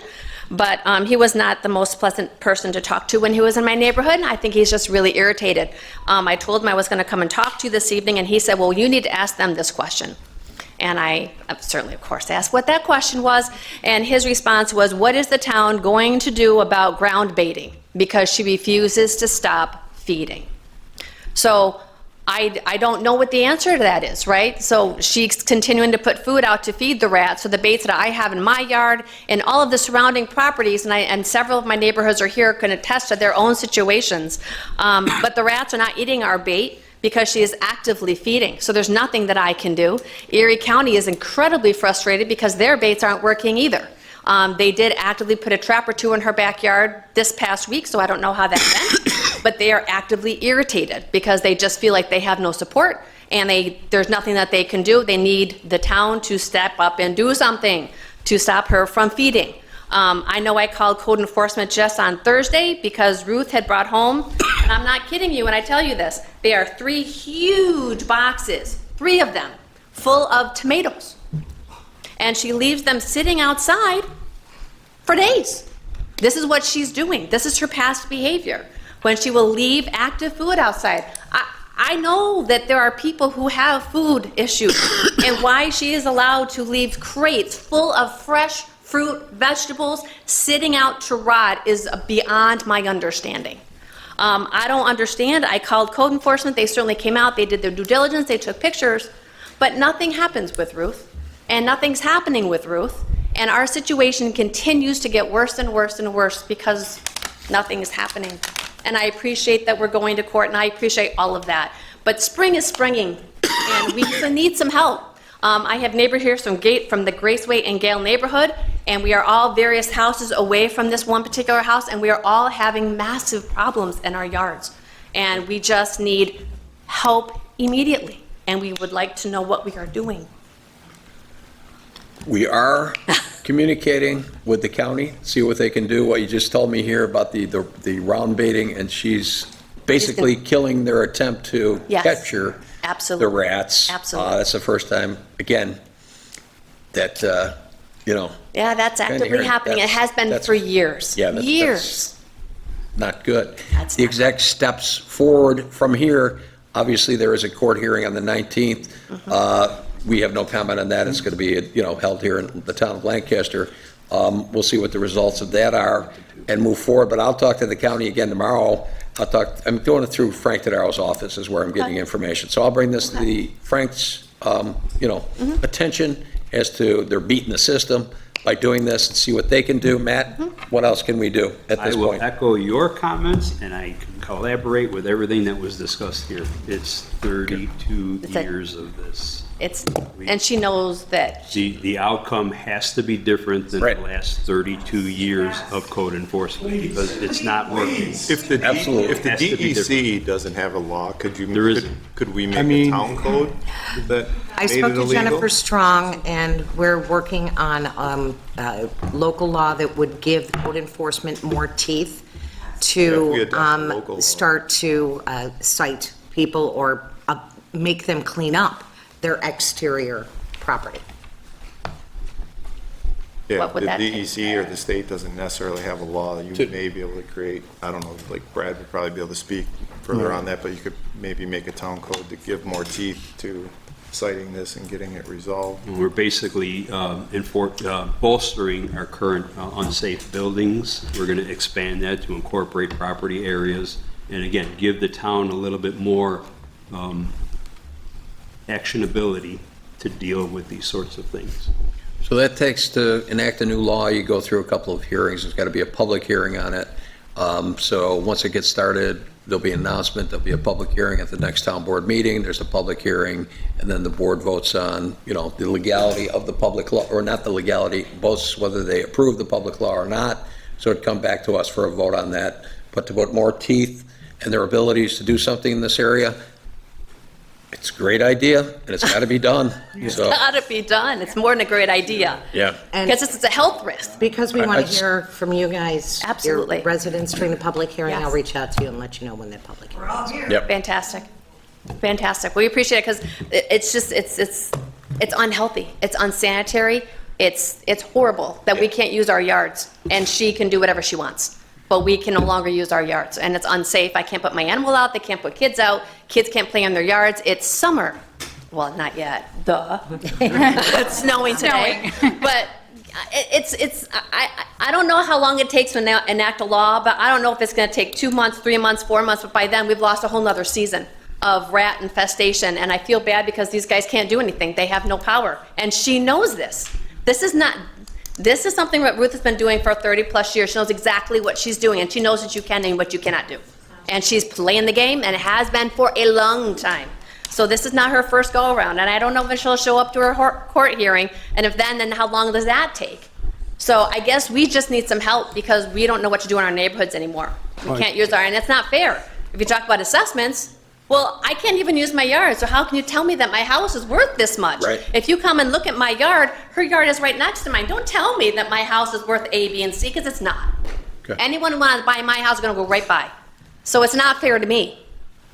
but he was not the most pleasant person to talk to when he was in my neighborhood. I think he's just really irritated. I told him I was going to come and talk to you this evening, and he said, well, you need to ask them this question. And I certainly, of course, asked what that question was, and his response was, what is the town going to do about ground baiting? Because she refuses to stop feeding. So I don't know what the answer to that is, right? So she's continuing to put food out to feed the rats, so the baits that I have in my yard and all of the surrounding properties, and several of my neighborhoods are here, can attest to their own situations. But the rats are not eating our bait because she is actively feeding. So there's nothing that I can do. Erie County is incredibly frustrated because their baits aren't working either. They did actively put a trap or two in her backyard this past week, so I don't know how that went, but they are actively irritated because they just feel like they have no support and there's nothing that they can do. They need the town to step up and do something to stop her from feeding. I know I called code enforcement just on Thursday because Ruth had brought home, and I'm not kidding you when I tell you this, they are 3 huge boxes, 3 of them, full of tomatoes. And she leaves them sitting outside for days. This is what she's doing. This is her past behavior, when she will leave active food outside. I know that there are people who have food issues, and why she is allowed to leave crates full of fresh fruit, vegetables, sitting out to rot is beyond my understanding. I don't understand. I called code enforcement. They certainly came out. They did their due diligence. They took pictures. But nothing happens with Ruth. And nothing's happening with Ruth. And our situation continues to get worse and worse and worse because nothing is happening. And I appreciate that we're going to court, and I appreciate all of that. But spring is springing, and we need some help. I have neighbors here from the Graceway and Gale neighborhood, and we are all various houses away from this one particular house, and we are all having massive problems in our yards. And we just need help immediately, and we would like to know what we are doing. We are communicating with the county, see what they can do. What you just told me here about the round baiting, and she's basically killing their attempt to capture the rats. Absolutely. That's the first time, again, that, Yeah, that's actively happening. It has been for years. Yeah, years. That's not good. The exact steps forward from here, obviously, there is a court hearing on the 19th. We have no comment on that. It's going to be, held here in the town of Lancaster. We'll see what the results of that are and move forward. But I'll talk to the county again tomorrow. I'm going it through Frank Tadaro's office is where I'm getting information. So I'll bring this to Frank's, attention as to they're beating the system by doing this and see what they can do. Matt, what else can we do at this point? I will echo your comments, and I can collaborate with everything that was discussed here. It's 32 years of this. And she knows that. The outcome has to be different than the last 32 years of code enforcement because it's not working. If the DEC doesn't have a law, could we make a town code that I made spoke it to illegal? Jennifer Strong, and we're working on a local law that would give code enforcement more teeth to start to cite people or make them clean up their exterior property. Yeah, What would the that DEC or the state doesn't necessarily have a law. You may be able to create, I don't know, like Brad would probably be able to speak further on that, but you could maybe make a town code to give more teeth to citing this and getting it resolved. We're basically bolstering our current unsafe buildings. We're going to expand that to incorporate property areas and, again, give the town a little bit more actionability to deal with these sorts of things. So that takes to enact a new law, you go through a couple of hearings. There's got to be a public hearing on it. So once it gets started, there'll be an announcement, there'll be a public hearing at the next town board meeting, there's a public hearing, and then the board votes on, you know, the legality of the public law, or not the legality, votes whether they approve the public law or not. So it'd come back to us for a vote on that. But to put more teeth in their abilities to do something in this area, it's a great idea, and it's got to be done. It's So, gotta be done. It's more than a great idea. yeah. Because it's a health risk. Because we I want to just- hear from you guys. Absolutely. Your residents during the public hearing. Yes. I'll reach out to you and let you know when the public hearing is. Yep. Fantastic. Fantastic. We appreciate it because it's just, it's unhealthy. It's unsanitary. It's horrible that we can't use our yards and she can do whatever she wants. But we can no longer use our yards and it's unsafe. I can't put my animal out. They can't put kids out. Kids can't play in their yards. It's summer. Well, not yet. Duh. It's snowing today. But I don't know how long it takes to enact a law, but I don't know if it's going to take 2 months, 3 months, 4 months, but by then we've lost a whole nother season of rat infestation, and I feel bad because these guys can't do anything. They have no power, and she knows this. This is something that Ruth has been doing for 30-plus years. She knows exactly what she's doing, and she knows what you can and what you cannot do. And she's playing the game, and it has been for a long time. So this is not her first go-around, and I don't know if she'll show up to her court hearing, and if then how long does that take? So I guess we just need some help because we don't know what to do in our neighborhoods anymore. We can't use and it's not fair. If you talk about assessments, well, I can't even use my yard, so how can you tell me that my house is worth this much? Right. If you come and look at my yard, her yard is right next to mine. Don't tell me that my house is worth A, B, and C, because it's not. Okay. Anyone who wants to buy my house is going to go right by. So it's not fair to me.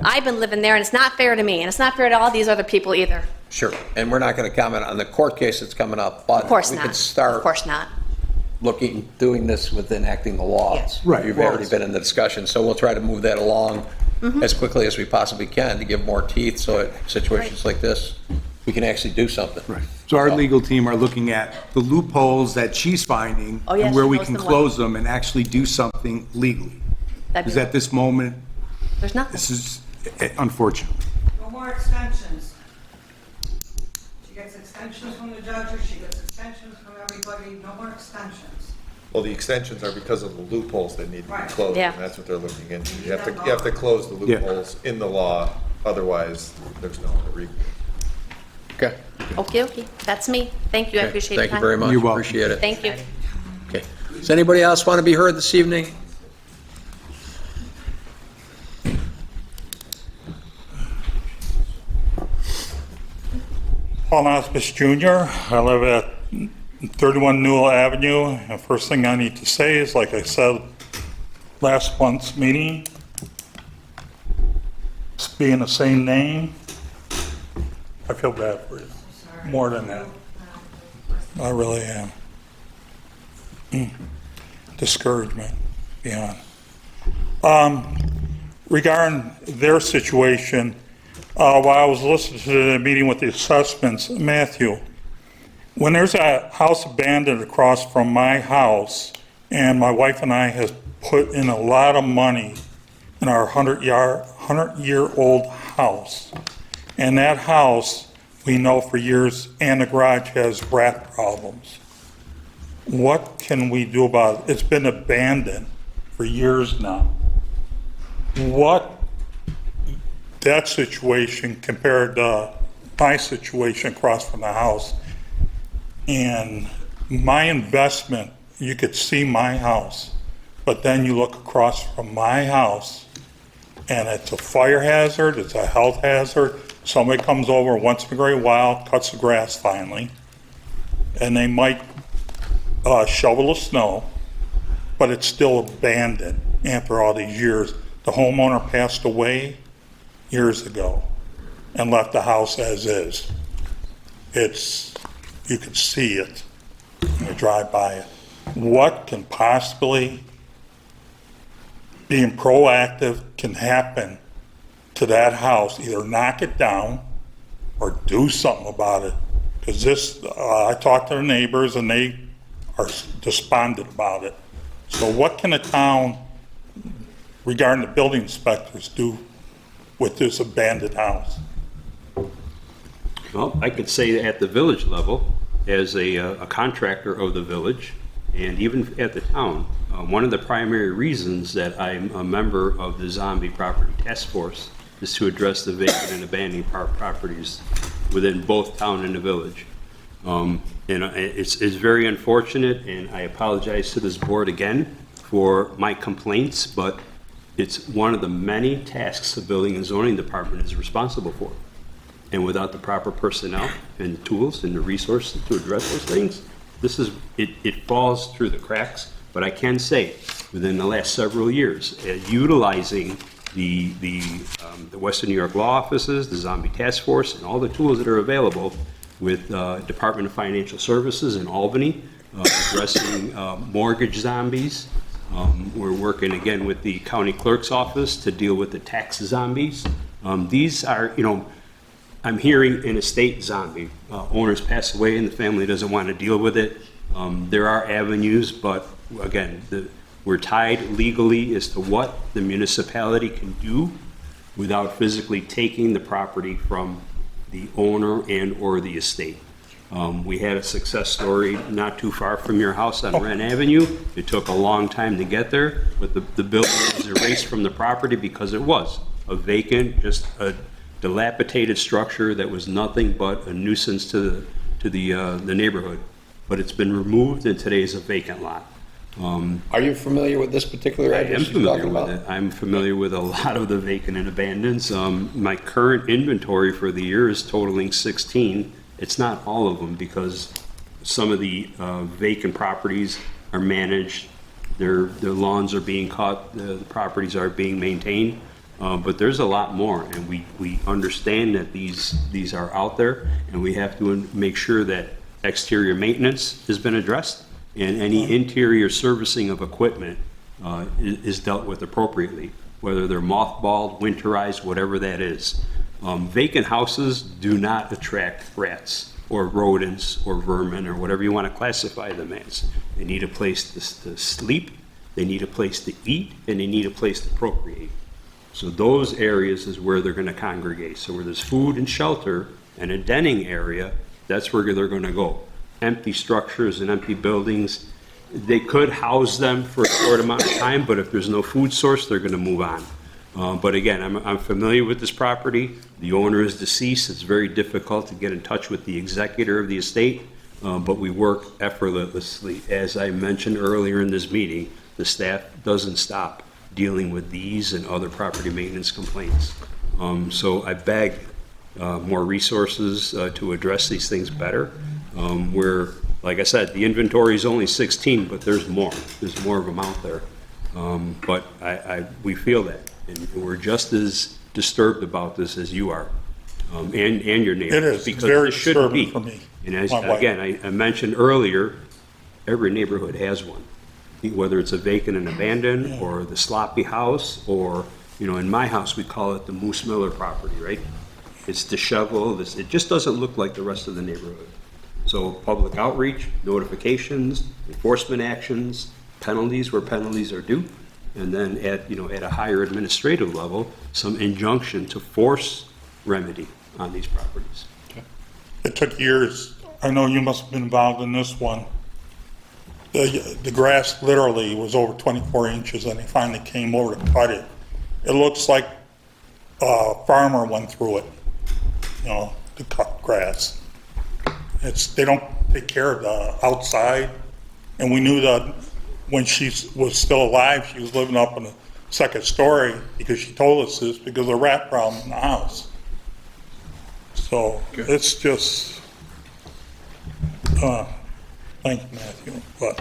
I've been living there, and it's not fair to me, and it's not fair to all these other people either. Sure, and we're not going to comment on the court case that's coming up, but Of course we not. could start Of course not. doing this with enacting the law. Yes. Right. You've already been in the discussion, so we'll try to move that along Mm-hmm. as quickly as we possibly can to give more teeth, so in situations like this, we can actually do something. Right. So our legal team are looking at the loopholes that she's finding Oh, yeah, and where she we knows can them well. close them and actually do something legally. That'd be Because at this moment, There's nothing. this is unfortunate. No more extensions. She gets extensions from the judges, she gets extensions from everybody, no more extensions. Well, the extensions are because of the loopholes that need to be Right. closed, Yeah. and that's what they're looking into. You have to close the Yeah. loopholes in the law, otherwise there's no recourse. Okay. Okay. That's me. Thank you. I appreciate your Thank time. you very much. You're welcome. Appreciate it. Thank you. Okay. Does anybody else want to be heard this evening? Paul Osbis Jr. I live at 31 Newell Avenue. The first thing I need to say is, like I said last month's meeting, it's being the same name. I feel bad for you. More than that. I really am. Discouragement beyond. Regarding their situation, while I was listening to the meeting with the assessments, Matthew, when there's a house abandoned across from my house, and my wife and I have put in a lot of money in our 100-year-old house, and that house, we know for years, and the garage has rat problems. What can we do about it? It's been abandoned for years now. What that situation compared to my situation across from the house, and my investment, you could see my house, but then you look across from my house and it's a fire hazard, it's a health hazard. Somebody comes over once in a great while, cuts the grass finally, and they might shovel the snow, but it's still abandoned after all these years. The homeowner passed away years ago and left the house as is. You can see it when you drive by it. What can possibly, being proactive, can happen to that house? Either knock it down or do something about it. Because I talked to the neighbors and they are despondent about it. So what can the town, regarding the building inspectors, do with this abandoned house? Well, I could say at the village level, as a contractor of the village, and even at the town, One of the primary reasons that I'm a member of the Zombie Property Task Force is to address the vacant and abandoned properties within both town and the village. It's very unfortunate, and I apologize to this board again for my complaints, but it's one of the many tasks the Building and Zoning Department is responsible for. And without the proper personnel and tools and the resources to address those things, it falls through the cracks. But I can say, within the last several years, utilizing the Western New York law offices, the Zombie Task Force, and all the tools that are available with Department of Financial Services in Albany, addressing mortgage zombies. We're working again with the county clerk's office to deal with the tax zombies. These are, I'm hearing an estate zombie. Owners pass away and the family doesn't want to deal with it. There are avenues, but again, we're tied legally as to what the municipality can do without physically taking the property from the owner and or the estate. We had a success story not too far from your house on Wren Avenue. It took a long time to get there, but the building was erased from the property because it was a vacant, just a dilapidated structure that was nothing but a nuisance to the neighborhood. But it's been removed, and today is a vacant lot. Are you familiar with this particular address? I am familiar with it. I'm familiar with a lot of the vacant and abandons. My current inventory for the year is totaling 16. It's not all of them because some of the vacant properties are managed. Their lawns are being cut. The properties are being maintained. But there's a lot more, and we understand that these are out there, and we have to make sure that exterior maintenance has been addressed, and any interior servicing of equipment is dealt with appropriately, whether they're mothballed, winterized, whatever that is. Vacant houses do not attract rats or rodents or vermin or whatever you want to classify them as. They need a place to sleep, they need a place to eat, and they need a place to procreate. So those areas is where they're going to congregate. So where there's food and shelter and a denning area, that's where they're going to go. Empty structures and empty buildings, they could house them for a short amount of time, but if there's no food source, they're going to move on. But again, I'm familiar with this property. The owner is deceased. It's very difficult to get in touch with the executor of the estate, but we work effortlessly. As I mentioned earlier in this meeting, the staff doesn't stop dealing with these and other property maintenance complaints. So I beg more resources to address these things better. Where, like I said, the inventory is only 16, but there's more. There's more of them out there. But we feel that, and we're just as disturbed about this as you are, and your neighbors. It is because very it shouldn't be. disturbing for me. And as, My wife. again, I mentioned earlier, every neighborhood has one, whether it's a vacant and abandoned, or the sloppy house, or, in my house, we call it the Moose Miller property, right? It's disheveled, it just doesn't look like the rest of the neighborhood. So public outreach, notifications, enforcement actions, penalties where penalties are due, and then at a higher administrative level, some injunction to force remedy on these properties. It took years. I know you must have been involved in this one. The grass literally was over 24 inches, and they finally came over to cut it. It looks like a farmer went through it, to cut grass. They don't take care of the outside, and we knew that when she was still alive, she was living up in the second story, because she told us this, because of the rat problem in the house. So it's just, thank you, Matthew. But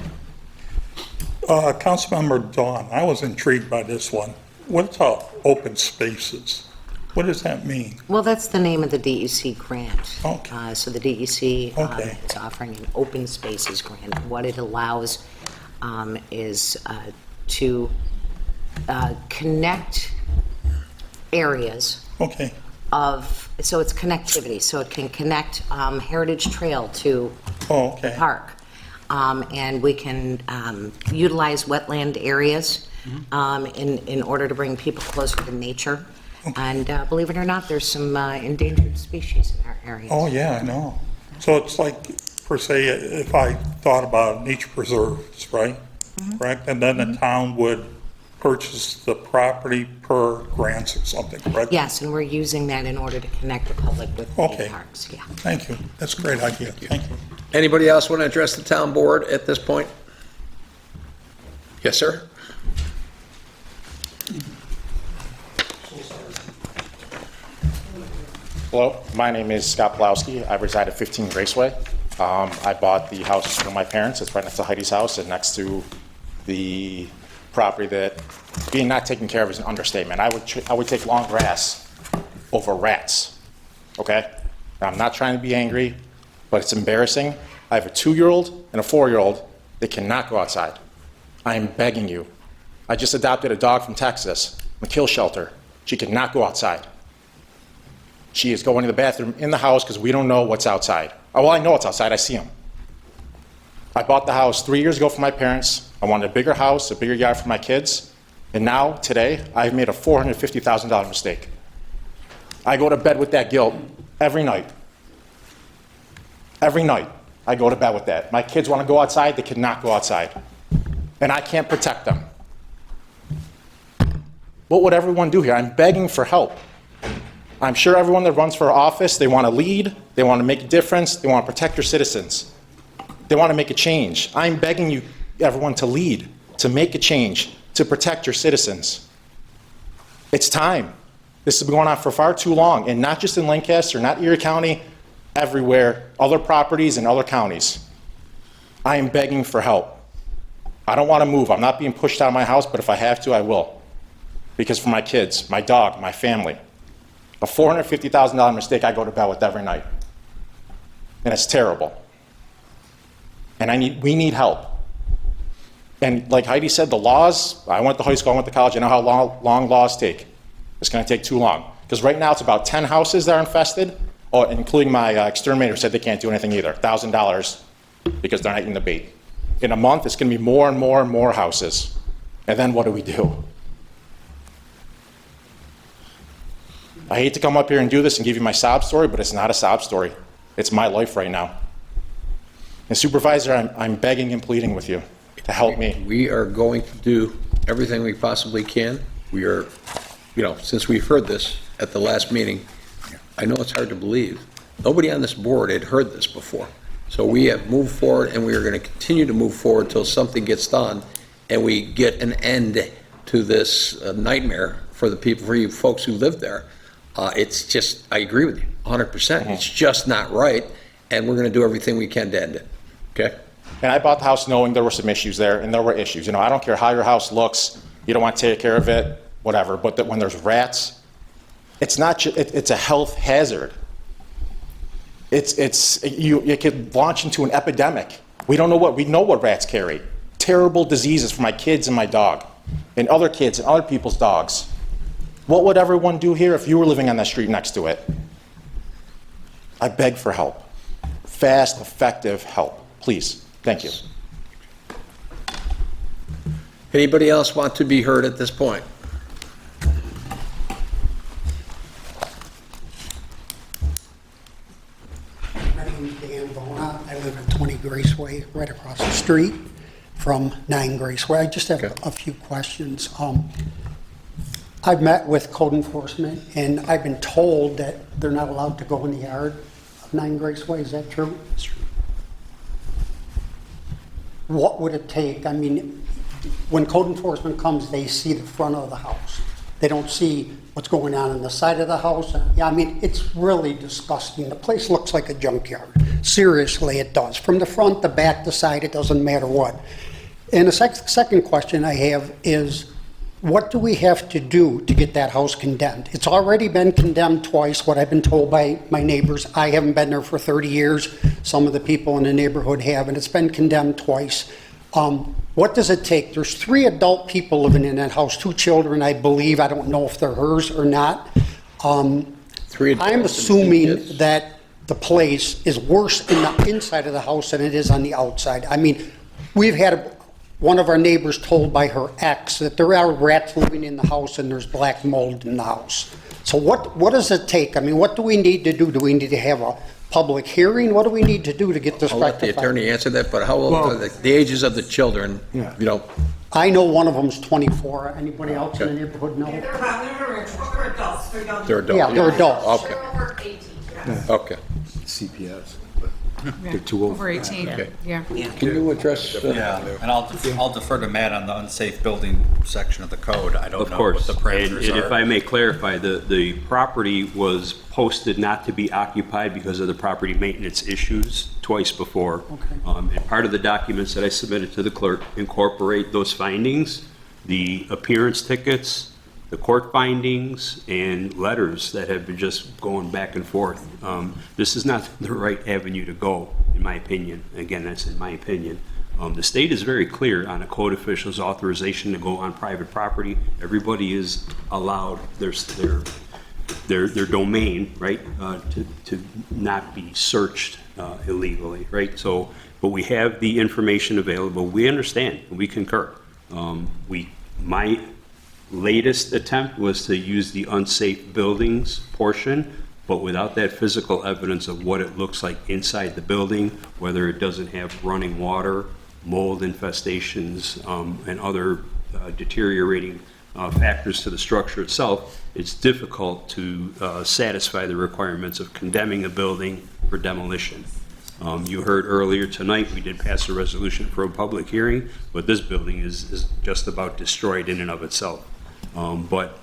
Councilmember Dawn, I was intrigued by this one. What's open spaces? What does that mean? Well, that's the name of the DEC grant. Okay. So the DEC Okay. is offering an open spaces grant. What it allows is to connect areas Okay. so it's connectivity, so it can connect Heritage Trail to okay. the park. And we can utilize wetland areas in order to bring people closer to nature. And believe it or not, there's some endangered species in our area. Oh, yeah, I know. So it's like, per se, if I thought about nature preserves, right? correct? And then the town would purchase the property per grants or something, correct? Yes, and we're using that in order to connect the public with the Okay. parks, yeah. Thank you. That's a great idea. Thank you. Anybody else want to address the town board at this point? Yes, sir? Hello, my name is Scott Plowski. I reside at 15 Graceway. I bought the house from my parents. It's right next to Heidi's house and next to the property that being not taken care of is an understatement. I would take long grass over rats, okay? Now, I'm not trying to be angry, but it's embarrassing. I have a 2-year-old and a 4-year-old that cannot go outside. I am begging you. I just adopted a dog from Texas, a kill shelter. She cannot go outside. She is going to the bathroom in the house because we don't know what's outside. Oh, well, I know what's outside. I see them. I bought the house 3 years ago for my parents. I wanted a bigger house, a bigger yard for my kids. And now, today, I've made a $450,000 mistake. I go to bed with that guilt every night. Every night, I go to bed with that. My kids want to go outside. They cannot go outside. And I can't protect them. What would everyone do here? I'm begging for help. I'm sure everyone that runs for office, they want to lead, they want to make a difference, they want to protect their citizens. They want to make a change. I'm begging you, everyone, to lead, to make a change, to protect your citizens. It's time. This has been going on for far too long, and not just in Lancaster, not Erie County, everywhere, other properties in other counties. I am begging for help. I don't want to move. I'm not being pushed out of my house, but if I have to, I will. Because for my kids, my dog, my family. A $450,000 mistake I go to bed with every night. And it's terrible. And we need help. And like Heidi said, the laws, I went to high school, I went to college, I know how long laws take. It's going to take too long. Because right now it's about 10 houses that are infested, including my exterminator said they can't do anything either, $1,000, because they're not eating the bait. In a month, it's going to be more and more and more houses. And then what do we do? I hate to come up here and do this and give you my sob story, but it's not a sob story. It's my life right now. And Supervisor, I'm begging and pleading with you to help me. We are going to do everything we possibly can. We are, since we've heard this at the last meeting, I know it's hard to believe. Nobody on this board had heard this before. So we have moved forward, and we are going to continue to move forward until something gets done and we get an end to this nightmare for the people, for you folks who live there. It's just, I agree with you, 100%. It's just not right, and we're going to do everything we can to end it, okay? And I bought the house knowing there were some issues there, and there were issues. I don't care how your house looks, you don't want to take care of it, whatever, but that when there's rats, it's not, it's a health hazard. It could launch into an epidemic. We know what rats carry. Terrible diseases for my kids and my dog, and other kids and other people's dogs. What would everyone do here if you were living on that street next to it? I beg for help. Fast, effective help. Please. Thank you. Anybody else want to be heard at this point? My name is Dan Bona. I live at 20 Graceway, right across the street from 9 Graceway. I just have a few questions. I've met with code enforcement, and I've been told that they're not allowed to go in the yard of 9 Graceway. Is that true? It's true. What would it take? I mean, when code enforcement comes, they see the front of the house. They don't see what's going on the side of the house. Yeah, I mean, it's really disgusting. The place looks like a junkyard. Seriously, it does. From the front, the back, the side, it doesn't matter what. And the second question I have is, what do we have to do to get that house condemned? It's already been condemned twice, what I've been told by my neighbors. I haven't been there for 30 years. Some of the people in the neighborhood have, and it's been condemned twice. What does it take? There's 3 adult people living in that house, 2 children, I believe. I don't know if they're hers or not. I'm assuming that the place is worse in the inside of the house than it is on the outside. I mean, we've had one of our neighbors told by her ex that there are rats living in the house and there's black mold in the house. So what does it take? I mean, what do we need to do? Do we need to have a public hearing? What do we need to do to get this I'll let the rectified? attorney answer that, but how old are the ages of the children? Yeah. You know, I know one of them's 24. Anybody else in the neighborhood know? They're adults, they're young. they're adults. Yeah, they're adults. Okay. Okay. CPS. They're too old. Over 18, Okay. yeah. Can you address? Yeah, and I'll defer to Matt on the unsafe building section of the code. I don't Of know course, what the and parameters if are. I may clarify, the property was posted not to be occupied because of the property maintenance issues twice before. And part of the documents that I submitted to the clerk incorporate those findings, the appearance tickets, the court findings, and letters that have been just going back and forth. This is not the right avenue to go, in my opinion. Again, that's in my opinion. The state is very clear on a code official's authorization to go on private property. Everybody is allowed their domain, right, to not be searched illegally, right? So, but we have the information available. We understand, we concur. My latest attempt was to use the unsafe buildings portion, but without that physical evidence of what it looks like inside the building, whether it doesn't have running water, mold infestations, and other deteriorating factors to the structure itself, it's difficult to satisfy the requirements of condemning a building for demolition. You heard earlier tonight, we did pass a resolution for a public hearing, but this building is just about destroyed in and of itself. But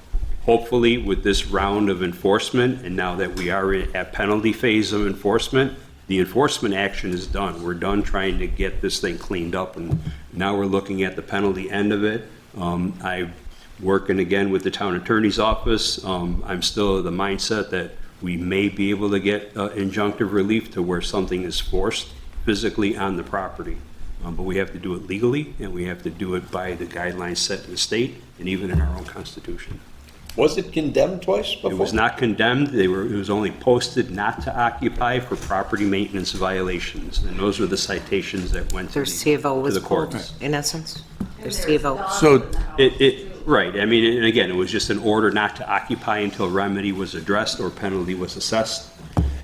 hopefully with this round of enforcement, and now that we are at penalty phase of enforcement, the enforcement action is done. We're done trying to get this thing cleaned up, and now we're looking at the penalty end of it. I'm working again with the town attorney's office. I'm still of the mindset that we may be able to get injunctive relief to where something is forced physically on the property. But we have to do it legally, and we have to do it by the guidelines set in the state and even in our own constitution. Was it condemned twice before? It was not condemned. It was only posted not to occupy for property maintenance violations. And those were the citations that went to Their C of O to was the pulled, courts. in essence. Their C of O. So Right, I mean, and again, it was just an order not to occupy until remedy was addressed or penalty was assessed.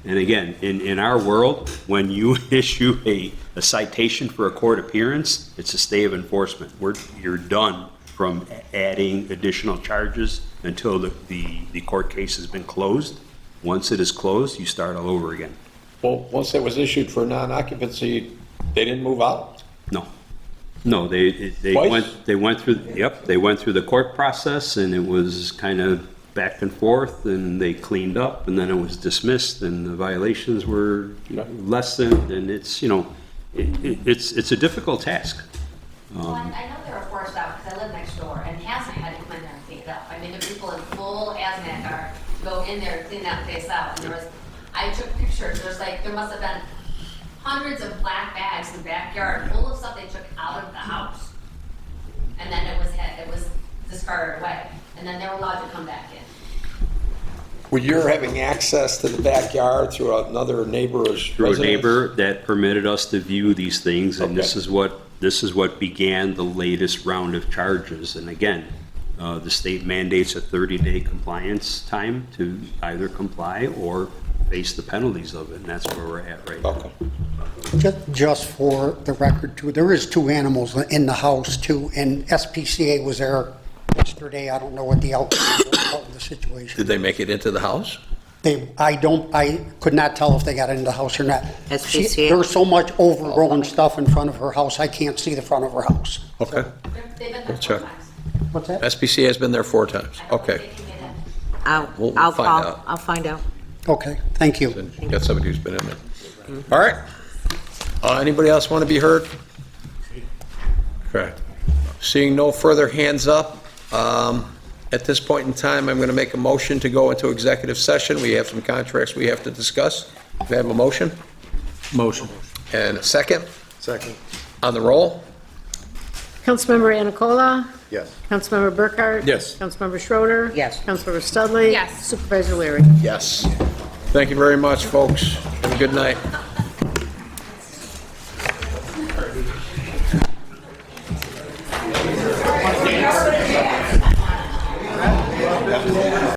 And again, in our world, when you issue a citation for a court appearance, it's a stay of enforcement. You're done from adding additional charges until the court case has been closed. Once it is closed, you start all over again. Well, once it was issued for non-occupancy, they didn't move out? No, they Twice? went through, yep, they went through the court process, and it was kind of back and forth, and they cleaned up, and then it was dismissed, and the violations were lessened, and it's, it's a difficult task. Well, I know they were forced out because I live next door, and hazmat had to come in there and clean it up. I mean, the people in full hazmat car go in there and clean that place out. And I took pictures. There must have been hundreds of black bags in the backyard full of stuff they took out of the house, and then it was discarded away, and then they were allowed to come back in. Well, you're having access to the backyard through another neighbor's Through a residence? neighbor that permitted us to view these things, and this is what began the latest round of charges. And again, the state mandates a 30-day compliance time to either comply or face the penalties of it, and that's where we're at right now. Just for the record, too, there is 2 animals in the house, too, and SPCA was there yesterday. I don't know what the outcome of the situation. Did they make it into the house? I could not tell if they got into the house or not. SPCA? There's so much overgrown stuff in front of her house, I can't see the front of her house. Okay. They've been We'll there check. 4 times. What's that? SPCA has been there 4 times. Okay. We'll I'll find call, out. I'll find out. Okay, thank you. Got somebody who's been in there. All right. Anybody else want to be heard? Okay. Seeing no further hands up, at this point in time, I'm going to make a motion to go into executive session. We have some contracts we have to discuss. Do we have a motion? Motion. And a second? Second. On the roll? Councilmember Anicola? Yes. Councilmember Burkhart? Yes. Councilmember Schroeder? Yes. Councilmember Studley? Yes. Supervisor Leary? Yes. Thank you very much, folks. Have a good night.